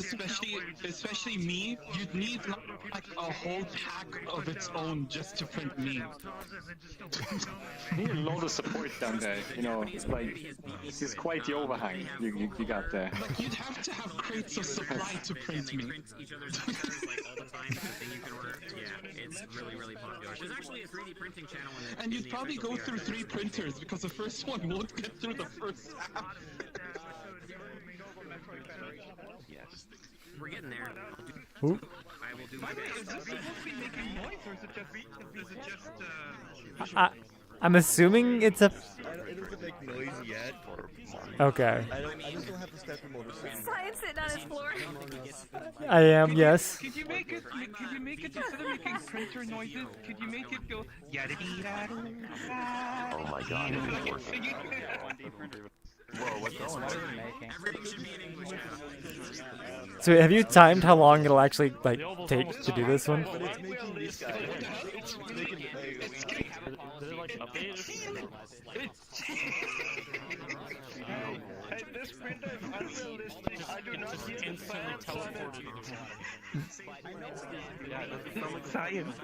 especially me. You'd need like a whole pack of its own just to print me. You need a lot of support down there. You know, like this is quite the overhang you got there. Like you'd have to have crates of supply to print me. Each other's avatars like all the time. Thing you can order. Yeah, it's really popular. There's actually a 3D printing channel in the. And you'd probably go through 3 printers because the first one won't get through the first half. Yes, we're getting there. Ooh. I will do my best. Is this supposed to be making noise or is it just I'm assuming it's a. It doesn't make noise yet. Okay. I just don't have the stepper motor. Science sitting on his floor. I am, yes. Could you make it instead of making printer noises, could you make it go yada dee da? Oh my god. Whoa, what's going on? Everything should be in English. So have you timed how long it'll actually like take to do this one? Hey, this printer is unrealistic. I do not see instantly teleported. Science.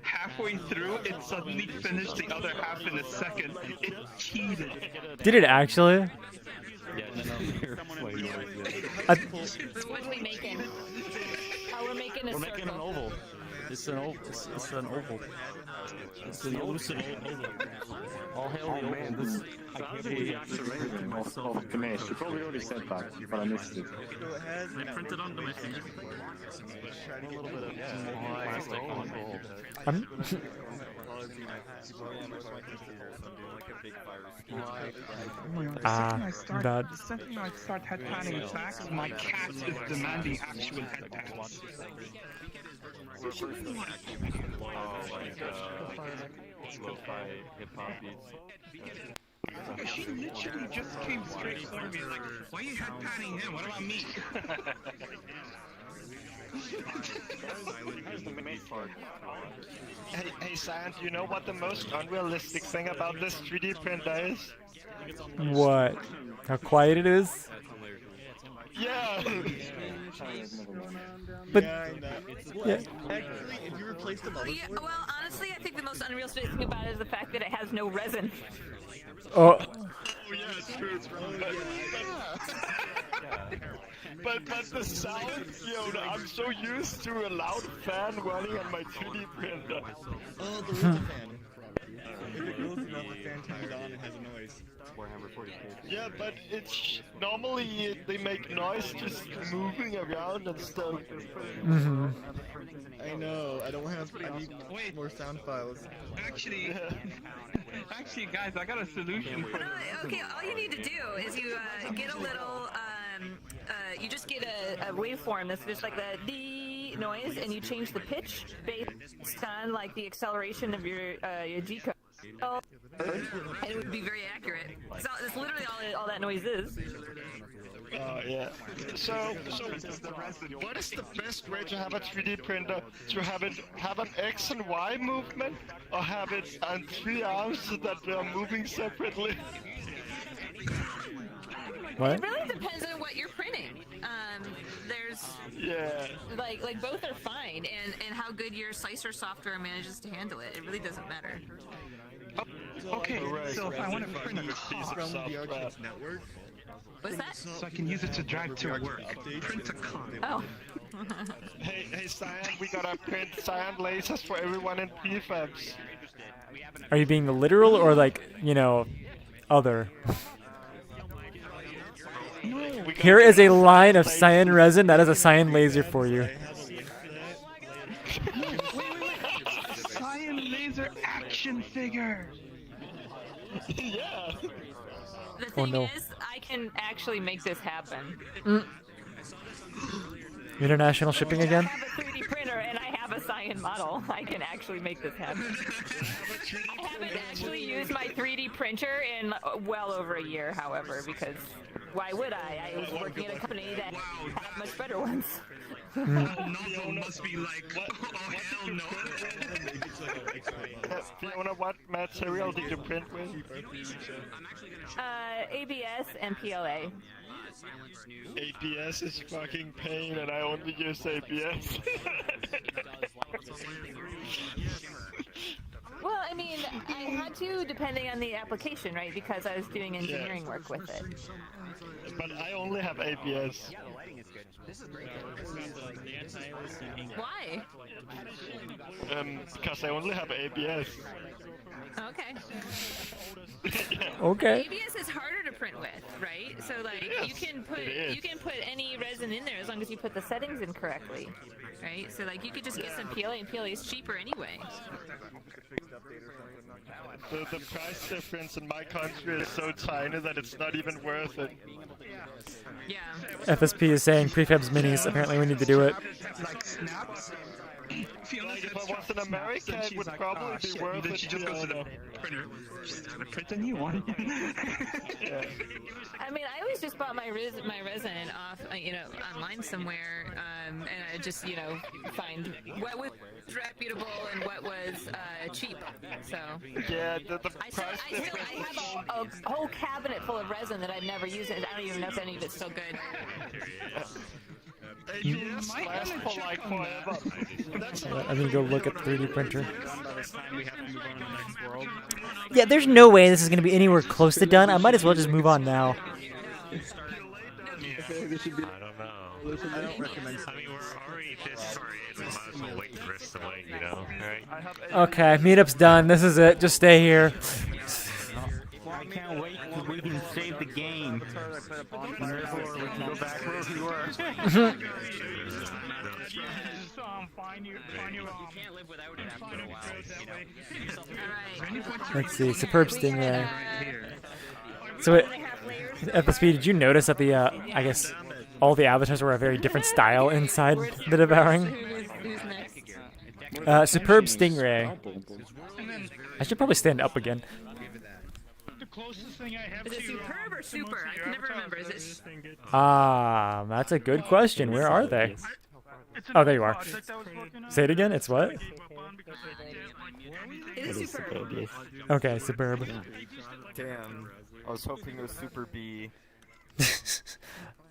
Halfway through, it suddenly finished the other half in a second. It cheated. Did it actually? What are we making? Oh, we're making a We're circle. making an oval. It's an oval. It's an oval. It's an elusive oval. All hail the Man, oval. this I can't believe it's amazing of Ganesh. You probably already said that, but I missed it. They printed on the machine. A little bit of plastic on gold. Bad. The second I start head panning attacks, my cat is demanding actual head pats. Lo-fi hip-hop beats. She literally just came straight for me like, why are you head panning him? What about me? Hey, Sand, you know what the most unrealistic thing about this 3D printer is? What? How quiet it is? Yeah! But yeah. Actually, if you replace the motherboard... Yeah, well, honestly, I think the most unrealistic thing about it is the fact that it has no resin. Oh. Oh yeah, it's true. But the sound, I'm so used to a loud fan running on my 2D printer. Oh, there is a fan. If it goes enough, the fan turns on and has a noise. Yeah, but it's normally they make noise just moving around and stuff. Mm-hmm. I know. I need more sound files. Actually, actually, guys, I got a solution for this. Okay, all you need to do is you get a little, you just get a waveform that's just like the D noise, and you change the pitch based on like the acceleration of your G code. And it would be very accurate. So that's literally all that noise is. Yeah. So what is the best way to have a 3D printer? To have an X and Y movement, or have it on 3 arms that are moving separately? What? It really depends on what you're printing. There's like both are fine, and how good your slicer software manages to handle it. It really doesn't matter. Okay, so if I want to print a car, network. What's that? so I can use it to drive to work. Print a car. Oh. Hey, Cyan, we gotta print CyanLasers for everyone in prefabs. Are you being the literal or like, other? Here is a line of cyan resin. That is a cyan laser for you. CyanLaser action figure. Yeah. The thing is, I can actually make this happen. International shipping again? I have a 3D printer and I have a cyan model. I can actually make this happen. I haven't actually used my 3D printer in well over a year, however, because why would I? I was working at a company that had much better ones. Nozzle must be like, oh hell no. Fiona, what material did you print with? ABS and PLA. ABS is fucking pain, and I only use ABS. Well, I mean, I had to, depending on the application, right? Because I was doing engineering work with it. But I only have ABS. Why? Because I only have ABS. Okay. Okay. ABS is harder to print with, right? So like you can put any resin in there as long as you put the settings in correctly, right? So like you could just get some PLA, and PLA is cheaper anyway. The price difference in my country is so tiny that it's not even worth it. Yeah. FSP is saying prefabs minis. Apparently we need to do it. Like snaps. Like if I was in America, it would probably be worth then it. she just goes to the printer. Print a new one. I mean, I always just bought my resin off, online somewhere, and I just, find what was reputable and what was cheap. So yeah, the price I have a whole cabinet full of resin that I've never used, and I don't even know if any of it's still good. ABS lasts for like forever. I'm gonna go look at the 3D printer. Yeah, there's no way this is gonna be anywhere close to done. I might as well just move on now. I don't know. I don't recommend. I mean, we're already this far in. We might as well wait the rest of the way, right? Okay, meetup's done. This is it. Just stay here. I can't wait because we can save the game. And therefore, we can go back where we were. Let's see, Superb Stingray. So, FSP, did you notice that the, I guess, all the avatars were a very different style inside the Devouring? Superb Stingray. I should probably stand up again. Is it superb or super? I can never remember. Is it? That's a good question. Where are they? Oh, there you are. Say it again. It's what? It is superb. Okay, superb. Damn. I was hoping it was Super B.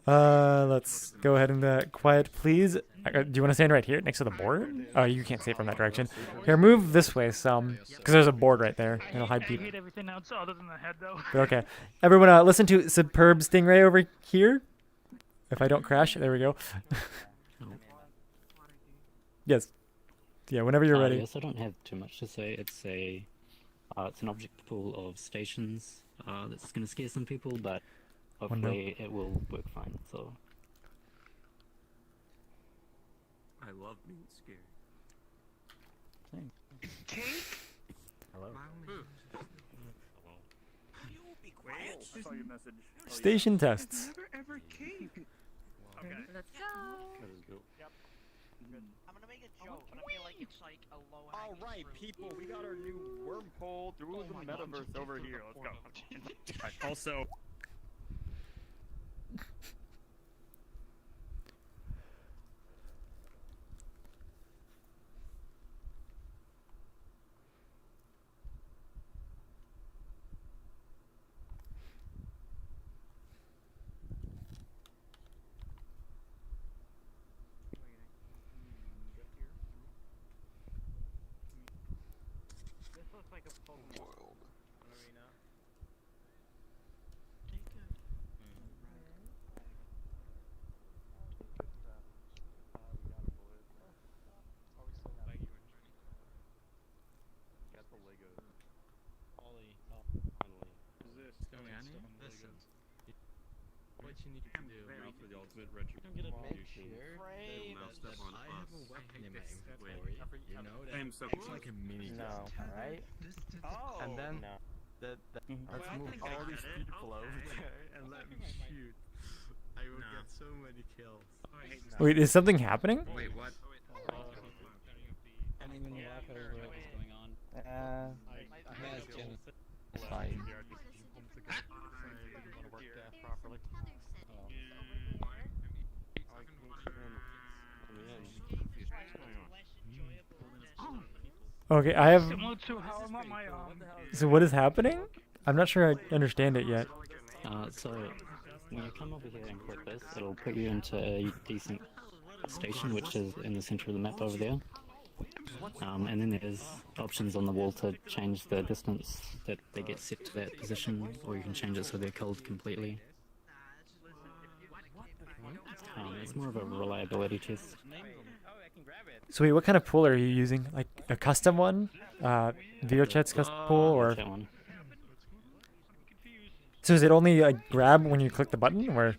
Let's go ahead and quiet, please. Do you want to stand right here next to the board? Oh, you can't see it from that direction. Here, move this way some, because there's a board right there. It'll hide people. I hate everything else other than the head, though. Okay, everyone, listen to Superb Stingray over here. If I don't crash, there we go. Yes. Yeah, whenever you're ready. Yes, I don't have too much to say. It's an object pool of stations That's gonna scare some people, but hopefully it will work fine. So. I love being scared. Hello. Be quiet. I saw your message. Station tests. Never ever cake. Okay. Let's go. Let's go. Yep. Good. I'm gonna make a joke, but I feel like it's like a low. All right, people, we got our new wormhole through the metaverse over here. Let's go. Also. This looks like a Pokemon arena. Got the Legos. Ollie, finally. Is this? Listen. What you need to do now for the ultimate retro. Come get a revolution. Frame. Now step on I have a weapon in my inventory. You know I am that? so It's like a mini No, right? Oh. And then No. let's move all these people over there and let me shoot. I will get so many kills. Wait, is something happening? Wait, what? I don't even laugh over what was going on. It's fine. Okay, I have. Similar to how I'm on my So what is happening? I'm not sure I understand it yet. So when you come over here and click this, it'll put you into a decent station, which is in the center of the map over there. And then there's options on the wall to change the distance that they get set to that position, or you can change it so they're killed completely. It's more of a reliability test. So wait, what kind of pool are you using? Like a custom one? VRChat's custom pool, or? That one. So is it only a grab when you click the button, or?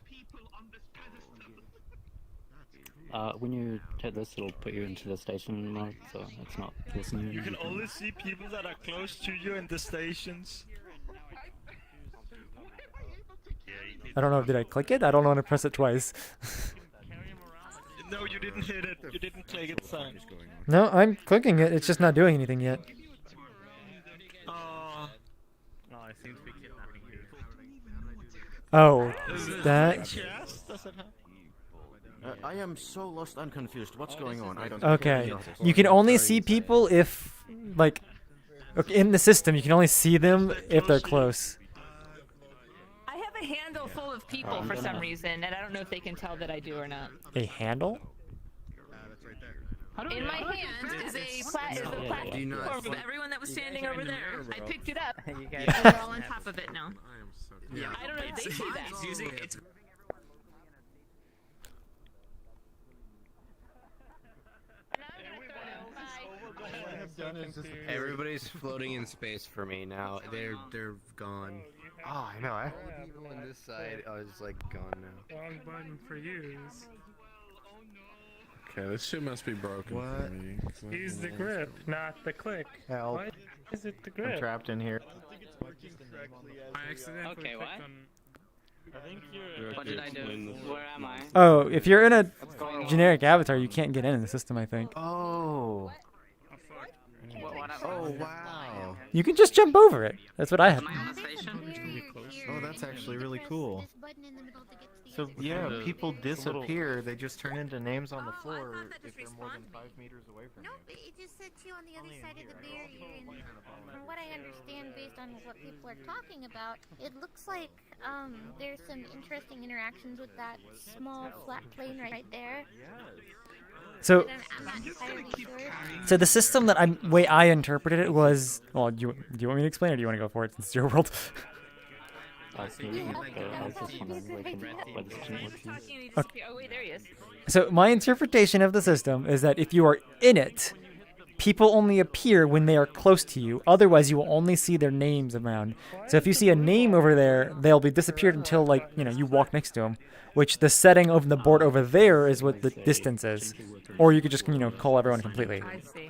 When you hit this, it'll put you into the station mode, so it's not listening. You can only see people that are close to you in the stations. I don't know. Did I click it? I don't know how to press it twice. No, you didn't hit it. You didn't click it, son. No, I'm clicking it. It's just not doing anything yet. Oh, I seem to be kidnapping people. Oh, that. I am so lost and confused. What's going on? I don't. Okay, you can only see people if, like, okay, in the system, you can only see them if they're close. I have a handle full of people for some reason, and I don't know if they can tell that I do or not. A handle? In my hand is a platform of everyone that was standing over there. I picked it up, and we're all on top of it now. I don't know if they see that. It's using it's. Everybody's floating in space for me now. They're gone. Oh, I know. I. People on this side are just like gone now. Wrong button for use. Okay, this shit must be broken for me. Use the grip, not the click. Help. Why is it the grip? I'm trapped in here. I accidentally Okay, what? I think you're. What did I do? Where am I? Oh, if you're in a generic avatar, you can't get in the system, I think. Oh. Oh, wow. You can just jump over it. That's what I have. Oh, that's actually really cool. So yeah, people disappear. They just turn into names on the floor if they're more than 5 meters away from you. Nope, it just sets you on the other side of the barrier, and from what I understand based on what people are talking about, it looks like there's some interesting interactions with that small flat plane right there. So, I'm not entirely sure. so the system that way I interpreted it was, well, do you want me to explain, or do you want to go for it since it's your world? Oh wait, there he is. So my interpretation of the system is that if you are in it, people only appear when they are close to you. Otherwise, you will only see their names around. So if you see a name over there, they'll be disappeared until, like, you know, you walk next to them. Which the setting of the board over there is what the distance is. Or you could just, you know, call everyone completely. I see.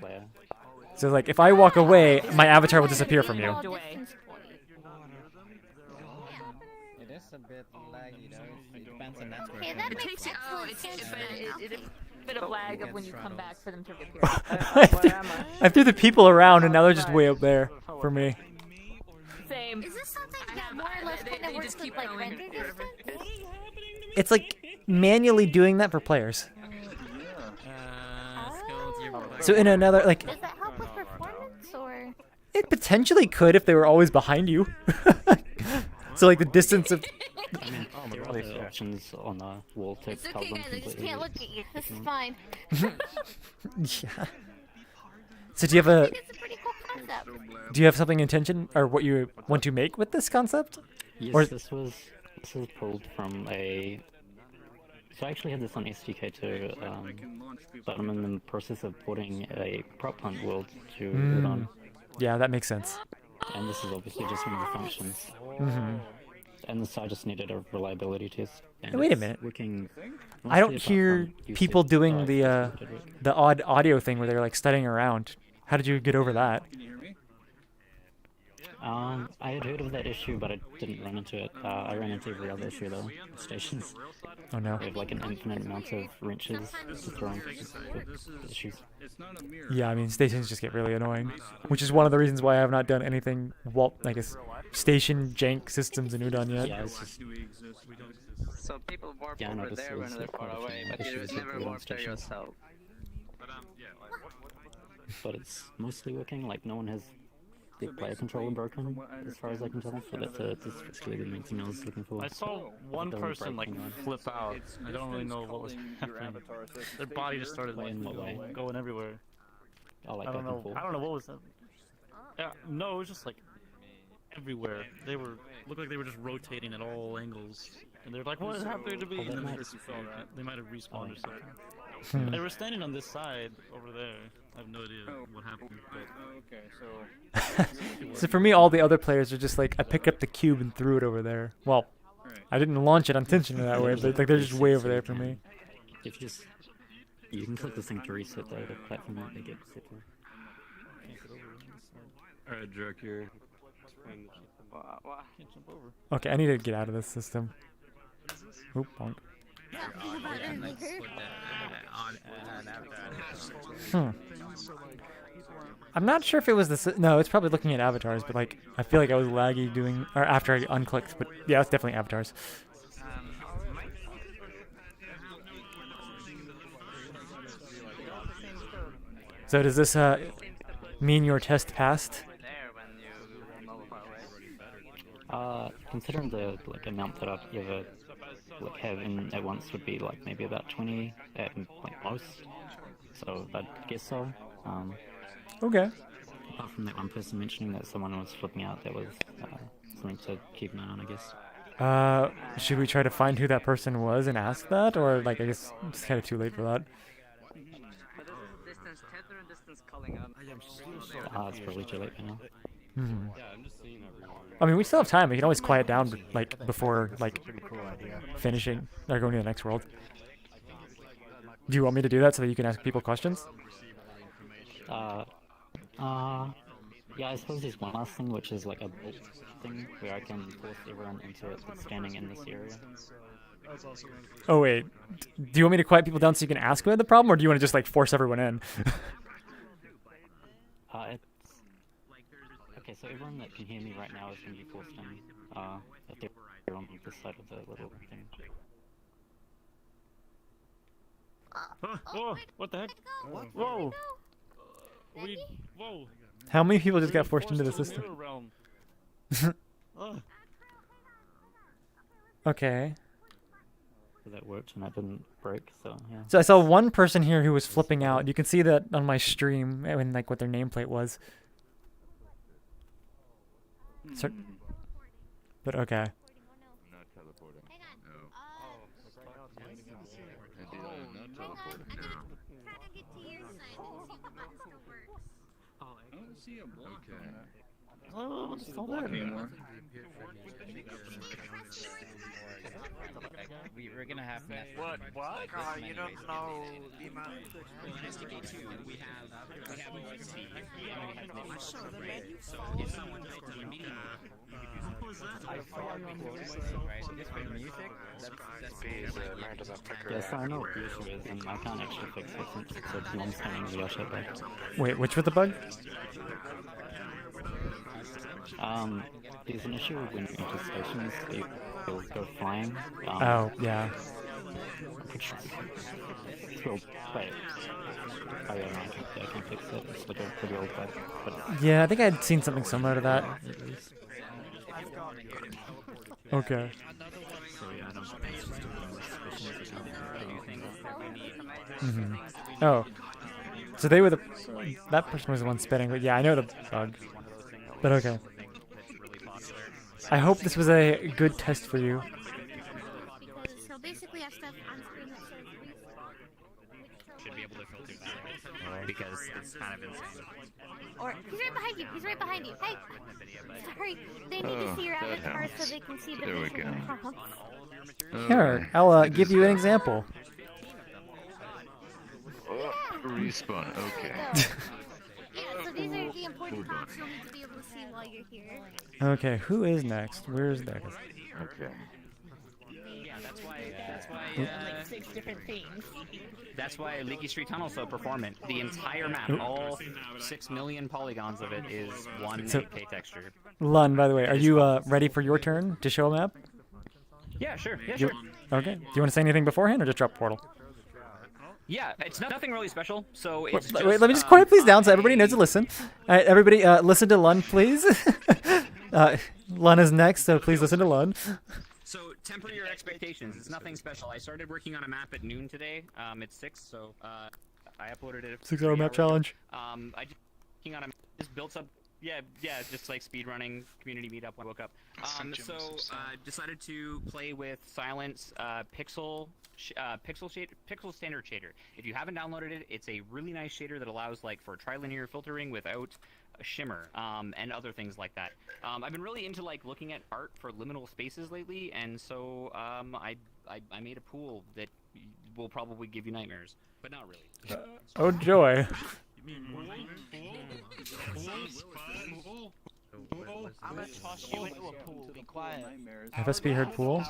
So, like, if I walk away, my avatar will disappear from you. It is a bit laggy though. It depends on network. It takes you. Oh, it's a bit of lag of when you come back for them to reappear. I threw the people around, and now they're just way up there for me. Same. Is this something that more or less kind of works with like render distance? It's like manually doing that for players. So in another, like, Does that help with performance or? it potentially could if they were always behind you. So like the distance of. I mean, there are other options on the wall to It's tell okay, them guys. I just completely. can't look at you. This is fine. Yeah. So do you have a? It's a pretty cool concept. Do you have something in intention or what you want to make with this concept? Yes, Or this was pulled from a. So I actually had this on SDK too, but I'm in the process of porting a prop hunt world to Udon. Yeah, that makes sense. And this is obviously just one of the functions. And this I just needed a reliability test. And Wait a it's minute. working I don't mostly hear apart from people usage. doing Oh, the odd audio thing where they're like studying around. How did you get over that? I had heard of that issue, but I didn't run into it. I ran into every other issue though. Stations. Oh no. They have like an infinite amount of wrenches to throw in issues. Yeah, I mean stations just get really annoying, which is one of the reasons why I have not done anything. Well, I guess station jank systems in Udon yet. Yeah, it's just, So people warp yeah, I over noticed there there when was they're far quite a away, few but you issues never with warp there stations. yourself. But it's mostly working. Like no one has the player controller broken, as far as I can tell. So that's basically the main thing I was looking for. I saw one Doesn't person break like anyone. flip out. I don't really know what was happening. Their body just started like In what way? going everywhere. Oh, like I don't back and know. forth. I don't know what was happening. Yeah, no, it was just like everywhere. They looked like they were just rotating at all angles, and they're like, "What is happening to me?" And then they might have respawned or something. They were standing on this side over there. I have no idea what happened. But So for me, all the other players are just like, I picked up the cube and threw it over there. Well, I didn't launch it intentionally that way, but like they're just way over there for me. If you can click this thing to reset the platform that they get set to. Alright, Jerk, here. can't jump over. Okay, I need to get out of this system. Oop, bonk. I'm not sure if it was the no, it's probably looking at avatars, but like I feel like I was laggy doing or after I unclicked, but yeah, it's definitely avatars. So does this mean your test passed? Considering the like amount that I'd ever like have in at once would be like maybe about 20 at like most. So I'd guess so. Okay. Apart from that one person mentioning that someone was flipping out, that was something to keep an eye on, I guess. Should we try to find who that person was and ask that, or like I guess it's kind of too late for that? It's probably too late for now. Hmm. I mean, we still have time. We can always quiet down, like before like finishing or going to the next world. Do you want me to do that so that you can ask people questions? Yeah, I suppose there's one last thing, which is like a bolt thing where I can force everyone into it that's standing in this area. Oh wait, do you want me to quiet people down so you can ask who had the problem, or do you want to just like force everyone in? It's okay. So everyone that can hear me right now is going to be forced in. If they're on this side of the little thing. Whoa! What the heck? Whoa! Whoa! How many people just got forced into the system? Okay. So that worked and that didn't break, so yeah. So I saw one person here who was flipping out. You can see that on my stream and like what their nameplate was. So, but okay. Hang on. Trying to get to your side and see if the button still works. I don't see a block. Okay. Oh, it's not there anymore. We're gonna have What? You don't know the amount. we have EST, so if someone built a meeting, Yes, I know what the issue is, and I can't actually fix it since it's a long-standing VRChat bug. Wait, which was the bug? There's an issue when you enter stations, it'll go flying. Oh, yeah. Which will play. Oh yeah, no, I can fix it. It's like a pretty old bug. But Yeah, I think I had seen something similar to that. Okay. Oh. So they were the... That person was the one spitting, but yeah, I know the bug. But okay. I hope this was a good test for you. Because he'll basically have stuff on screen that says should be able to filter that because it's kind of insane. or he's right behind you. He's right behind you. Hey. Sorry, they need to see your avatar so they can see the visual prompts. Here, I'll give you an example. Respawn, okay. Yeah, so these are the important prompts you'll need to be able to see while you're here. Okay, who is next? Where's that? Okay. Yeah, that's why like 6 different things. that's why Leaky Street Tunnel's so performant. The entire map, all 6 million polygons of it, is one So- 8K texture. Lun, by the way, are you ready for your turn to show a map? Yeah, sure. Yeah, You- sure. Okay. Do you want to say anything beforehand or just drop portal? Yeah, it's nothing really special. So Wait, it's wait, let me just quiet please down so everybody knows to listen. Alright, everybody, listen to Lun, please. Lun is next, so please listen to Lun. So temper your expectations. It's nothing special. I started working on a map at noon today. It's 6, so I uploaded it. 6-hour map challenge. I just working on a just built up. Yeah, just like speedrunning community meetup when I woke up. Decided to play with Silence Pixel Standard Shader. If you haven't downloaded it, it's a really nice shader that allows like for trilinear filtering without a shimmer and other things like that. I've been really into like looking at art for liminal spaces lately, and so I made a pool that will probably give you nightmares, but not really. Oh joy. I'm gonna toss you into a pool. Be quiet. FSP heard pool?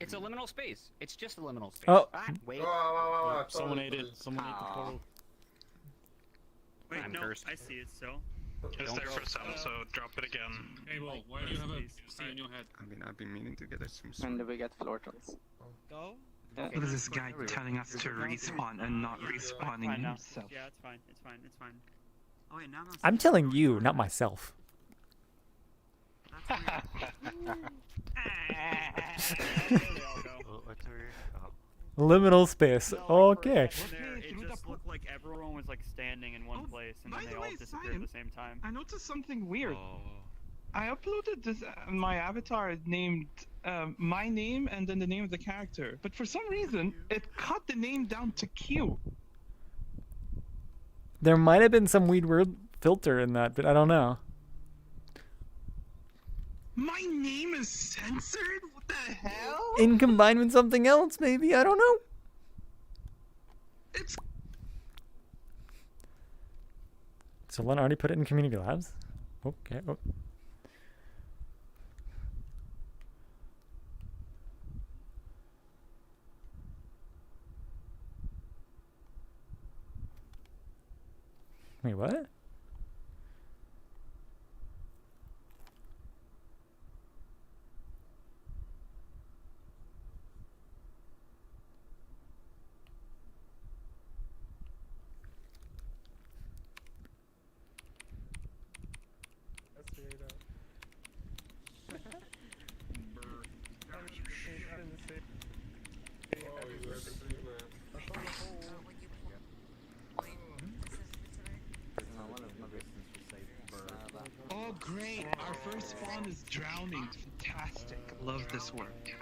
It's a liminal space. It's just a liminal space. Oh. Wait. Someone ate it. Someone ate the portal. Wait, I'm no, cursed. I see it still. It's there for some, so drop it again. Hey, well, why do you have a C on your head? I mean, I've been meaning to get us some. When do we get floor trolls? Go? What is this guy telling us to respawn and not respawning Fine now. himself? Yeah, it's fine. It's fine. It's fine. Oh wait, now I'm on I'm telling you, not myself. Liminal space. Okay. It just looked like everyone was like standing in one place, and then they all disappeared at the same time. I noticed something weird. I uploaded this my avatar named my name and then the name of the character, but for some reason it cut the name down to Q. There might have been some weird filter in that, but I don't know. My name is censored? What the hell? In combined with something else, maybe? I don't know. It's... So Len already put it in community labs? Okay. Oh. Wait, what? first spawn is drowning. Fantastic. Love this work.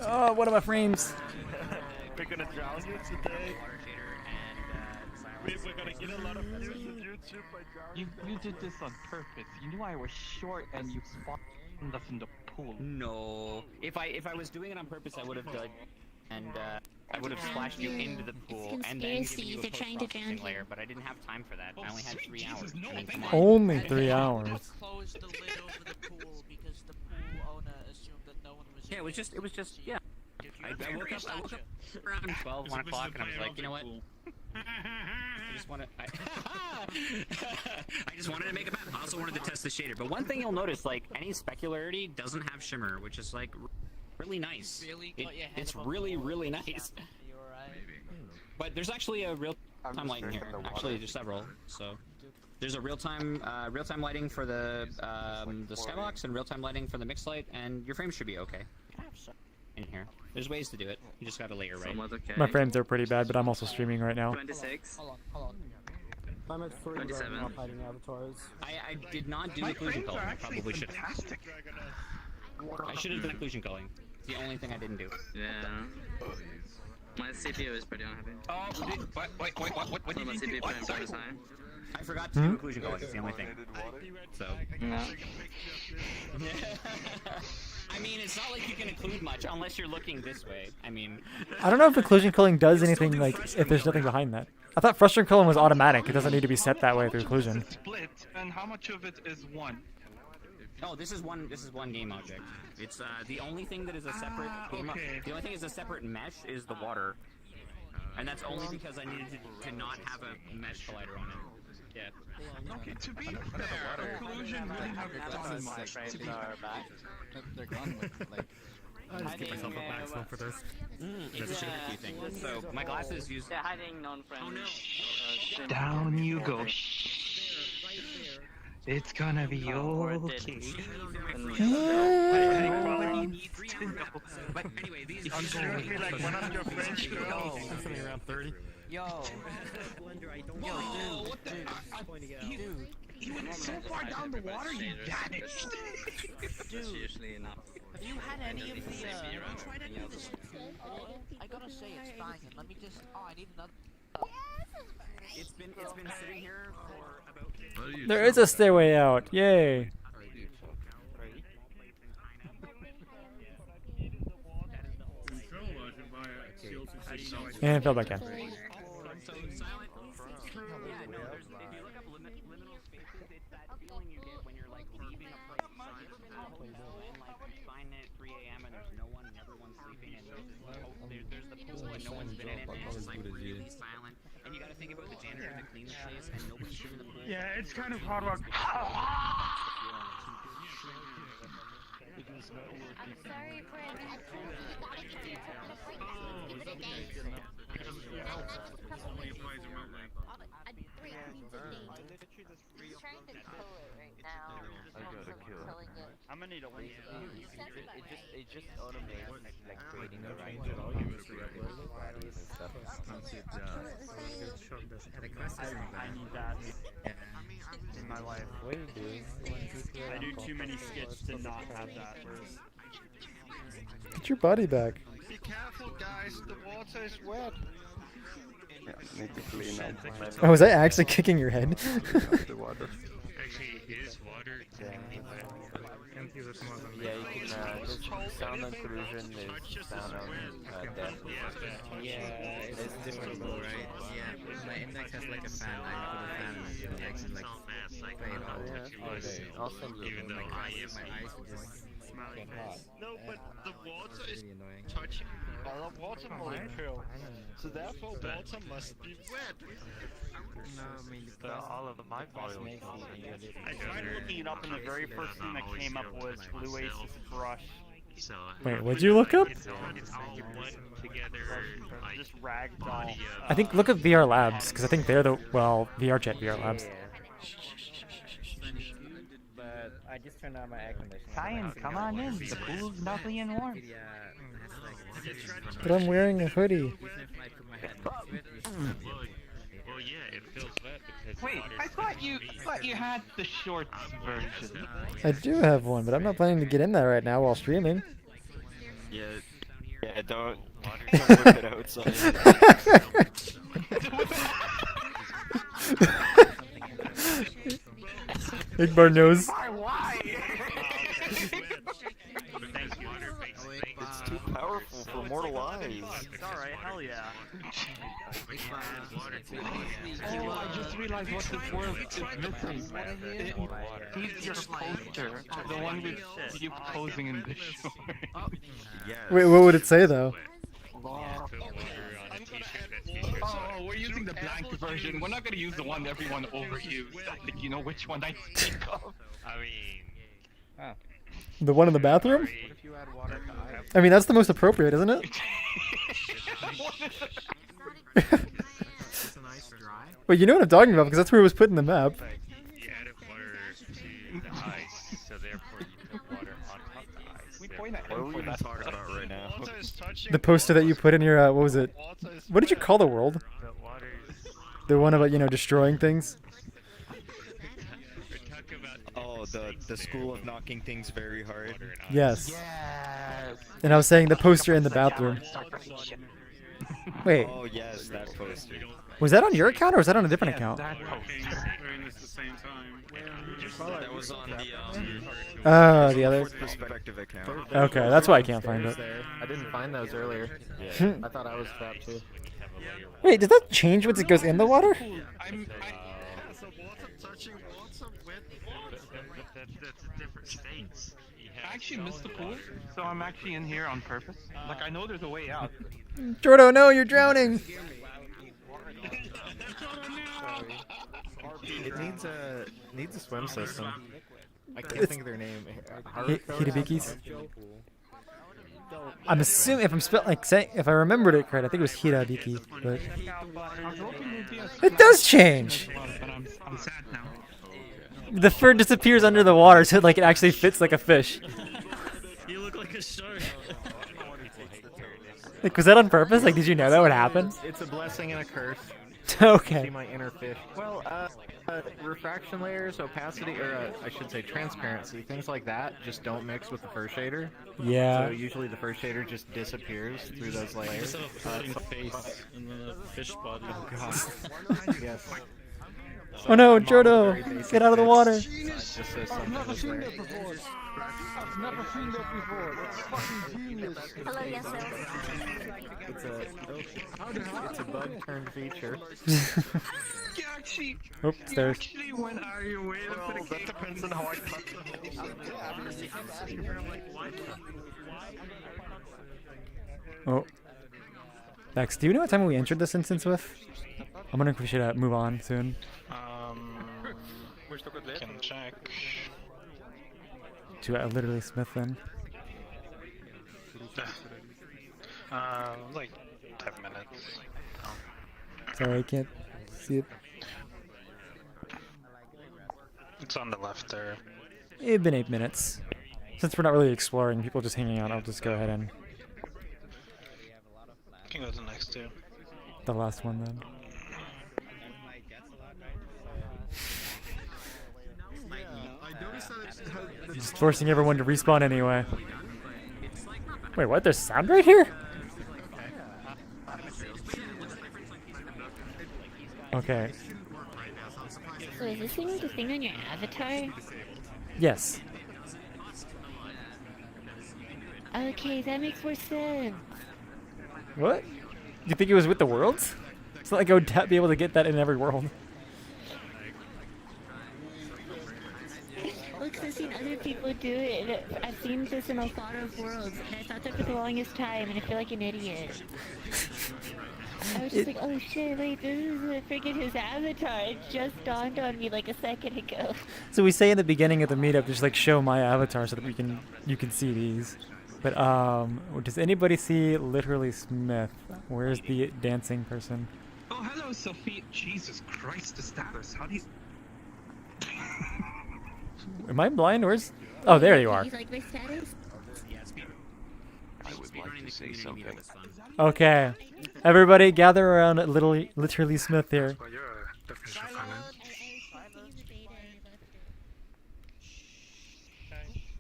Oh, what are my frames? We're gonna drown you today. We're gonna get a lot of views on YouTube by drowning. You did this on purpose. You knew I was short and you spawned us in the pool. No. If I was doing it on purpose, I would have done, and I would have splashed you into the pool and then given you a post-processing layer. But I didn't have time for that. I only had 3 hours. Only 3 hours. Closed the lid over the pool because the pool owner assumed that no one was. Yeah, it was just yeah. I woke up around 12, 1 o'clock, and I was like, you know what? I just wanted I just wanted to make a map. I also wanted to test the shader. But one thing you'll notice, like, any specularity doesn't have shimmer, which is like really nice. It's really, really nice. But there's actually a real-time lighting here. Actually, there's several. So there's a real-time lighting for the skybox and real-time lighting for the mixed light, and your frame should be okay. In here, there's ways to do it. You just got to layer right. Okay. My frames are pretty bad, but I'm also streaming right now. 26. Hold on. I'm at 3 27. hiding avatars. I did not do occlusion culling. I probably should have. I should have done occlusion culling. It's the only thing I didn't do. Yeah. My CPU is pretty unhappy. Oh, wait, what did my you do? CPU frame is high. I forgot to do occlusion culling. It's the only thing. So. No. I mean, it's not like you can occlude much unless you're looking this way. I mean, I don't know if occlusion culling does anything, like, if there's nothing behind that. I thought frustrating culling was automatic. It doesn't need to be set that way through occlusion. Split, and how much of it is one? Oh, this is one game object. It's the only thing that is a separate game. The only thing is a separate mesh is the water, and that's only because I needed to not have a mesh collider on it. Yeah. Okay, to be fair, occlusion wouldn't have done much. To be fair. They're gone with, like... I just give myself a maximum for this. It's a shaky thing. So my glasses use. They're hiding non-friendly. Oh no. Down you go. It's gonna be okay. But anyway, these I'm sure if like one of your French girls. Something around 30. Yo. Dude, he went so far down the water, he vanished. That's usually enough. Have you had any of the, tried any of this? I gotta say, it's fine. Let me just, I need another. It's been sitting here for about. There is a stairway out. Yay. And fell back in. So silent. Yeah, no. If you look up liminal spaces, it's that feeling you get when you're like leaving a place and like you find it at 3 a.m. and there's no one and everyone's sleeping and there's the pool and no one's been in it and it's just like really silent and you got to think about the janitor to clean the place and nobody's been in the pool. Yeah, it's kind of hard work. I'm sorry for interrupting. You gotta get to the point. Give it a day. He's trying to kill it right now. I gotta kill it. I'm gonna need a link. It just automates like creating a range of values and stuff. I need that in my life. What are you doing? I do too many skits to not have that. Get your body back. Be careful, guys. The water is wet. Yeah, need to clean up. Oh, was I actually kicking your head? Actually, is water technically wet? Yeah, you can, this sound intrusion is sound on death. Yeah, it's different, right? Yeah, my index has like a fan, I put a fan on the index and like play it out. I'll send you Even though I am My eyes would just get hot. No, but the water is Really annoying. touching a water molecule. So therefore water must be wet. No, I mean, all of my molecules. I tried looking it up and the very first thing that came up was Blue Ace's brush. So, Wait, what'd you look up? It's all one together, like, just ragdoll. body I think look at VR Labs, because I think they're the, well, VRChat VR Labs. But I just turned on my air conditioner. Cyan, come on in. The pool's lovely and warm. But I'm wearing a hoodie. Well, yeah, it feels wet because Wait, I thought you had the shorts version. I do have one, but I'm not planning to get in there right now while streaming. Yeah, don't whip it outside. Igbar knows. It's too powerful for mortal eyes. Alright, hell yeah. Oh, I just realized what this world is missing. It needs your poster. The one with you posing in the shore. Wait, what would it say though? Oh, we're using the blank version. We're not gonna use the one that everyone overused. I think you know which one I speak of. I mean... The one in the bathroom? I mean, that's the most appropriate, isn't it? Wait, you know what I'm talking about because that's where it was put in the map. You added water to the ice, so therefore you put water on top of the ice. What are we even talking about right now? The poster that you put in your, what was it? What did you call the world? The one about, you know, destroying things? Oh, the school of knocking things very hard. Yes. And I was saying the poster in the bathroom. Wait. Oh yes, that poster. Was that on your account or was that on a different account? That was on the Oh, the other. perspective account. Okay, that's why I can't find it. I didn't find those earlier. Yeah. I thought I was trapped too. Wait, does that change once it goes in the water? So water touching water with water. That's a different states. I actually missed the pool, so I'm actually in here on purpose. Like, I know there's a way out. Jordo, no, you're drowning! It needs a swim system. I can't think of their name. Hirabiki's? I'm assuming if I'm if I remembered it correct, I think it was Hirabiki, but it does change. I'm sad now. The fur disappears under the water, so it actually fits like a fish. You look like a shark. Like, was that on purpose? Like, did you know that would happen? It's a blessing and a curse. Okay. See my inner fish. Well, refraction layers, opacity, or I should say transparency, things like that just don't mix with the fur shader. Yeah. So usually the fur shader just disappears through those layers. Instead of floating face and then a fish body. Oh god. Yes. Oh no, Jordo! Get out of the water! I've never seen that before. I've never seen that before. That's fucking genius. Hello, yes, It's a bug turned feature. Oops, there's. Actually, when are you waiting for the That depends on how I cut Oh. Next, do you know what time we entered this instance with? I'm wondering if we should move on soon. Can check. To literally Smith then. Like 10 minutes. Sorry, I can't see it. It's on the left there. It's been 8 minutes. Since we're not really exploring, people just hanging out, I'll just go ahead and... You can go to the next two. The last one then. Just forcing everyone to respawn anyway. Wait, what? There's sound right here? Okay. So is this going to thing on your avatar? Yes. Okay, that makes more sense. What? You think it was with the worlds? It's not like I would be able to get that in every world. Look, I've seen other people do it. I've seen this in a lot of worlds, and I thought that for the longest time, and I feel like an idiot. I was just like, oh shit, wait, this is freaking his avatar. It just dawned on me like a second ago. So we say in the beginning of the meetup, just like show my avatar so that you can see these. But does anybody see literally Smith? Where's the dancing person? Oh, hello, Sophie. Jesus Christ, the status. How do you... Am I blind? Where's... Oh, there you are. You like my status? the say community something. meetup is fun. Okay, everybody gather around literally Smith here.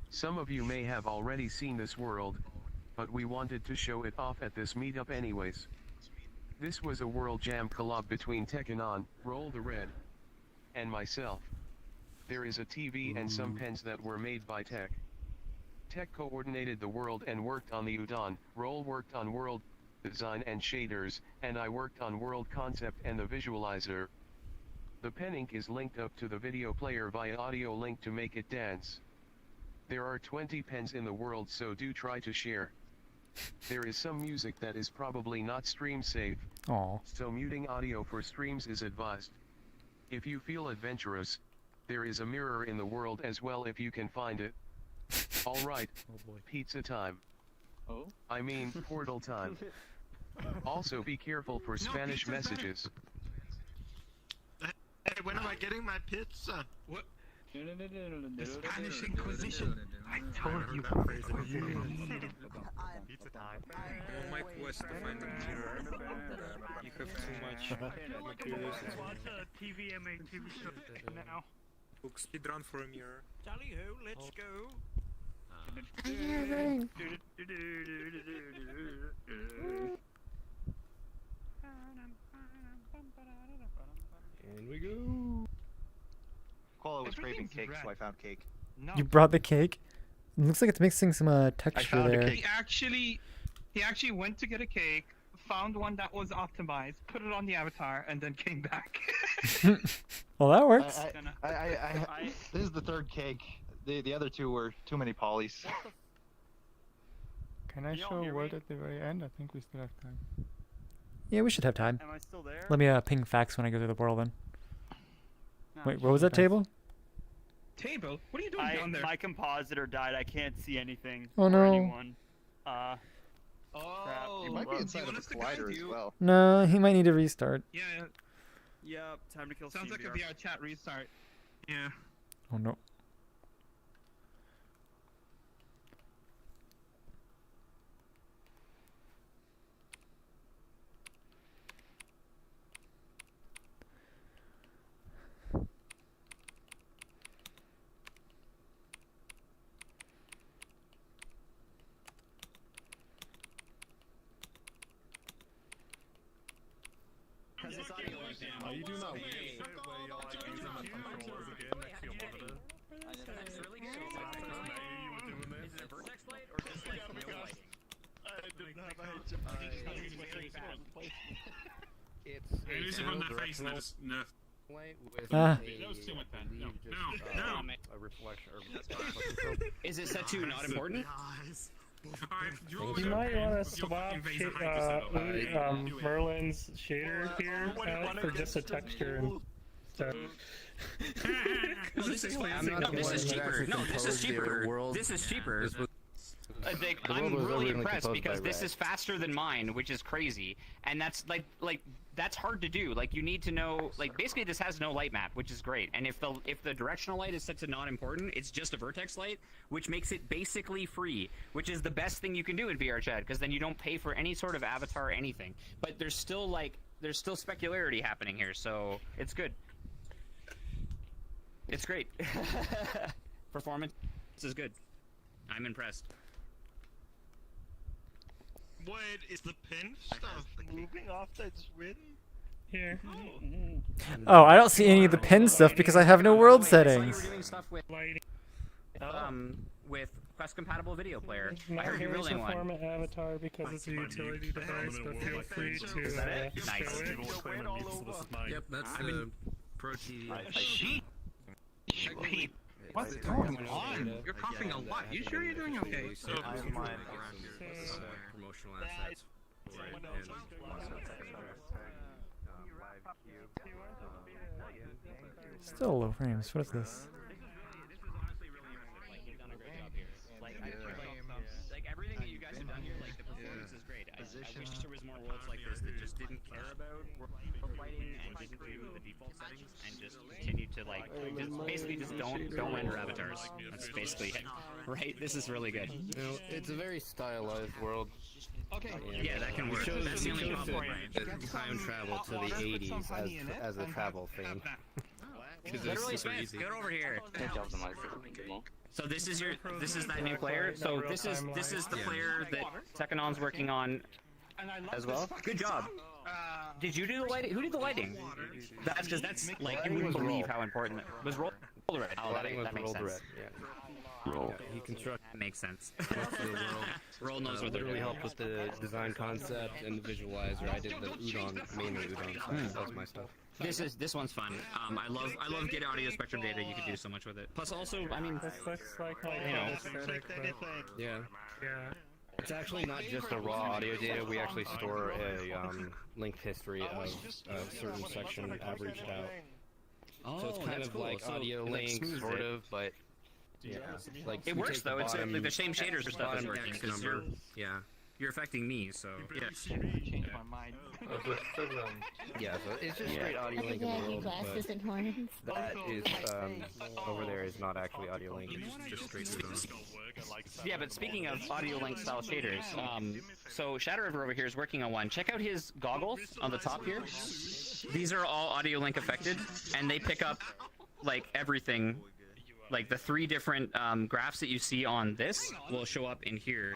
Some of you may have already seen this world, but we wanted to show it off at this meetup anyways. This was a World Jam collab between Tekkanon, Roll the Red, and myself. There is a TV and some pens that were made by Tech. Tech coordinated the world and worked on the Udon, Roll worked on world design and shaders, and I worked on world concept and the visualizer. The pen ink is linked up to the video player via audio link to make it dance. There are 20 pens in the world, so do try to share. There is some music that is probably not stream safe, so muting audio for streams is advised. If you feel adventurous, there is a mirror in the world as well if you can find it. Alright, pizza time. I mean, portal time. Also be careful for Spanish messages. Hey, when am I getting my pizza? What? The Spanish Inquisition. I told you. Pizza time. On my quest to find the mirror, you have too much materials. Watch a TVMA TV show now. Book speedrun for a mirror. Tally ho, let's go. And we go. Koala was craving cake, so I found cake. You brought the cake? It looks like it's mixing some texture there. He actually went to get a cake, found one that was optimized, put it on the avatar, and then came back. Well, that works. This is the third cake. The other two were too many polys. Can I show a word at the very end? I think we still have time. Yeah, we should have time. Am I still there? Let me ping facts when I go through the portal then. Wait, what was that table? Table? What are you doing down there? My compositor died. I can't see anything. Oh, or no. anyone. Oh, he might be inside of a collider as well. No, he might need to restart. Yeah. Yep, time to kill Sounds like a VRChat restart. Yeah. Oh no. You do not A reflection. Is it set to not important? You might want to swap Merlin's shader here for just a texture and stuff. This is cheaper. No, this is cheaper. This is cheaper. I'm really impressed because this is faster than mine, which is crazy, and that's like that's hard to do. Like you need to know, like basically this has no light map, which is great. And if the directional light is set to not important, it's just a vertex light, which makes it basically free, which is the best thing you can do in VRChat because then you don't pay for any sort of avatar or anything. But there's still specularity happening here, so it's good. It's great. Performance is good. I'm impressed. Wait, is the pen stuff moving after it's written? Here. Oh, I don't see any of the pen stuff because I have no world settings. We're doing stuff with Quest compatible video player. I Not heard you're here building to one. form an avatar because it's a utility device, but feel free to Nice. show it. Yep, that's the Pro TV. Pete, what's going on? You're coughing a lot. You sure you're doing okay? So I have mine promotional assets. Still low frames. What is this? Like everything that you guys have done here, like the performance is great. I wish there was more worlds like this that just didn't care about lighting and didn't do the default settings and just continued to like basically just don't render avatars. That's basically it, right? This is really good. You know, it's a very stylized world. Yeah, that can work. That's the only problem, right? Time travel to the 80s as a travel thing. Literally, Smith, get over here. So this is that new player. So this is the player that Tekanon's working on as well. Good job. Did you do the lighting? Who did the lighting? That's because that's like you wouldn't believe how important it was. Roll the red. Oh, that makes sense. Roll. He constructed. That makes sense. Roll knows what literally helped with the design concept and the visualizer. I did the udon, mainly udon. So that's my stuff. This one's fun. I love get audio spectrum data. You can do so much with it. Plus, also, I mean, this looks like Yeah. It's actually not just a raw audio data. We actually store a linked history of a certain section averaged out. Oh, so it's kind of cool. like So audio links, sort of, but yeah, like it works though. It's like the same shaders and stuff is bottom working X because number. you're affecting me. So yeah. Change my mind. Yeah, so it's just straight audio link in the world, but that is over there is not actually audio link. It's just straight udon. Yeah, but speaking of audio link style shaders, so Shadow River over here is working on one. Check out his goggles on the top here. These are all audio link affected, and they pick up like everything. Like the 3 different graphs that you see on this will show up in here.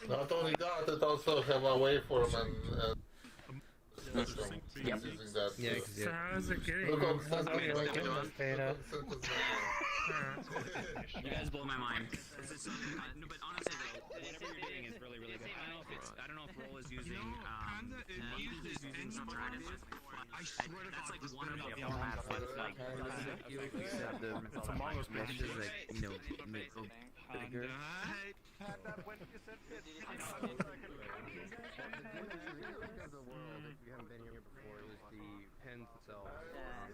Not only that, it also have a waveform and spectrum using that. Yeah, so how's it getting? Look up How's something it like getting that. this data? You guys blow my mind. No, but honestly though, whatever you're doing is really, really good. I don't know if Roll is using that's like one of the formats that's like It's among us meshes that, you know, make it bigger. The world, if you haven't been here before, is the pens themselves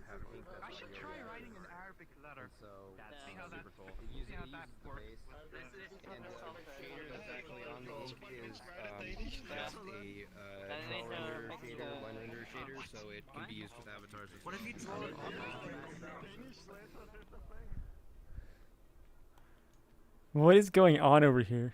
have ink that's I should try writing an Arabic letter. So that's super cool. It uses the base, and the shader that's actually on the ink is just a color render shader, line render shader, so it can be used with avatars. What if you draw it? What is going on over here?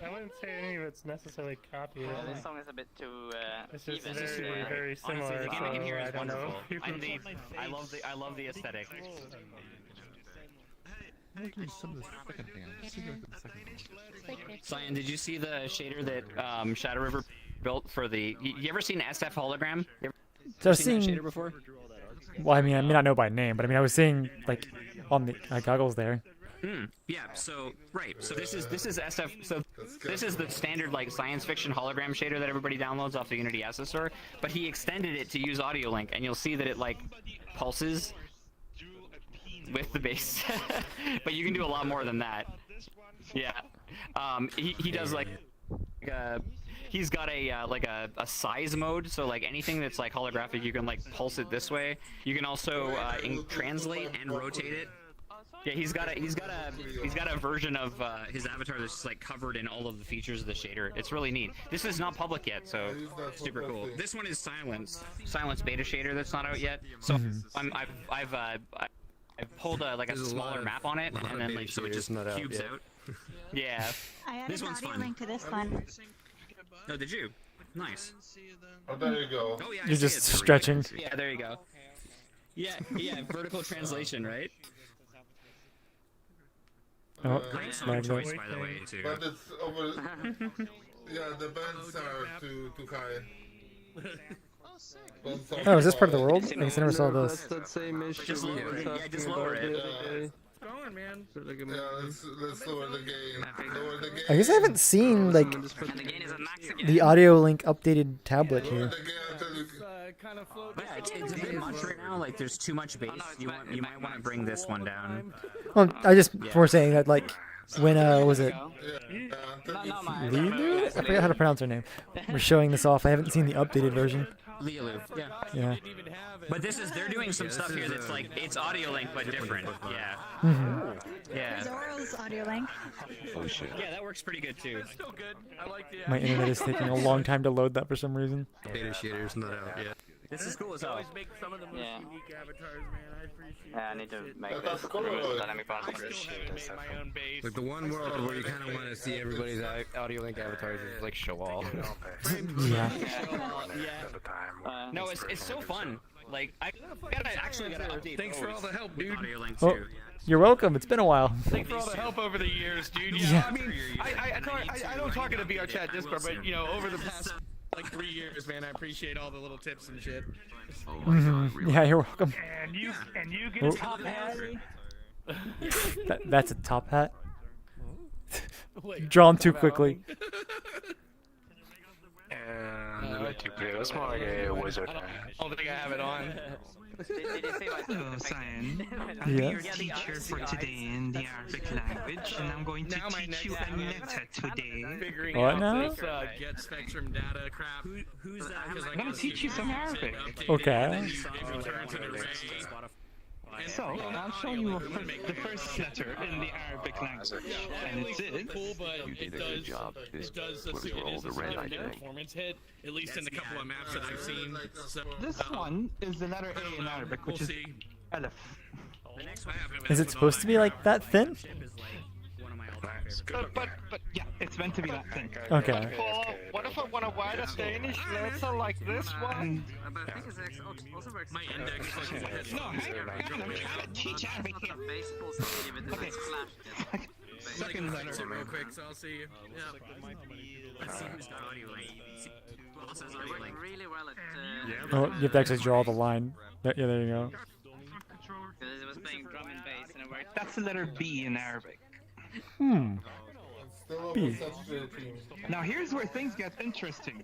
I wouldn't say any of it's necessarily copyrighted. Well, this song is a bit too. It's just even. very, very similar. Honestly, the gimmick in here is I don't know. wonderful. I love the aesthetic. Cyan, did you see the shader that Shadow River built for the? You ever seen SF hologram? You So ever I've seen that seen. shader before? Well, I mean, I may not know by name, but I mean, I was seeing like on the goggles there. Yeah. So right. So this is SF. So this is the standard like science fiction hologram shader that everybody downloads off the Unity asset store. But he extended it to use audio link, and you'll see that it like pulses with the bass. But you can do a lot more than that. Yeah. He does like he's got a like a size mode, so like anything that's like holographic, you can like pulse it this way. You can also translate and rotate it. Yeah, he's got a version of his avatar that's just like covered in all of the features of the shader. It's really neat. This is not public yet, so super cool. This one is Silence beta shader that's not out yet. So I've pulled like a smaller map on it, and then like so it just cubes out. Yeah. I added This an one's audio fun. link to this one. Oh, did you? Nice. Oh, there you go. Oh yeah. You're just stretching. Yeah, there you go. Yeah, vertical translation, right? Oh, Great song like choice, that. by the way, too. But it's over. Yeah, the bands are too high. Oh, is this part of the world? I guess I never saw this. That's that same issue Just we lower were it. talking Yeah, just lower about it. the other day. going, man. Yeah, let's lower the gain. Lower the gain. I guess I haven't seen like the audio link updated tablet here. Yeah, it's a bit much right now. Like, there's too much bass. You might want to bring this one down. Well, I just were saying that like when was it? Lilu? I forgot how to pronounce her name. We're showing this off. I haven't seen the updated version. Lilu, yeah. Yeah. But they're doing some stuff here that's like, it's audio link, but different. Yeah. Yeah. Zoro's audio link. Oh shit. Yeah, that works pretty good too. Still good. I like the. My internet is taking a long time to load that for some reason. Beta shaders, no doubt. Yeah. This is cool as hell. Always make some of the most unique avatars, man. I appreciate. Yeah, I need to make this dynamic balance on this shit. Like the one world where you kind of want to see everybody's audio link avatars is like show all. Yeah. No, it's so fun. Like I actually gotta update. Thanks for all the help, dude. Audio link Oh, too. you're welcome. It's been a while. Thanks for all the help over the years, dude. Yeah, Yeah. I mean, I don't talk in the VRChat Discord, but you know, over the past like 3 years, man, I appreciate all the little tips and shit. Yeah, you're welcome. And you get Oh. a top hat. That's a top hat. Drawn too quickly. That's more like a wizard. I don't think I have it on. Hello, Cyan. Yeah. I'm your teacher for today in the Arabic language, and I'm going to teach you a letter today. Figuring What out now? this get spectrum data crap. Who's that? I'm going to teach you some Arabic. Okay. It returns an array. So, I'll show you the first letter in the Arabic language, and it's it. Cool, but it does a performance hit, at least in a couple of maps that I've seen. So, This one is the letter A in Arabic, which is Aleph. Is it supposed to be like that thin? But yeah, it's meant to be that thin. Okay. What if I want to write a Danish letter like this one? my index is No, hang on, teach Arabic here. Okay. Second letter. real quick, so I'll see you. Let's see who's got audio link. Really well at Oh, you have to actually draw the line. Yeah, there you go. it was playing drum and bass and it worked. That's the letter B in Arabic. B. Now here's where things get interesting.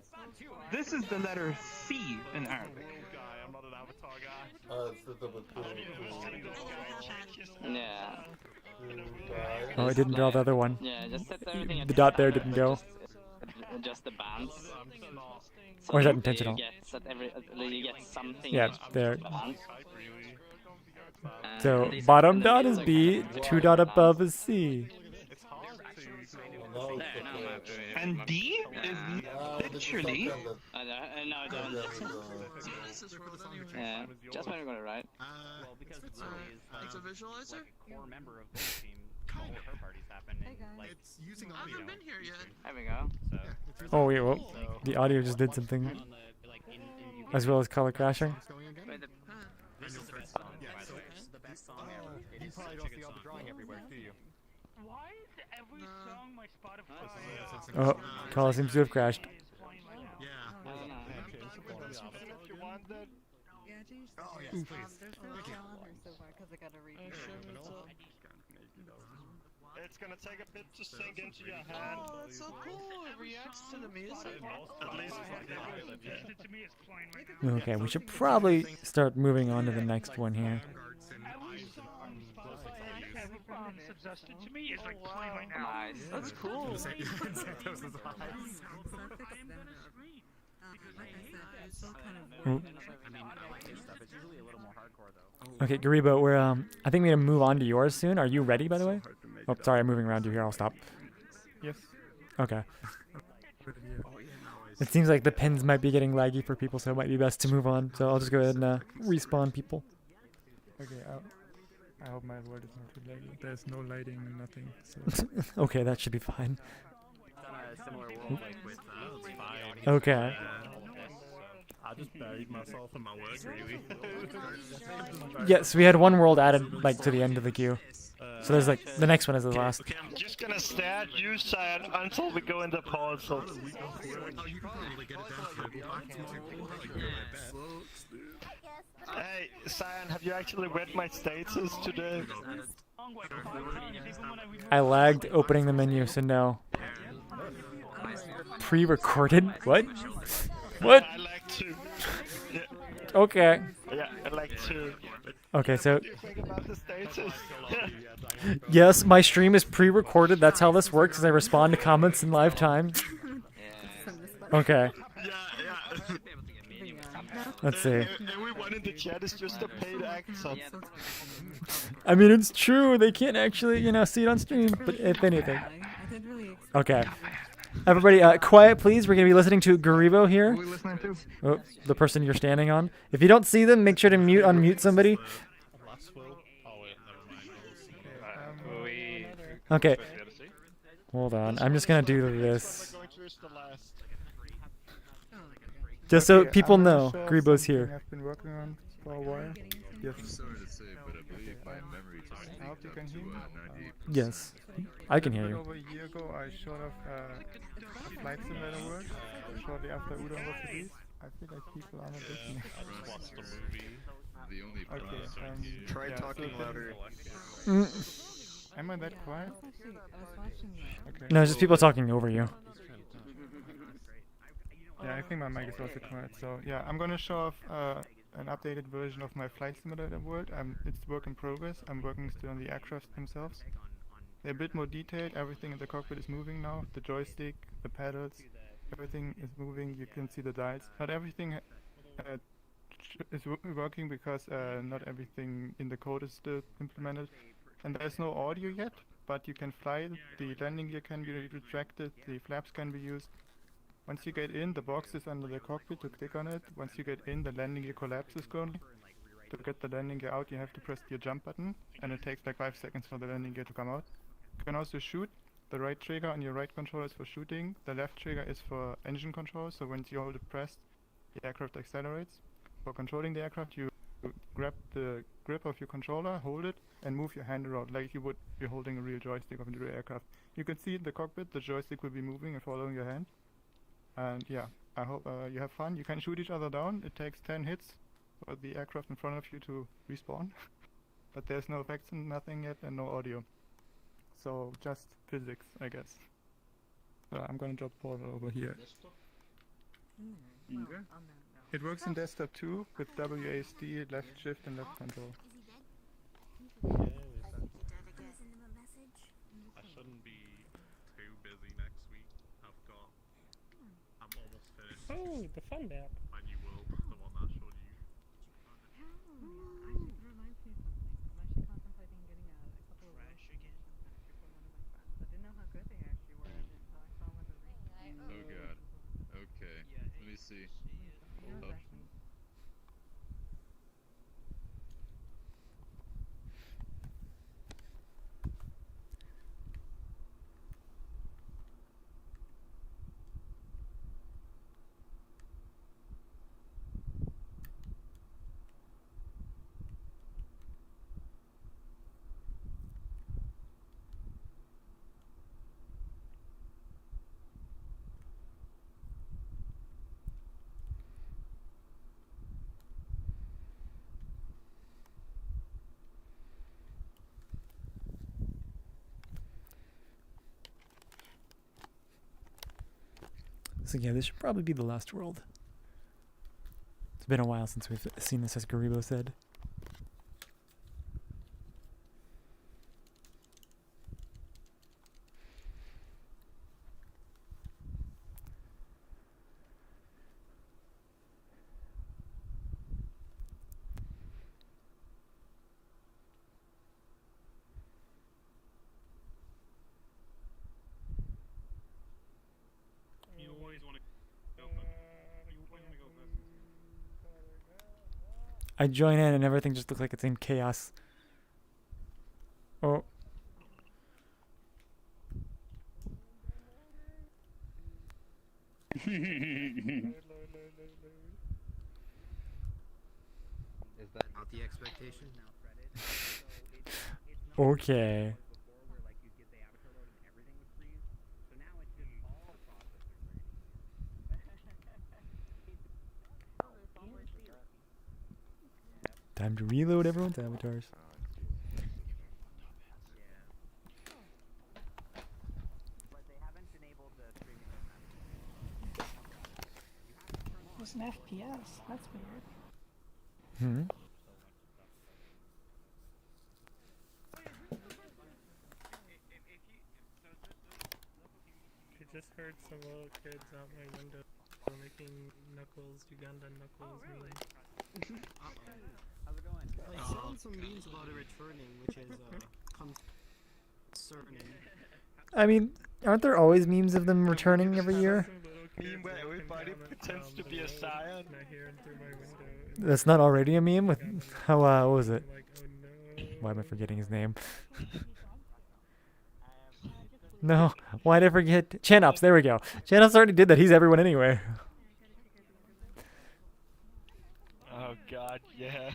This is the letter C in Arabic. Yeah. Oh, I didn't draw the other one. Yeah, just set everything at The dot there didn't go. Adjust the bands. Or is that intentional? You get something. Yeah, extra there. balance. So bottom dot is B, 2 dot above is C. And D is literally. No, I don't. Yeah, just when we're gonna write. Well, because it's a visualizer. Core member of this team. All of her parties happen. Like, it's using audio. I haven't been here yet. There we go. Oh wait, well, the audio just did something. As well as color crashing. This is the best song, by the way. This is the best song ever. It is such a good song. Why is every song my Spotify? Oh, Kala seems to have crashed. If you want that. Yeah, geez. Oh, yes, please. There's no tell on her so far because I gotta read it. It's gonna take a bit to sink into your hand. Oh, that's so cool. It reacts to the music. At least to me, it's playing right now. Okay, we should probably start moving on to the next one here. Every song Spotify ever suggested to me is like playing right now. Nice. That's cool. Okay, Garibo, we're I think we're gonna move on to yours soon. Are you ready, by the way? Oh, sorry, I'm moving around you here. I'll stop. Yes. Okay. It seems like the pins might be getting laggy for people, so it might be best to move on. So I'll just go ahead and respawn people. Okay, I hope my word is not too laggy. There's no lighting, nothing. So. Okay, that should be fine. Similar world, like with fine. Okay. I just buried myself in my work, really. Yes, we had one world added like to the end of the queue. So there's like the next one is the last. Okay, I'm just gonna stare at you, Cyan, until we go in the portal. Hey, Cyan, have you actually read my status today? wrong way 5 times, even when I I lagged opening the menu, so no. Pre-recorded? What? What? I like to. Yeah. Okay. Yeah, I like to. Okay, so What do you think about the status? yes, my stream is pre-recorded. That's how this works. As I respond to comments in live time. Okay. Yeah. Let's see. Everyone in the chat is just a paid actor. I mean, it's true. They can't actually, see it on stream. But if anything. Okay. Everybody, quiet, please. We're going to be listening to Garibo here. Who are we listening to? Oh, the person you're standing on. If you don't see them, make sure to unmute somebody. Okay. Hold on. I'm just going to do this. Just so people know, Garibo's here. I've been working on for a while. Yes. I hope you can hear me. Yes, I can hear you. Over a year ago, I showed off a flight simulator world shortly after Udon was released. I feel like people are not listening. Okay, try talking louder. Am I that quiet? Okay. No, it's just people talking over you. Yeah, I think my mic is also quiet. So yeah, I'm gonna show off an updated version of my flight simulator world. It's work in progress. I'm working still on the aircraft themselves. They're a bit more detailed. Everything in the cockpit is moving now. The joystick, the pedals, everything is moving. You can see the dials. Not everything is working because not everything in the code is still implemented. And there's no audio yet, but you can fly. The landing gear can be retracted. The flaps can be used. Once you get in, the box is under the cockpit to click on it. Once you get in, the landing gear collapses currently. To get the landing gear out, you have to press your jump button, and it takes like 5 seconds for the landing gear to come out. You can also shoot. The right trigger on your right controller is for shooting. The left trigger is for engine control, so once you hold it pressed, the aircraft accelerates. For controlling the aircraft, you grab the grip of your controller, hold it, and move your hand around like you would be holding a real joystick of a real aircraft. You can see in the cockpit, the joystick will be moving and following your hand. And yeah, I hope you have fun. You can shoot each other down. It takes 10 hits for the aircraft in front of you to respawn. But there's no effects and nothing yet, and no audio. So just physics, I guess. So I'm gonna drop Portal over here. It works in desktop too, with WASD, left shift and left control. I shouldn't be too busy next week. I'm almost finished. Oh, the fun map. My new world, the one that I showed you. Oh god. Okay. Let me see. Oh. So yeah, this should probably be the last world. It's been a while since we've seen this, as Garibo said. You always want to go first. You always want to go first. I join in and everything just looks like it's in chaos. Oh. Is that not the expectation? Okay. Time to reload everyone's avatars. an FPS. That's weird. Hmm. I just heard some little kids out my window making Knuckles, Uganda Knuckles memes. How's it going? I saw some memes about it returning, which is concerning. I mean, aren't there always memes of them returning every year? Meme where everybody pretends to be a Cyan. That's not already a meme with how what was it? Why am I forgetting his name? No, why did I forget? Chanops, there we go. Chanops already did that. He's everyone anyway. Oh god, yeah.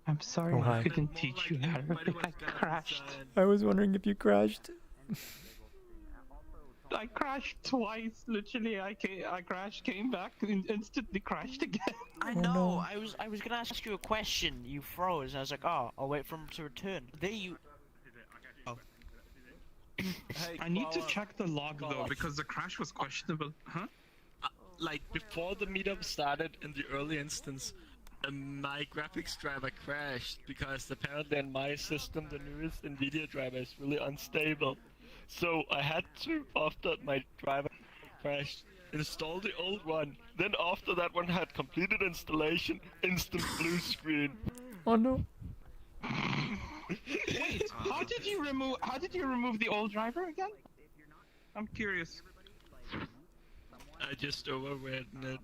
I'm sorry Oh, I hi. couldn't teach you Arabic. I crashed. I was wondering if you crashed. I crashed twice, literally. I crashed, came back, and instantly crashed again. I Oh, know. no. I was gonna ask you a question. You froze. And I was like, oh, I'll wait for him to return. There you. Oh. I need to check the log though, because the crash was questionable. Huh? Like, before the meetup started in the early instance, my graphics driver crashed because apparently in my system the newest NVIDIA driver is really unstable. So I had to, after my driver crashed, install the old one. Then after that one had completed installation, instant blue screen. Oh no. Wait, how did you remove the old driver again? I'm curious. I just overwritten it.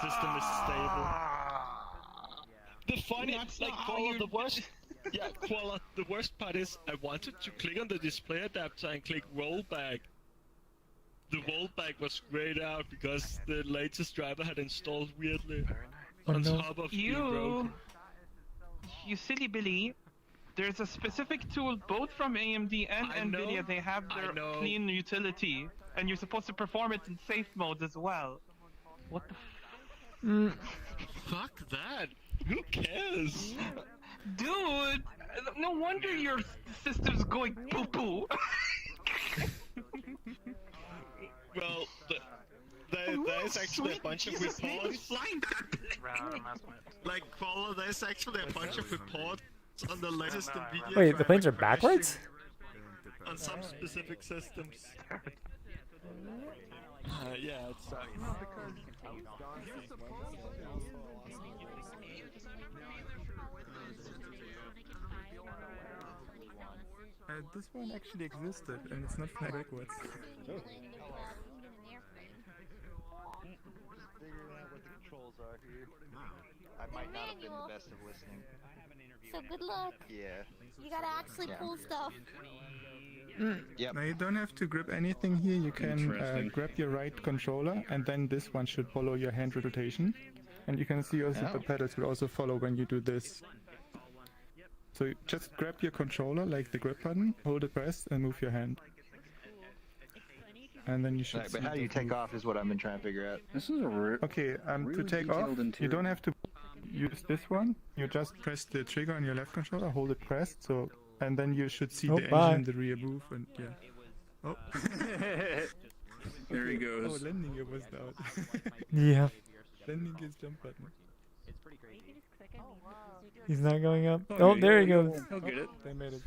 System is stable. The funny, like, Koala, the worst. Yeah, Koala, the worst part is I wanted to click on the display adapter and click rollback. The rollback was grayed out because the latest driver had installed weirdly on top of being broken. You silly Billy. There's a specific tool both from AMD and NVIDIA. They have their clean utility, and you're supposed to perform it in safe mode as well. What the? Fuck that. Who cares? Dude, no wonder your system's going poo poo. Well, there's actually a bunch of reports. Like, Koala, there's actually a bunch of reports on the latest NVIDIA. Wait, the planes are backwards? On some specific systems. Yeah, it sucks. This one actually existed, and it's not flying backwards. I might not have been the best of listening. So good luck. Yeah. You gotta actually pull stuff. Yep. Now you don't have to grab anything here. You can grab your right controller, and then this one should follow your hand rotation. And you can see also the pedals will also follow when you do this. So you just grab your controller, like the grip button, hold it pressed, and move your hand. And then you should. But how do you take off is what I've been trying to figure out. This is a okay. To take off, you don't have to use this one. You just press the trigger on your left controller, hold it pressed. So, and then you should see the engine in the rear move, and yeah. Oh. There he goes. Oh, landing gear was out. Yeah. Landing gear's jump button. He's not going up. Oh, there he goes. He'll get it. They made it.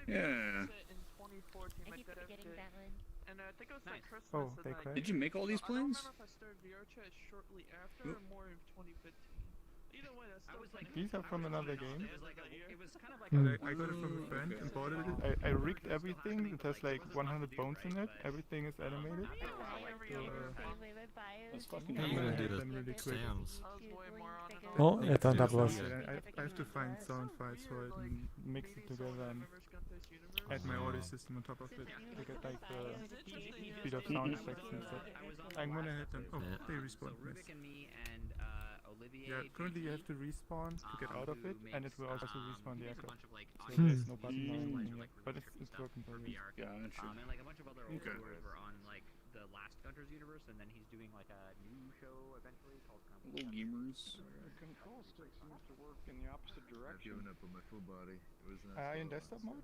Yeah. Oh, they crashed. Did you make all these planes? These are from another game. I got it from a friend, imported it. I rigged everything. It has like 100 bones in it. Everything is animated. So, I'm gonna do them really quick. Oh, it's on top of us. I have to find sound files for it and mix it together and add my audio system on top of it to get like the speed of sound effects and stuff. I'm gonna hit them. Oh, they respawn. Nice. Yeah, currently you have to respawn to get out of it, and it will also respawn the aircraft. So there's no button or anything yet, but it's working for me. Gotcha. And like a bunch of other old over on like the last Gunter's universe, and then he's doing like a new show eventually called Little gamers. The control stick seems to work in the opposite direction. I've given up on my full body. It was Are you in desktop mode?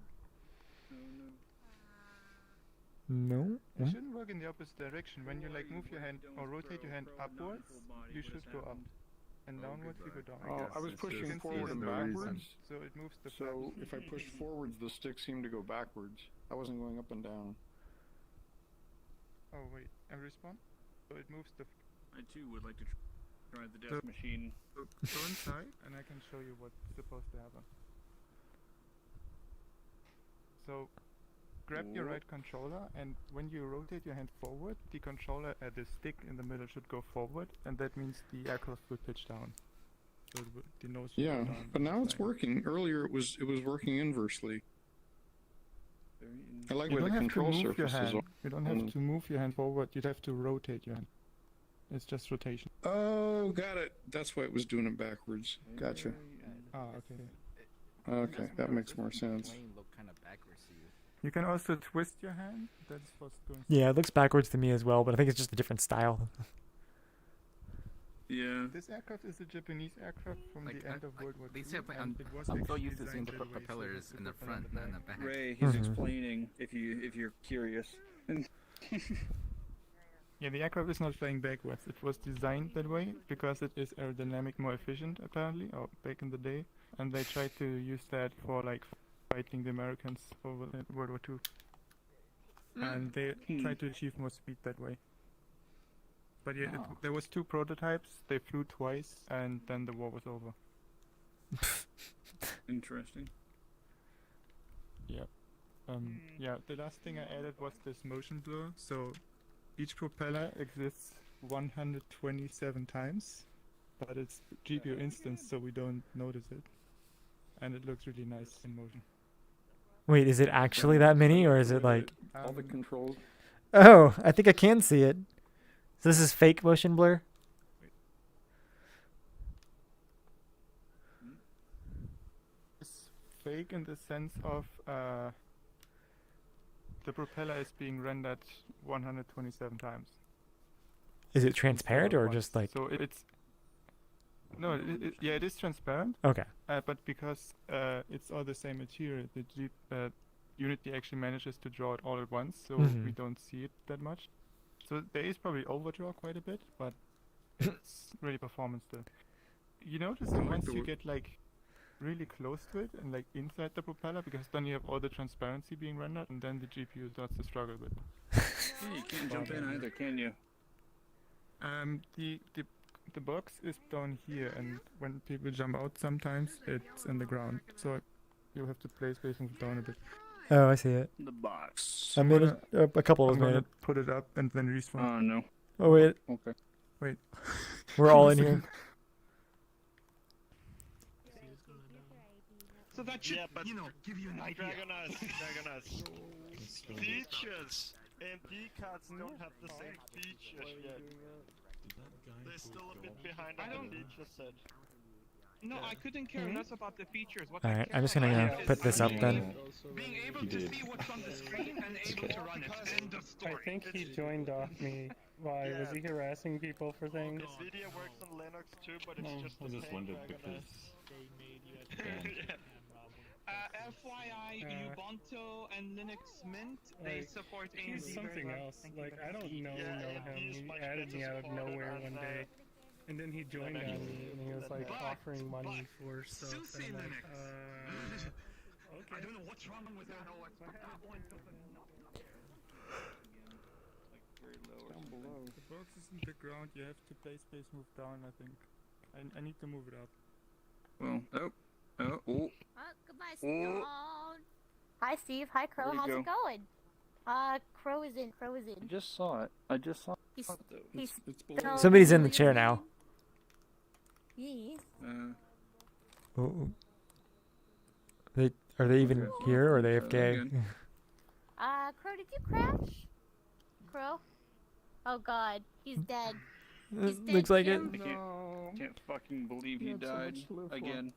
No. Hmm? You shouldn't work in the opposite direction. When you like move your hand or rotate your hand upwards, you should go up. And downwards you go down. Oh, I was pushing forward and backwards. So it moves the So if I pushed forwards, the stick seemed to go backwards. I wasn't going up and down. Oh wait, and respawn? So it moves the... I too would like to try the death machine. Go inside and I can show you what's supposed to happen. So grab your right controller, and when you rotate your hand forward, the controller at the stick in the middle should go forward, and that means the aircraft will pitch down. So the nose should go Yeah, down. but now it's working. Earlier it was working inversely. I like You where don't the have to control move your surfaces hand. are. You don't have to move your hand forward. You'd have to rotate your hand. It's just rotation. Oh, got it. That's why it was doing it backwards. Gotcha. Ah, okay. Okay, that makes more sense. You can also twist your hand. That's what's going. Yeah, it looks backwards to me as well, but I think it's just a different style. Yeah. This aircraft is a Japanese aircraft from the end of World War II. I'm so used to seeing the propellers in the front, not in the back. Ray, he's explaining if you're curious. Yeah, the aircraft is not flying backwards. It was designed that way because it is aerodynamic more efficient, apparently, or back in the day. And they tried to use that for like fighting the Americans over World War II. And they tried to achieve more speed that way. But yeah, there was 2 prototypes. They flew twice, and then the war was over. Interesting. Yeah. Yeah, the last thing I added was this motion blur. So each propeller exists 127 times, but it's GPU instance, so we don't notice it. And it looks really nice in motion. Wait, is it actually that many, or is it like... all the controls? Oh, I think I can see it. So this is fake motion blur? It's fake in the sense of the propeller is being rendered 127 times. Is it transparent or just like... So it's... No, yeah, it is transparent. Okay. But because it's all the same material, the Unity actually manages to draw it all at once, so we don't see it that much. So there is probably overdraw quite a bit, but it's really performance still. You notice that once you get like really close to it and like inside the propeller, because then you have all the transparency being rendered, and then the GPU starts to struggle a bit. Yeah, you can't jump in either, can you? The box is down here, and when people jump out, sometimes it's in the ground. So you have to place move down a bit. Oh, I see it. The box. I made it. A couple of I'm made gonna it. put it up and then respawn. Oh no. Oh wait. Okay. Wait. We're all in here. So that should, but give you an idea. Dragonus. Features. AMD cards don't have the same features yet. They're still a bit behind on the feature set. No, I couldn't care less about the features. What Alright, I'm just gonna put this up then. Being able to see what's on the screen and able to run it. End of story. I think he joined off me. Why? Was he harassing people for things? This video works on Linux too, but it's just the just wondered because FYI, Ubuntu and Linux Mint, they support AMD. He's something else. Like, I don't know him. He added me out of nowhere one day. And then he joined on me, and he was like offering money for stuff. And I'm like, okay. I don't know what's wrong with that OS, but that one doesn't. Down below. The box is in the ground. You have to place space move down, I think. I need to move it up. Well, oh. Goodbye, Steve. Hi, Steve. Hi, Crow. Where'd How's he it going? Crow is in. I just saw it. He's Somebody's in the chair now. Yes. Oh. Are they even here, or are they AFK? Crow, did you crash? Crow? Oh God, he's dead. He's dead, Looks like Jim. I can't fucking believe he died again.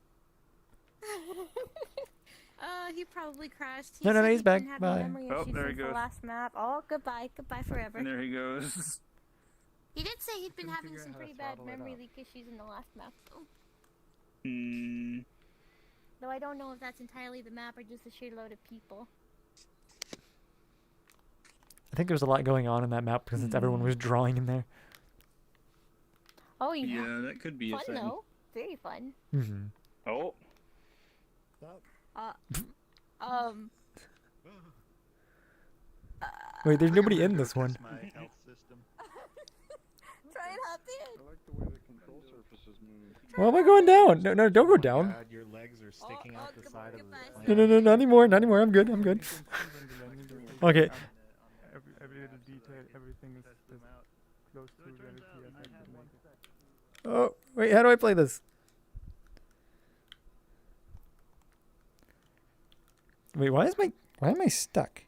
He probably crashed. No, he's back. Bye. Oh, there he goes. The last map. Oh, goodbye forever. And there he goes. He did say he'd been having some pretty bad memory leak issues in the last map, though. Though I don't know if that's entirely the map or just a sheer load of people. think there's a lot going on in that map because since everyone was drawing in there. Oh yeah. Yeah, that could be Fun a thing. though. Very fun. Mm-hmm. Oh. Um. Wait, there's nobody in this one. Try and hop in. I like the way the control surfaces move. Why am I going down? No, no, don't go down. God, your legs are sticking out the side of the No, no, no, not anymore, not anymore. I'm good, I'm good. Okay. Every little detail, everything is close to reality as I could make it. Oh, wait, how do I play this? Wait, why am I stuck?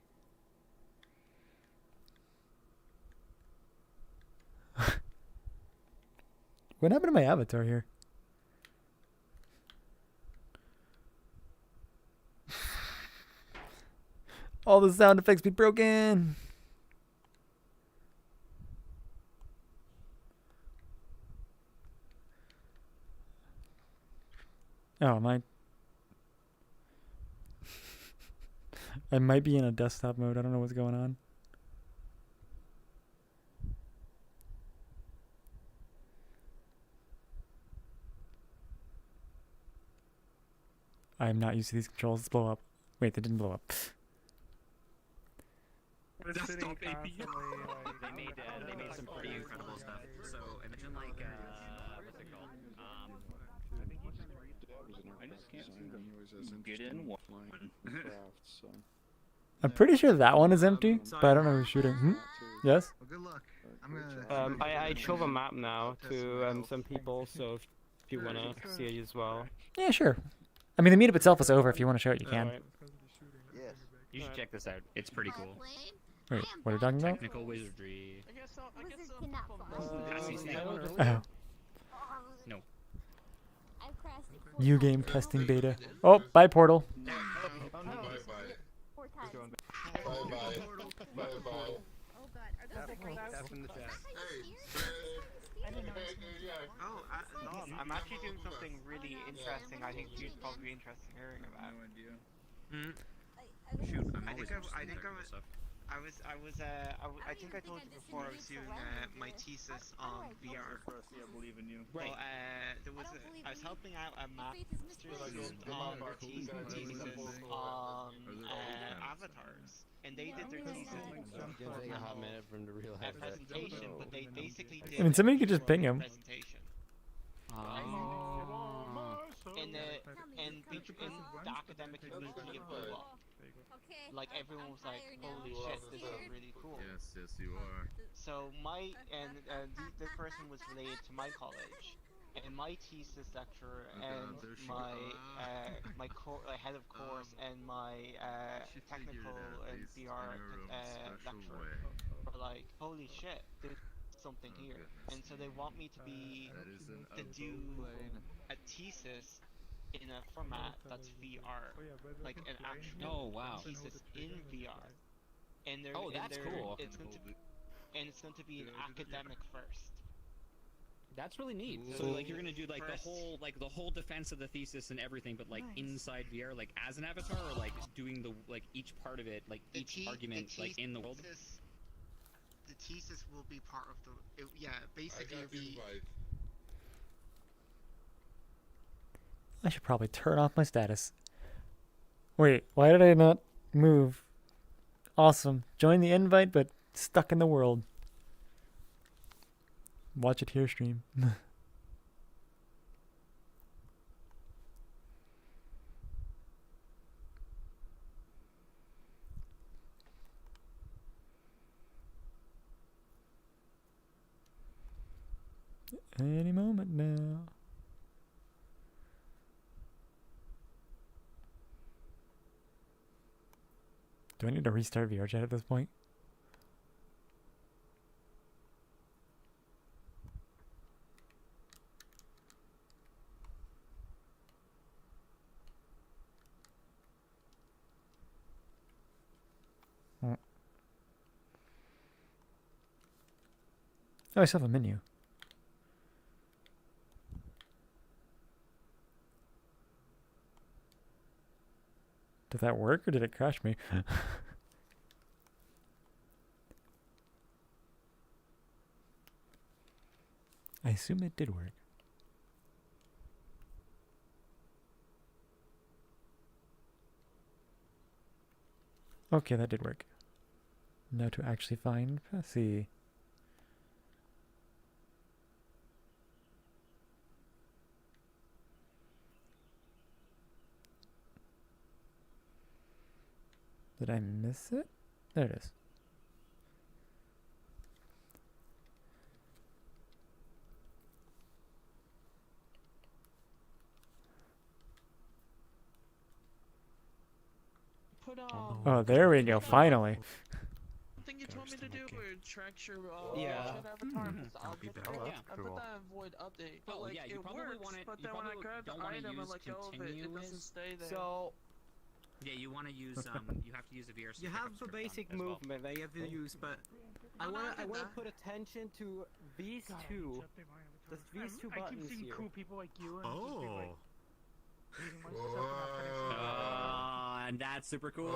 What happened to my avatar here? All the sound effects be broken. Oh, am I? I might be in a desktop mode. I don't know what's going on. I am not used to these controls. Let's blow up. Wait, they didn't blow up. Desktop AP. They made some pretty incredible stuff. So imagine like what's it called? I just can't seem to get in one. I'm pretty sure that one is empty, but I don't know who's shooting. Hmm? Yes? Well, good luck. I'm gonna. I showed a map now to some people, so if you wanna see it as well. Yeah, sure. I mean, the meetup itself is over. If you want to show it, you can. Alright. You should check this out. It's pretty cool. Wait, what are you talking about? Technical wizardry. Oh. No. U game testing beta. Oh, bye Portal. I'm actually doing something really interesting. I think you'd probably be interested in hearing about. No idea. Shoot, I think I told you before I was doing my thesis on VR. I believe in you. Well, I was helping out a master's student on their thesis on avatars, and they did their thesis A hot minute for him to realize that. presentation, but they basically did. I mean, somebody could just ping him. Presentation. And the academic community it blew up. Like everyone was like, "Holy shit, this is really cool." Yes, you are. So this person was related to my college, and my thesis lecturer and my head of course and my technical and VR lecturer were like, "Holy shit, there's something here," and so they want me to do a thesis in a format that's VR, like an actual thesis in VR. And that's cool. It's going to be an academic first. That's really neat. So like you're gonna do like the whole defense of the thesis and everything, but like inside VR, like as an avatar, or like doing the each part of it, like each argument, like in the world. The thesis will be part of the. Basically it'll be. I should probably turn off my status. Wait, why did I not move? Awesome. Join the invite, but stuck in the world. Watch it here stream. Any moment now. Do I need to restart VRChat at this point? Oh, I still have a menu. Did that work or did it crash me? I assume it did work. Okay, that did work. Now to actually find Passy. Did I miss it? There it is. Oh, there we go, finally. Thing you told me to do where it tracks your Yeah. chat avatar. I'll I put that in void update. But like it works, but then when I grab the item and let go of it, it doesn't stay there. So Yeah, you want to use you have to use a VRC. you have the basic movement that you have to use, but I wanna put attention to these two. These two I keep buttons seeing here. cool people like you and just be like, reading my stuff and not finishing it. And that's super cool.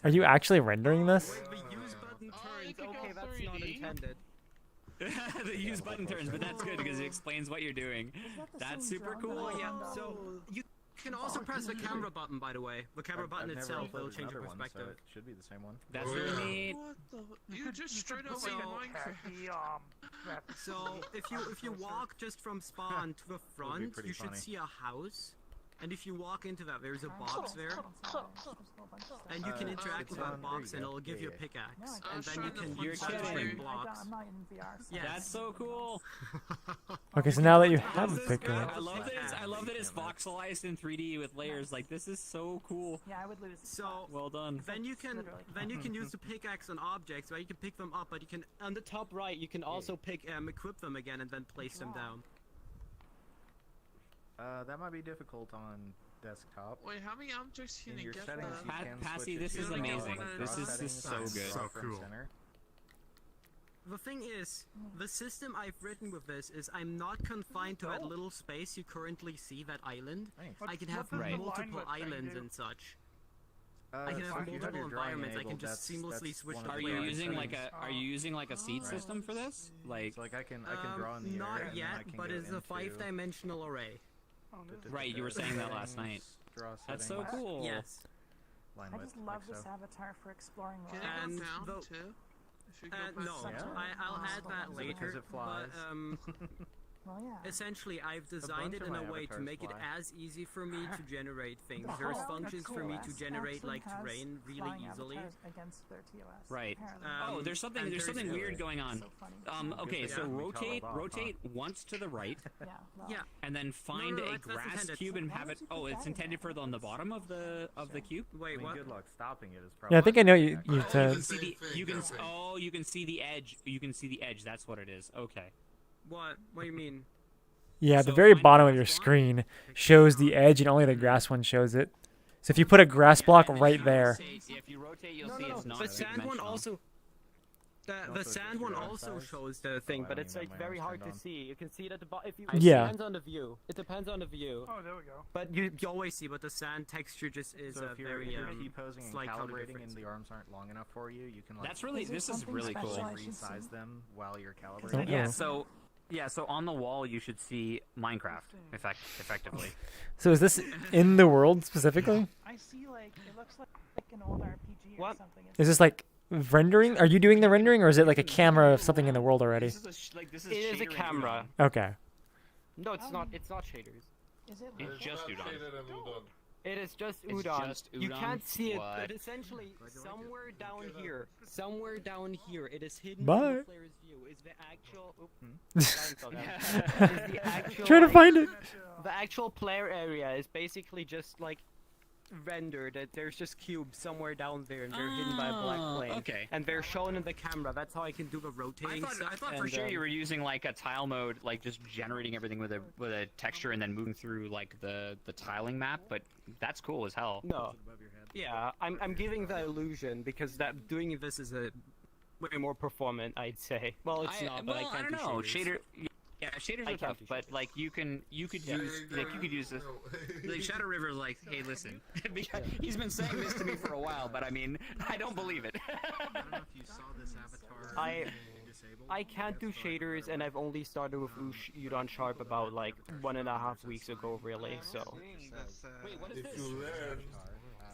Are you actually rendering this? The use button turns. Okay, that's not intended. The use button turns, but that's good because it explains what you're doing. That's super cool. Yeah, so you can also press the camera button, by the way. The camera button itself will change your perspective. It should be the same one. That's really neat. You just straight up like Minecraft. So if you walk just from spawn to the front, pretty you should funny. see a house. And if you walk into that, there's a box there. And you can interact with that box and it'll give you a pickaxe. And then you can use kidding. blocks. I'm not in VR. Yes. That's so cool. Okay, so now that you have a pickaxe. I love that it's voxelized in 3D with layers. Like this is so cool. Yeah, I would lose. So well done. Then you can use the pickaxe on objects, right? You can pick them up, but you can on the top right you can also equip them again and then place them down. That might be difficult on desktop. Wait, how many objects can In you your get settings, that? you can Passy, switch this it is to amazing. cross This is settings so and good. front center. The thing is, the system I've written with this is I'm not confined to that little space you currently see, that island. I can have multiple islands and such. I can have multiple environments. I can just seamlessly switch. Are you using like a seed system for this? Like, so like I can draw in the air. Not and then yet, I can but go it's a into 5-dimensional array. right, you were saying that last night. Draw That's so settings, cool. Yes. line I width, just love like this so. avatar for exploring Can worlds. it go And down the- too? If you go No, past I'll add that Is it later. because it flies? But Well, yeah. essentially, I've designed bunch it of in my a way to avatars make it fly. as easy for me to generate things. The There's whole functions for me to TOS generate actually like has terrain really flying easily. avatars against their TOS, Right. apparently. Oh, there's something weird going on. So funny. Okay, so rotate once to the right. Yeah. Well, Yeah. And then find no, a that's grass intended. cube and Why have would it. you put Oh, it's that in intended there? for on the bottom of the cube. Wait, I mean, what? good luck stopping it is probably. Yeah, I think I know you Oh, you said. can see the you can you can see the edge. You can see the edge. That's what it is. Okay. What? What do you mean? Yeah, the So very find bottom a of your grass block. screen shows the edge and only the grass one shows it. So if you put a grass block And right if you there. rotate- If you rotate, you'll No, see no, no. it's not The sand one three-dimensional. also. The Also sand just one your own also size? shows the thing, I but don't it's even have like my very arms hard turned to on. see. You can see it at the bottom. If you, Yeah. It depends on the view. It depends on the view. Oh, there we go. But you always see, but the sand texture just is So if you're, very T-posing and slight color calibrating difference. and the arms aren't long enough for you, you can like. That's really Is there this is something really cool. special I should Resize see? them while you're Oh, calibrating. Yeah, so on the wall you should see Minecraft effectively. So is this in the world specifically? I see, like, it looks like an old RPG or What? something. Is this like rendering? Are you doing the rendering, or is it like a camera of something in the world already? This is It is a camera. Okay. No, it's not. It's not shaders. Is it? It's just Udon. It is just It's Udon. just You Udon? can't see it, What? but essentially, somewhere down here, it is hidden Bye. from the player's view. Is the actual? Is the actual? Trying to find it. The actual player area is basically just like rendered. There's just cubes somewhere down there, and they're hidden by a black plane. Okay. And they're shown in the camera. That's how I can do the rotating. I thought for sure you were using like a tile mode, like just generating everything with a texture and then moving through like the tiling map. But that's cool as hell. No. Yeah, I'm giving the illusion because that doing this is a way more performant, I'd say. Well, it's not, but I can't don't do know. shaders. Yeah, shaders I are tough, can't do but like you could use this. Like Shadow River's like, hey, listen, because he's been saying this to me for a while, but I mean, I don't believe it. you saw this avatar I can't do shaders, and I've only started with Udon Sharp about like 1.5 weeks ago, really. So. Wait, what is If this? you learn,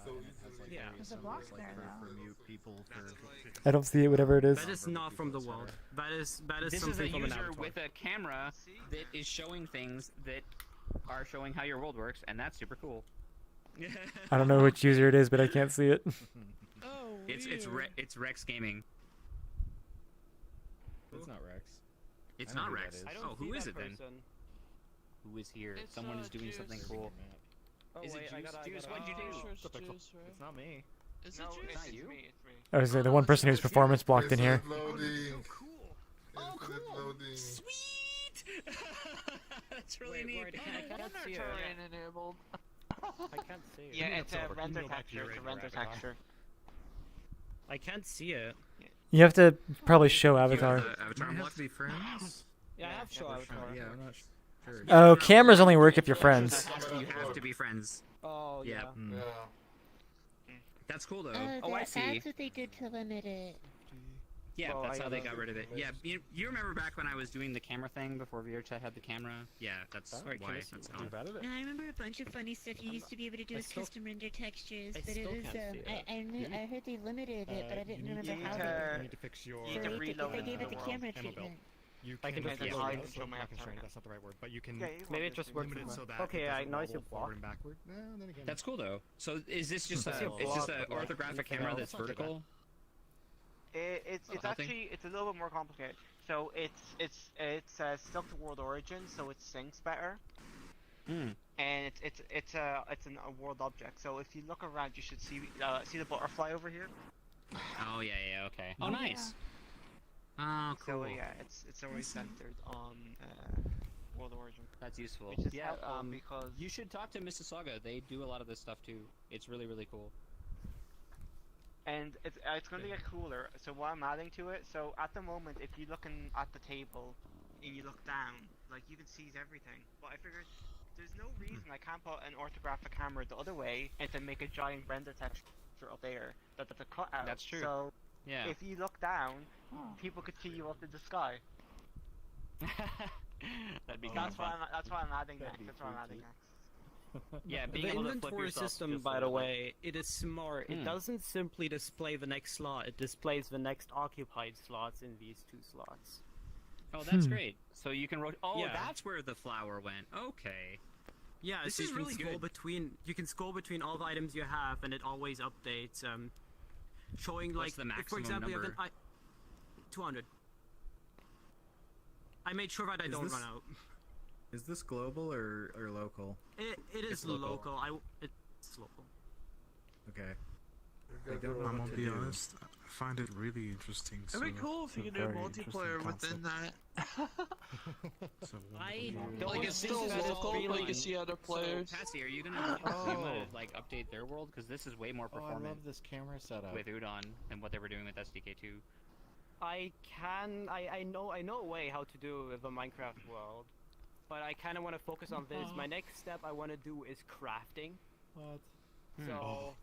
so Yeah. There's a block there now. for mute people for. I don't see it, whatever it is. That is not from the world. That is This something is a from an user avatar. with a camera that is showing things that are showing how your world works, and that's super cool. I don't know which user it is, but I can't see it. Oh, it's Rex Gaming. It's not Rex. It's I know not who that Rex. is. Oh, who is it then? Who is here? It's, Someone is doing Juice. something cool. Oh, Is it wait, Juice? Juice, I what'd you do? It's Juice, right? It's not me. Is it No, Juice? it's you? me. It's me. I was the one person who's performance blocked in here. Loading. Cool. Oh, cool. Loading. Sweet! That's really neat. I can't see terrain enabled. I can't see it. Yeah, it's a render texture. It's a render texture. I can't see it. You have to probably show avatar. Avatar have to be friends. Yeah, I have show avatar. Yeah, I'm not sure. Oh, cameras only work if you're friends. You have to be friends. Oh, Yeah. yeah. Yeah. That's cool though. Oh, Oh, I see. that's what they did to limit it. Yeah, Well, that's I how they know. got rid of it. Yeah, you remember back when I was doing the camera thing before VRChat had the camera? Yeah, that's why that's gone. And I remember a bunch of funny stuff you used to be able to do with custom render textures, but it was I heard they limited it, but I didn't remember how they. You need to fix your. You need to reload They gave it the the world. camera Ammo belt. treatment. You I can can just yeah, hide that's and show my not constraint, avatar. that's not the right word, but you can Yeah, you Maybe want it just this works. limit it so that Okay, it I doesn't know roll it's your forward block. and backward. No, then again. That's cool though. So is this just I see a it's just block, an but, like, orthographic anything camera else? that's vertical? It's Oh, nothing? actually it's a little bit more complicated. So it's stuck to world origin, so it syncs better. Hmm. And it's a world object. So if you look around, you should see the butterfly over here. Oh yeah, okay. Oh nice. Oh cool. So yeah, it's always centered on world origin. That's useful. Which is Yeah, helpful because you should talk to Mississauga. They do a lot of this stuff too. It's really cool. and it's going to get cooler. So what I'm adding to it. So at the moment, if you're looking at the table and you look down, like you can see everything. But I figured there's no reason I can't put an orthographic camera the other way and then make a giant render texture up there that's a cutout. That's true. So Yeah. if you look down, people could see you up in the sky. That'd be kind That's of fun. what I'm adding next. That's what I'm adding next. Yeah, being The able to flip inventory yourself system, just by so the that, like- way, it is smart. It doesn't simply display the next slot, it displays the next occupied slots in these two slots. Oh, that's great. So you can oh, Yeah. that's where the flower went. Okay. Yeah, This so is you can really scroll good. between scroll between all the items you have, and it always updates, showing What's like the if, for maximum example, you have number? 200. I made sure that I Is don't this- run out. Is this global or local? It is It's local. local. It's local. Okay. I don't know I'm what gonna to be do. honest, I find it really interesting. It'd be so cool if you it's could a do very multiplayer interesting within that. It's a I wonderful Like game. it's still local, but you can see other players. So, Patsy, are you gonna like update their world? Because this is way more Oh, I performant love this camera setup. with Udon than what they were doing with SDK2. I know a way how to do the Minecraft world, but I kind of want to focus on this. My next step I want to do is crafting. What? So.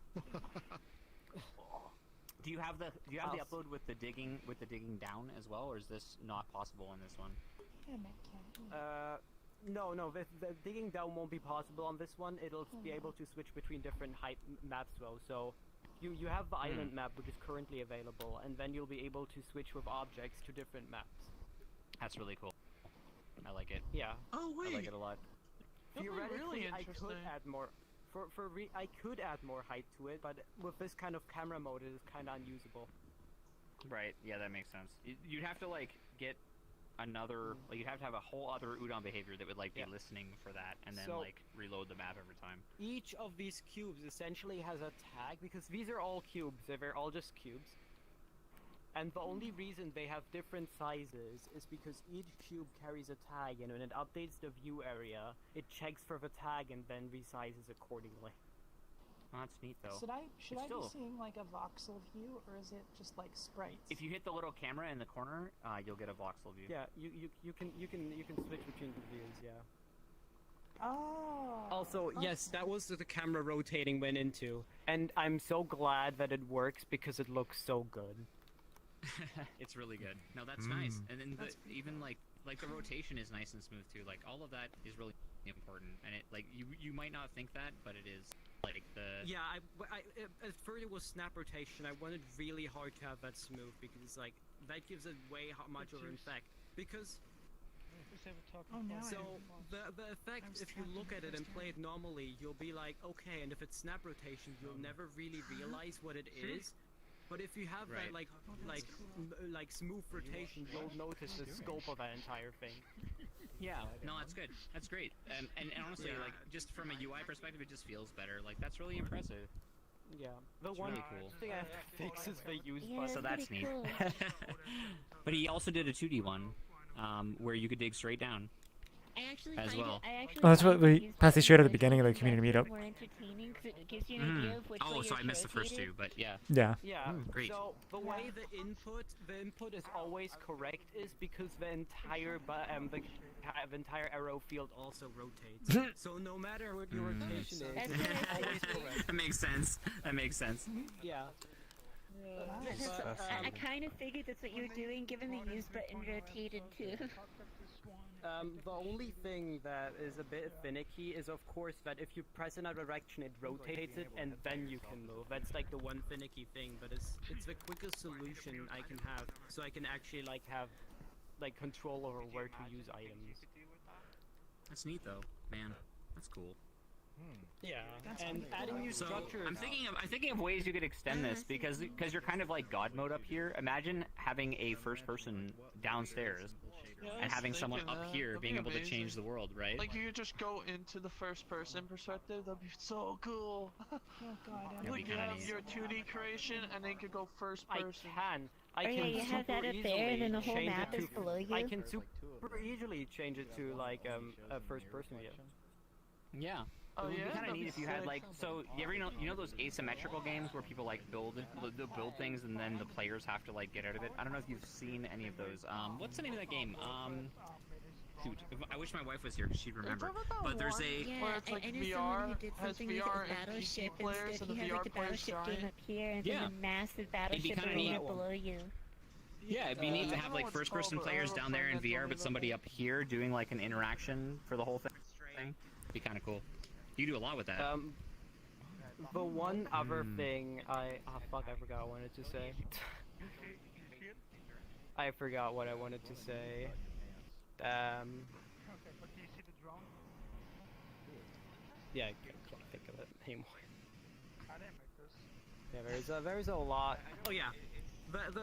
Do you have the upload with the digging down as well, or is this not possible in this one? No, the digging down won't be possible on this one. It'll be able to switch between different height maps though. So you have the island map, which is currently available, and then you'll be able to switch with objects to different maps. That's really cool. I like it. Yeah. Oh wait. I like it a lot. That'd be Theoretically, really I could interesting. add more. I could add more height to it, but with this kind of camera mode, it is kind of unusable. Right. Yeah, that makes sense. You'd have to like get another. Like, you'd have to have a whole other Udon behavior that would like be listening for that, and then So- like reload the map every time. Each of these cubes essentially has a tag, because these are all cubes, they're all just cubes. And the only reason they have different sizes is because each cube carries a tag, and when it updates the view area, it checks for the tag and then resizes accordingly. Oh, that's neat though. Should I It's be still- seeing like a voxel view, or is it just like sprites? If you hit the little camera in the corner, you'll get a voxel view. Yeah, you can switch between the views, yeah. Oh. Also, yes, that was the camera rotating went into, and I'm so glad that it works because it looks so good. It's really good. No, that's nice. And then even like the rotation is nice and smooth too. Like all of that is really important. And it like you might not think that, but it is. Like the at first it was snap rotation. I wanted really hard to have that smooth because like that gives it way much of an effect. Because the effect, if you look at it and play it normally, you'll be like, okay, and if it's snap rotation, you'll never really realize what it is. But if you have that like smooth rotation, you'll notice the scope of that entire thing. Yeah, no, that's good. That's great. And honestly, like just from a UI perspective, it just feels better. Like that's really impressive. Yeah, the one really cool. thing I have to fix is the use Yeah, button. So that's neat. cool. But he also did a 2D one, where you could dig straight down. I actually as find well. That's what we Passy shared at the beginning of the community meetup. more entertaining 'cause it gives you an idea of which way Oh, so I you're missed the first rotated. two, but yeah. Yeah. Yeah, Great. so the way the input is always correct is because the entire the entire arrow field also rotates. So no matter what your rotation is, That's it's what I always said. correct. That makes sense. That makes sense. Yeah. I kind of figured that's what you were doing, given the use button rotated too. The only thing that is a bit finicky is, of course, that if you press in a direction, it rotates it, and then you can move. That's like the one finicky thing, but it's the quickest solution I can have, so I can actually like have like control over where to use items. That's neat though, man. That's cool. Yeah, and adding new So structures. I'm thinking of ways you could extend this because you're kind of like God mode up here. Imagine having a first person downstairs and having someone up here being able to change the world, right? Like you could just go into the first person perspective. That'd be so cool. Oh god, That'd Like be you kinda have neat. your 2D creation, and then you could go first person. I Oh, yeah, can you have that super up there, and then the whole easily map change is it to. below you. I can super easily change it to like a first person view. Yeah. Oh, It would yeah? be kind of That'd neat be if you had sick. like you know those asymmetrical games where people like they'll build things and then the players have to like get out of it. I don't know if you've seen any of those. What's the name of that game? Shoot, I wish my wife was here because she'd remember. But there's a Yeah, Where it's like I know VR, someone who did has something with VR a and battleship PC players, instead. and He the had VR like a players battleship game giant. up here, and Yeah. then a massive battleship kinda arena neat. below you. Yeah, it'd be neat to I have don't know like what it's first person called, but I players have a down there in friend that's VR, really but somebody up here doing like an interaction for the whole thing. It'd be kind of cool. You do a lot with that. The one other thing fuck, I forgot what I wanted to say. I forgot what I wanted to say. Yeah, I can't think of it anymore. Yeah, there's a lot. Oh yeah,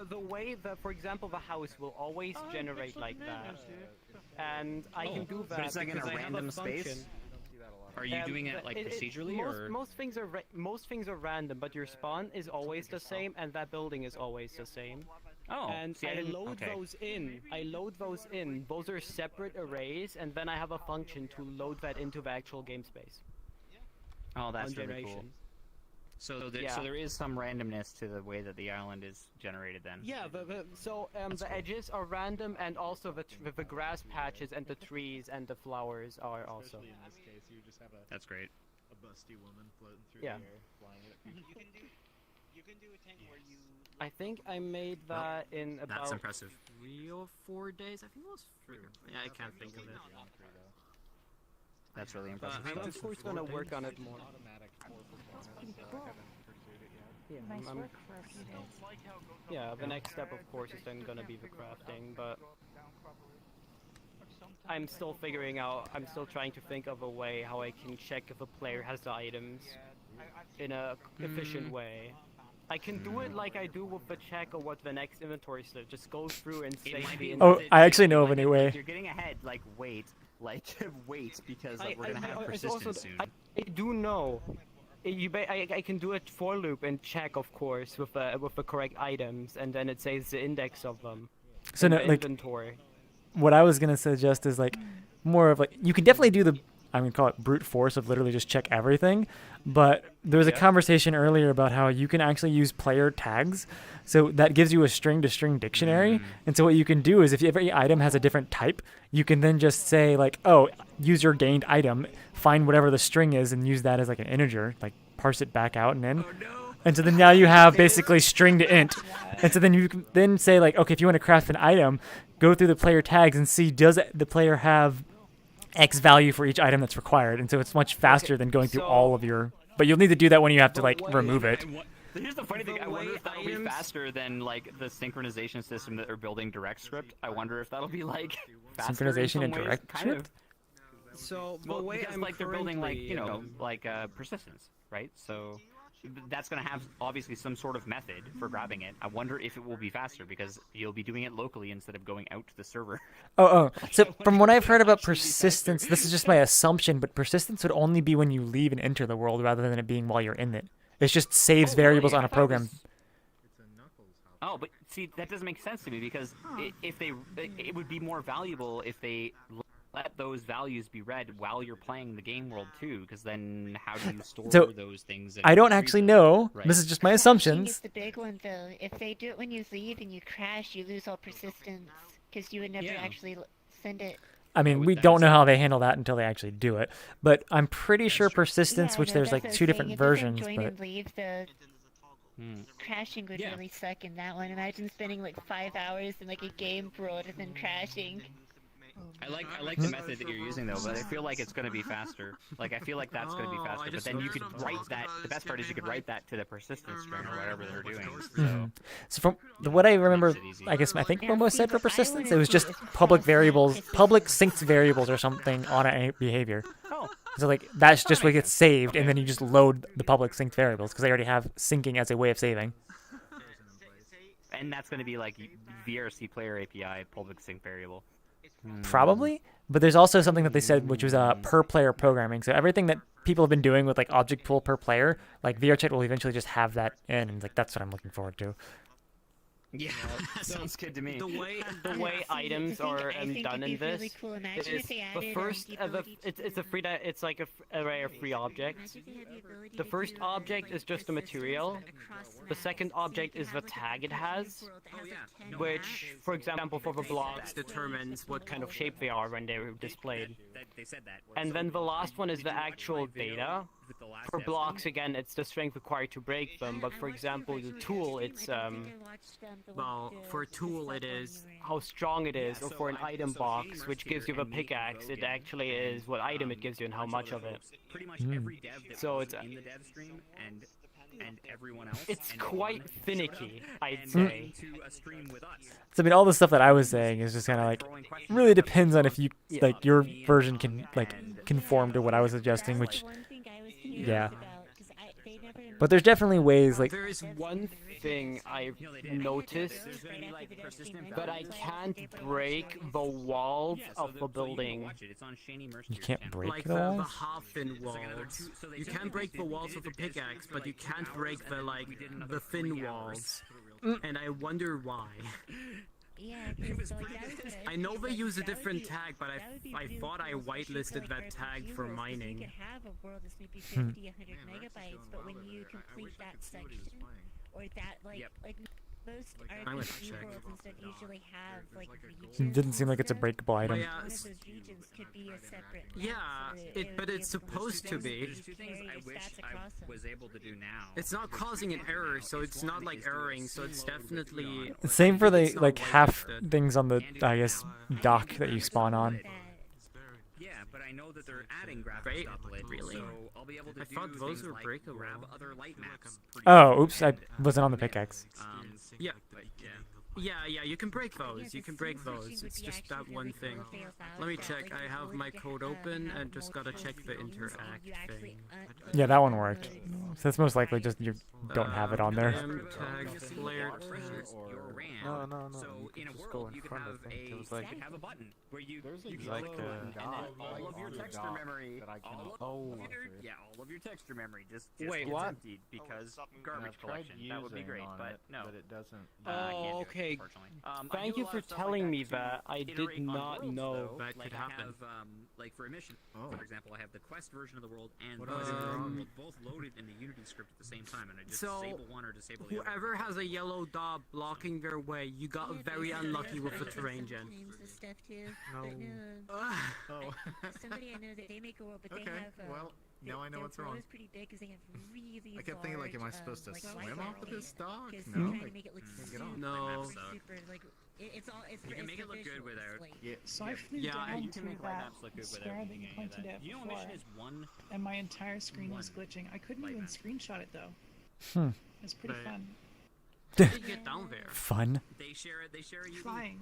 the way that, for example, the house will always generate like that, and I can do that. But it's like in a because I have random function. space? Are you doing it like procedurally or? Most things are random, but your spawn is always the same, and that building is always the same. Oh, and see, I I didn't- load okay. those in. I load those in. Those are separate arrays, and then I have a function to load that into the actual game space. Oh, that's on really generation. cool. So Yeah. there is some randomness to the way that the island is generated then. Yeah, the edges are random, and also the grass patches and the trees and the flowers are also. Especially in this case, you just have a That's great. a busty woman floating through Yeah. the air, flying it at people. You can do a thing where you. I think I made that in about That's impressive. 3 or 4 days. I think it was 3. Yeah, I can't think of it. That's really But impressive. I'm of course gonna work on it more. Automatic for performance, Pretty so cool. I haven't pursued it yet. Yeah, Nice I'm- work for a few days. Yeah, the next step, of course, is then gonna be the crafting, but I'm still figuring out. I'm still trying to think of a way how I can check if a player has the items in a efficient way. I can do it like I do with the check or what the next inventory slip. Just go through and It save might the. be- Oh, I actually know of a new way. You're getting ahead. Like wait, wait, because like, we're gonna have it's persistence also, soon. I do know. I can do a for loop and check, of course, with the correct items, and then it says the index of them. So in no, the like, inventory. what I was gonna suggest is like more of like you can definitely do the I'm gonna call it brute force of literally just check everything, but there was a conversation earlier about how you can actually use player tags, so that gives you a string-to-string dictionary. And so what you can do is if every item has a different type, you can then just say like, oh, use your gained item, find whatever the string is, and use that as like an integer, like parse it back out and in. And so then now you have basically string to int. And so then you can then say like, okay, if you want to craft an item, go through the player tags and see does the player have X value for each item that's required. And so it's much faster than going through all of your. But you'll need to do that when you have to like remove it. Here's the funny thing. I wonder if that'll be faster than like the synchronization system that they're building DirectScript. I wonder if that'll be like faster Synchronization in in some ways, kind DirectScript? of. So the Well, way because I'm like they're building like currently, persistence, right? So that's gonna have obviously some sort of method for grabbing it. I wonder if it will be faster because you'll be doing it locally instead of going out to the server. Oh. So from what I've heard about persistence, this is just my assumption, but persistence would only be when you leave and enter the world rather than it being while you're in it. It just saves variables on a program. Oh, but see, that doesn't make sense to me because it would be more valuable if they let those values be read while you're playing the game world too, because then how do you store So, those things? I don't actually know. Right. This is just my Crashing assumptions. is the big one, though. If they do it when you leave and you crash, you lose all persistence because you would never actually send it. I mean, we don't know how they handle that until they actually do it. But I'm pretty sure persistence, Yeah, which no, there's that's like what I'm 2 saying. different If it doesn't versions. join But and leave, the crashing would really suck in that one. Imagine spending like 5 hours in like a game world and then crashing. I like the method that you're using though, but I feel like it's going to be faster. Like I feel like that's going to be faster. But then you could write that. The best part is you could write that to the persistence string or whatever they're doing. So from what I remember, I think Momo said for persistence, it was just public variables, public synced variables or something on a behavior. So like that's just what gets saved, and then you just load the public synced variables because they already have syncing as a way of saving. And that's going to be like VRC player API public sync variable. Probably, but there's also something that they said which was per player programming. So everything that people have been doing with like object pool per player, like VRChat will eventually just have that in, and like that's what I'm looking forward to. Yeah, that sounds good to me. The way items are done in this is the first it's a free it's like a array of free objects. The first object is just a material. The second object is the tag it has, which, for example, for the blocks determines what kind of shape they are when they're displayed. And then the last one is the actual data. For blocks, again, it's the strength required to break them. But for example, the tool, it's well, for a tool, it is how strong it is. Or for an item box, which gives you the pickaxe, it actually is what item it gives you and how much of it. Pretty much every dev that So it's in the dev stream and everyone else. it's quite finicky, I'd and say. to a stream with us. So I mean, all the stuff that I was saying is just kind of like really depends on if you like your version can like conform to what I was suggesting, which yeah. But there's definitely ways like There is one thing I've noticed that I can't break the walls of the building. you can't break Like the the walls. half-thin walls. You can break the walls with a pickaxe, but you can't break the thin walls. And I wonder why. Yeah, I know they use a different tag, but I thought I whitelisted that tag for mining. You could have a world that's maybe 50, 100 megabytes, but when you complete that section, or that, like most I'm gonna RPG check. worlds and stuff usually have, like, regions. It didn't seem like it's a breakable item. Yeah, One of those regions could be a separate map, Yeah, so that but would be it's able to supposed to be. There's 2 things I wish I was able to do now. It's not causing an error, so it's not like erroring, so it's definitely... Same for the it's not like half whitelisted. things on the I guess dock that you spawn on. Yeah, but I know that they're adding graphics Right? up later, Really? so I'll be able to I do thought those things were like breakable. grab other light maps. Oh, oops! I wasn't on the pickaxe. Yeah. But yeah. Yeah, you can break those. You can break those. It's just that one thing. Let me check. I have my code open and just gotta check the interact thing. Yeah, that one worked. So it's most likely just you don't have it on there. Tag player Your RAM. No. So in a Just go world, in you could front, I have think. a It was like- you could have a button where you can like click a button, and then all of your texture memory, all of your texture memory just Wait, gets what? emptied because garbage collection. That would be great, but no. But it doesn't. I can't do it, okay. unfortunately. I Thank do you a lot for of stuff telling like me to that. I did iterate on not worlds, know though. that Like could I happen. have, like for a mission, for example, I have the quest version of the world and What the is music it? version both loaded in the Unity script at the same time, and I just So, disable one or disable the other. whoever has a yellow dot blocking their way, you got very unlucky with the terrain gen. Names and stuff too, No. but no. Oh. Somebody I know that they make a world, but they Okay, have well, Now I know what's wrong. Pretty big because they have really I kept thinking, like, am I large, supposed to like, swim off of this dock? Because No. they're trying to make it look Get off. No. super, like, it's all, it's You can it's make it look good visuals, without. like- Yeah. So I flew Yeah, down you to can make that maps look good sphere without that you making any of pointed that. at You know, before, mission is one. and my entire screen was glitching. I couldn't even screenshot it though. Hmm. It was pretty Right. fun. How did you get down there? Fun. They share it. They share a UV. Flying.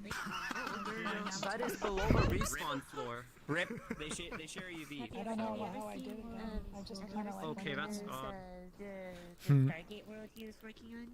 That is below the respawn floor. Rip. They share a UV. I don't know how I did it then. I just kind of like. Okay, went that's in. odd. The Stargate world he was working on.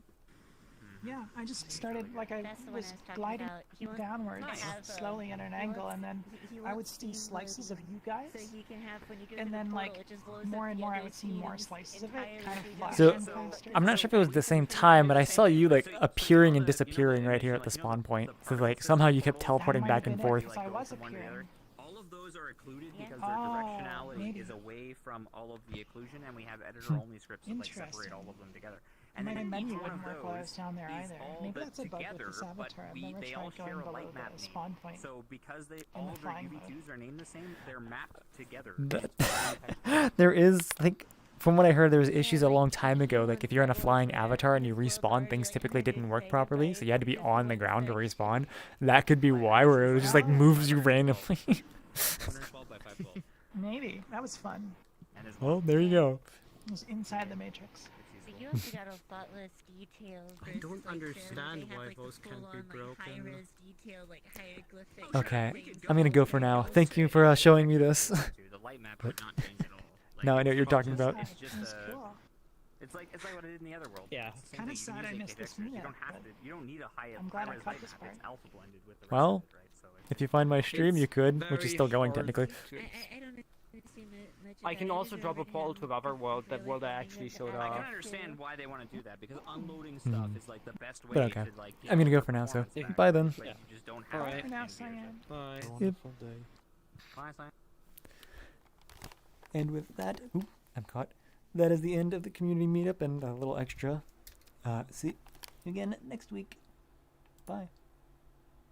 Yeah, I just started like I That's the one was I was talking gliding about. He wants downwards to have, slowly at an angle, and then I would see slices of you guys, So you can have when you go and to the then portal, like it just blows more up and the more I other would see more team's slices of it, entirely kind of different flash So and faster. I'm not sure if it was the same time, but I saw you like appearing and disappearing right here at the spawn point. So like somehow you kept teleporting back and forth. Because I was appearing. All of those are occluded because Oh, their directionality maybe. is away from all of the occlusion, and we have editor-only scripts that like separate Interesting. all of them together. And And my then menu each one wouldn't of work while I was those down there is either. all Maybe but that's a bug with together, this but avatar. I've never they all tried share going a below light map the name. spawn point. So because they the all of their flying UV2s are named the same, they're mapped together. There is, I think, from what I heard, there was issues a long time ago. Like if you're on a flying avatar and you respawn, things typically didn't work properly, so you had to be on the ground to respawn. That could be why, where it just like moves you randomly. Maybe that was fun. Well, there you go. It was inside the Matrix. So you also got a lot less detail. I versus, don't like, them. understand They have, why like, the those can't be full-on, like, broken. high-res detail, like hieroglyphic Okay, things. I'm gonna go for now. Thank you for showing me this. The light map would not change at all. Like, Now I know what you're talking about. It's just That's a. cool. It's like what I did in the other world. Yeah. It's the same Kinda thing. You sad I use missed AK this textures. You meetup, don't have but to. You don't need a I'm glad I high-res caught light this map. part. It's alpha blended with the rest Well, of it, right? So if you find my stream, you could, which is very still going hard technically. I don't understand much I about can it. also Is drop a it portal to another world, that world I really actually fun showed to I off. can add understand to? why they want to do that because unloading stuff is like the best way But okay. to like. I'm gonna go for now, so performance bye back, then. but you just don't have Alright. that For now, in Gears. Cyan. Bye. Wonderful day. Bye, Cyan. And with that, ooh, I'm caught. That is the end of the community meetup and a little extra. See you again next week. Bye.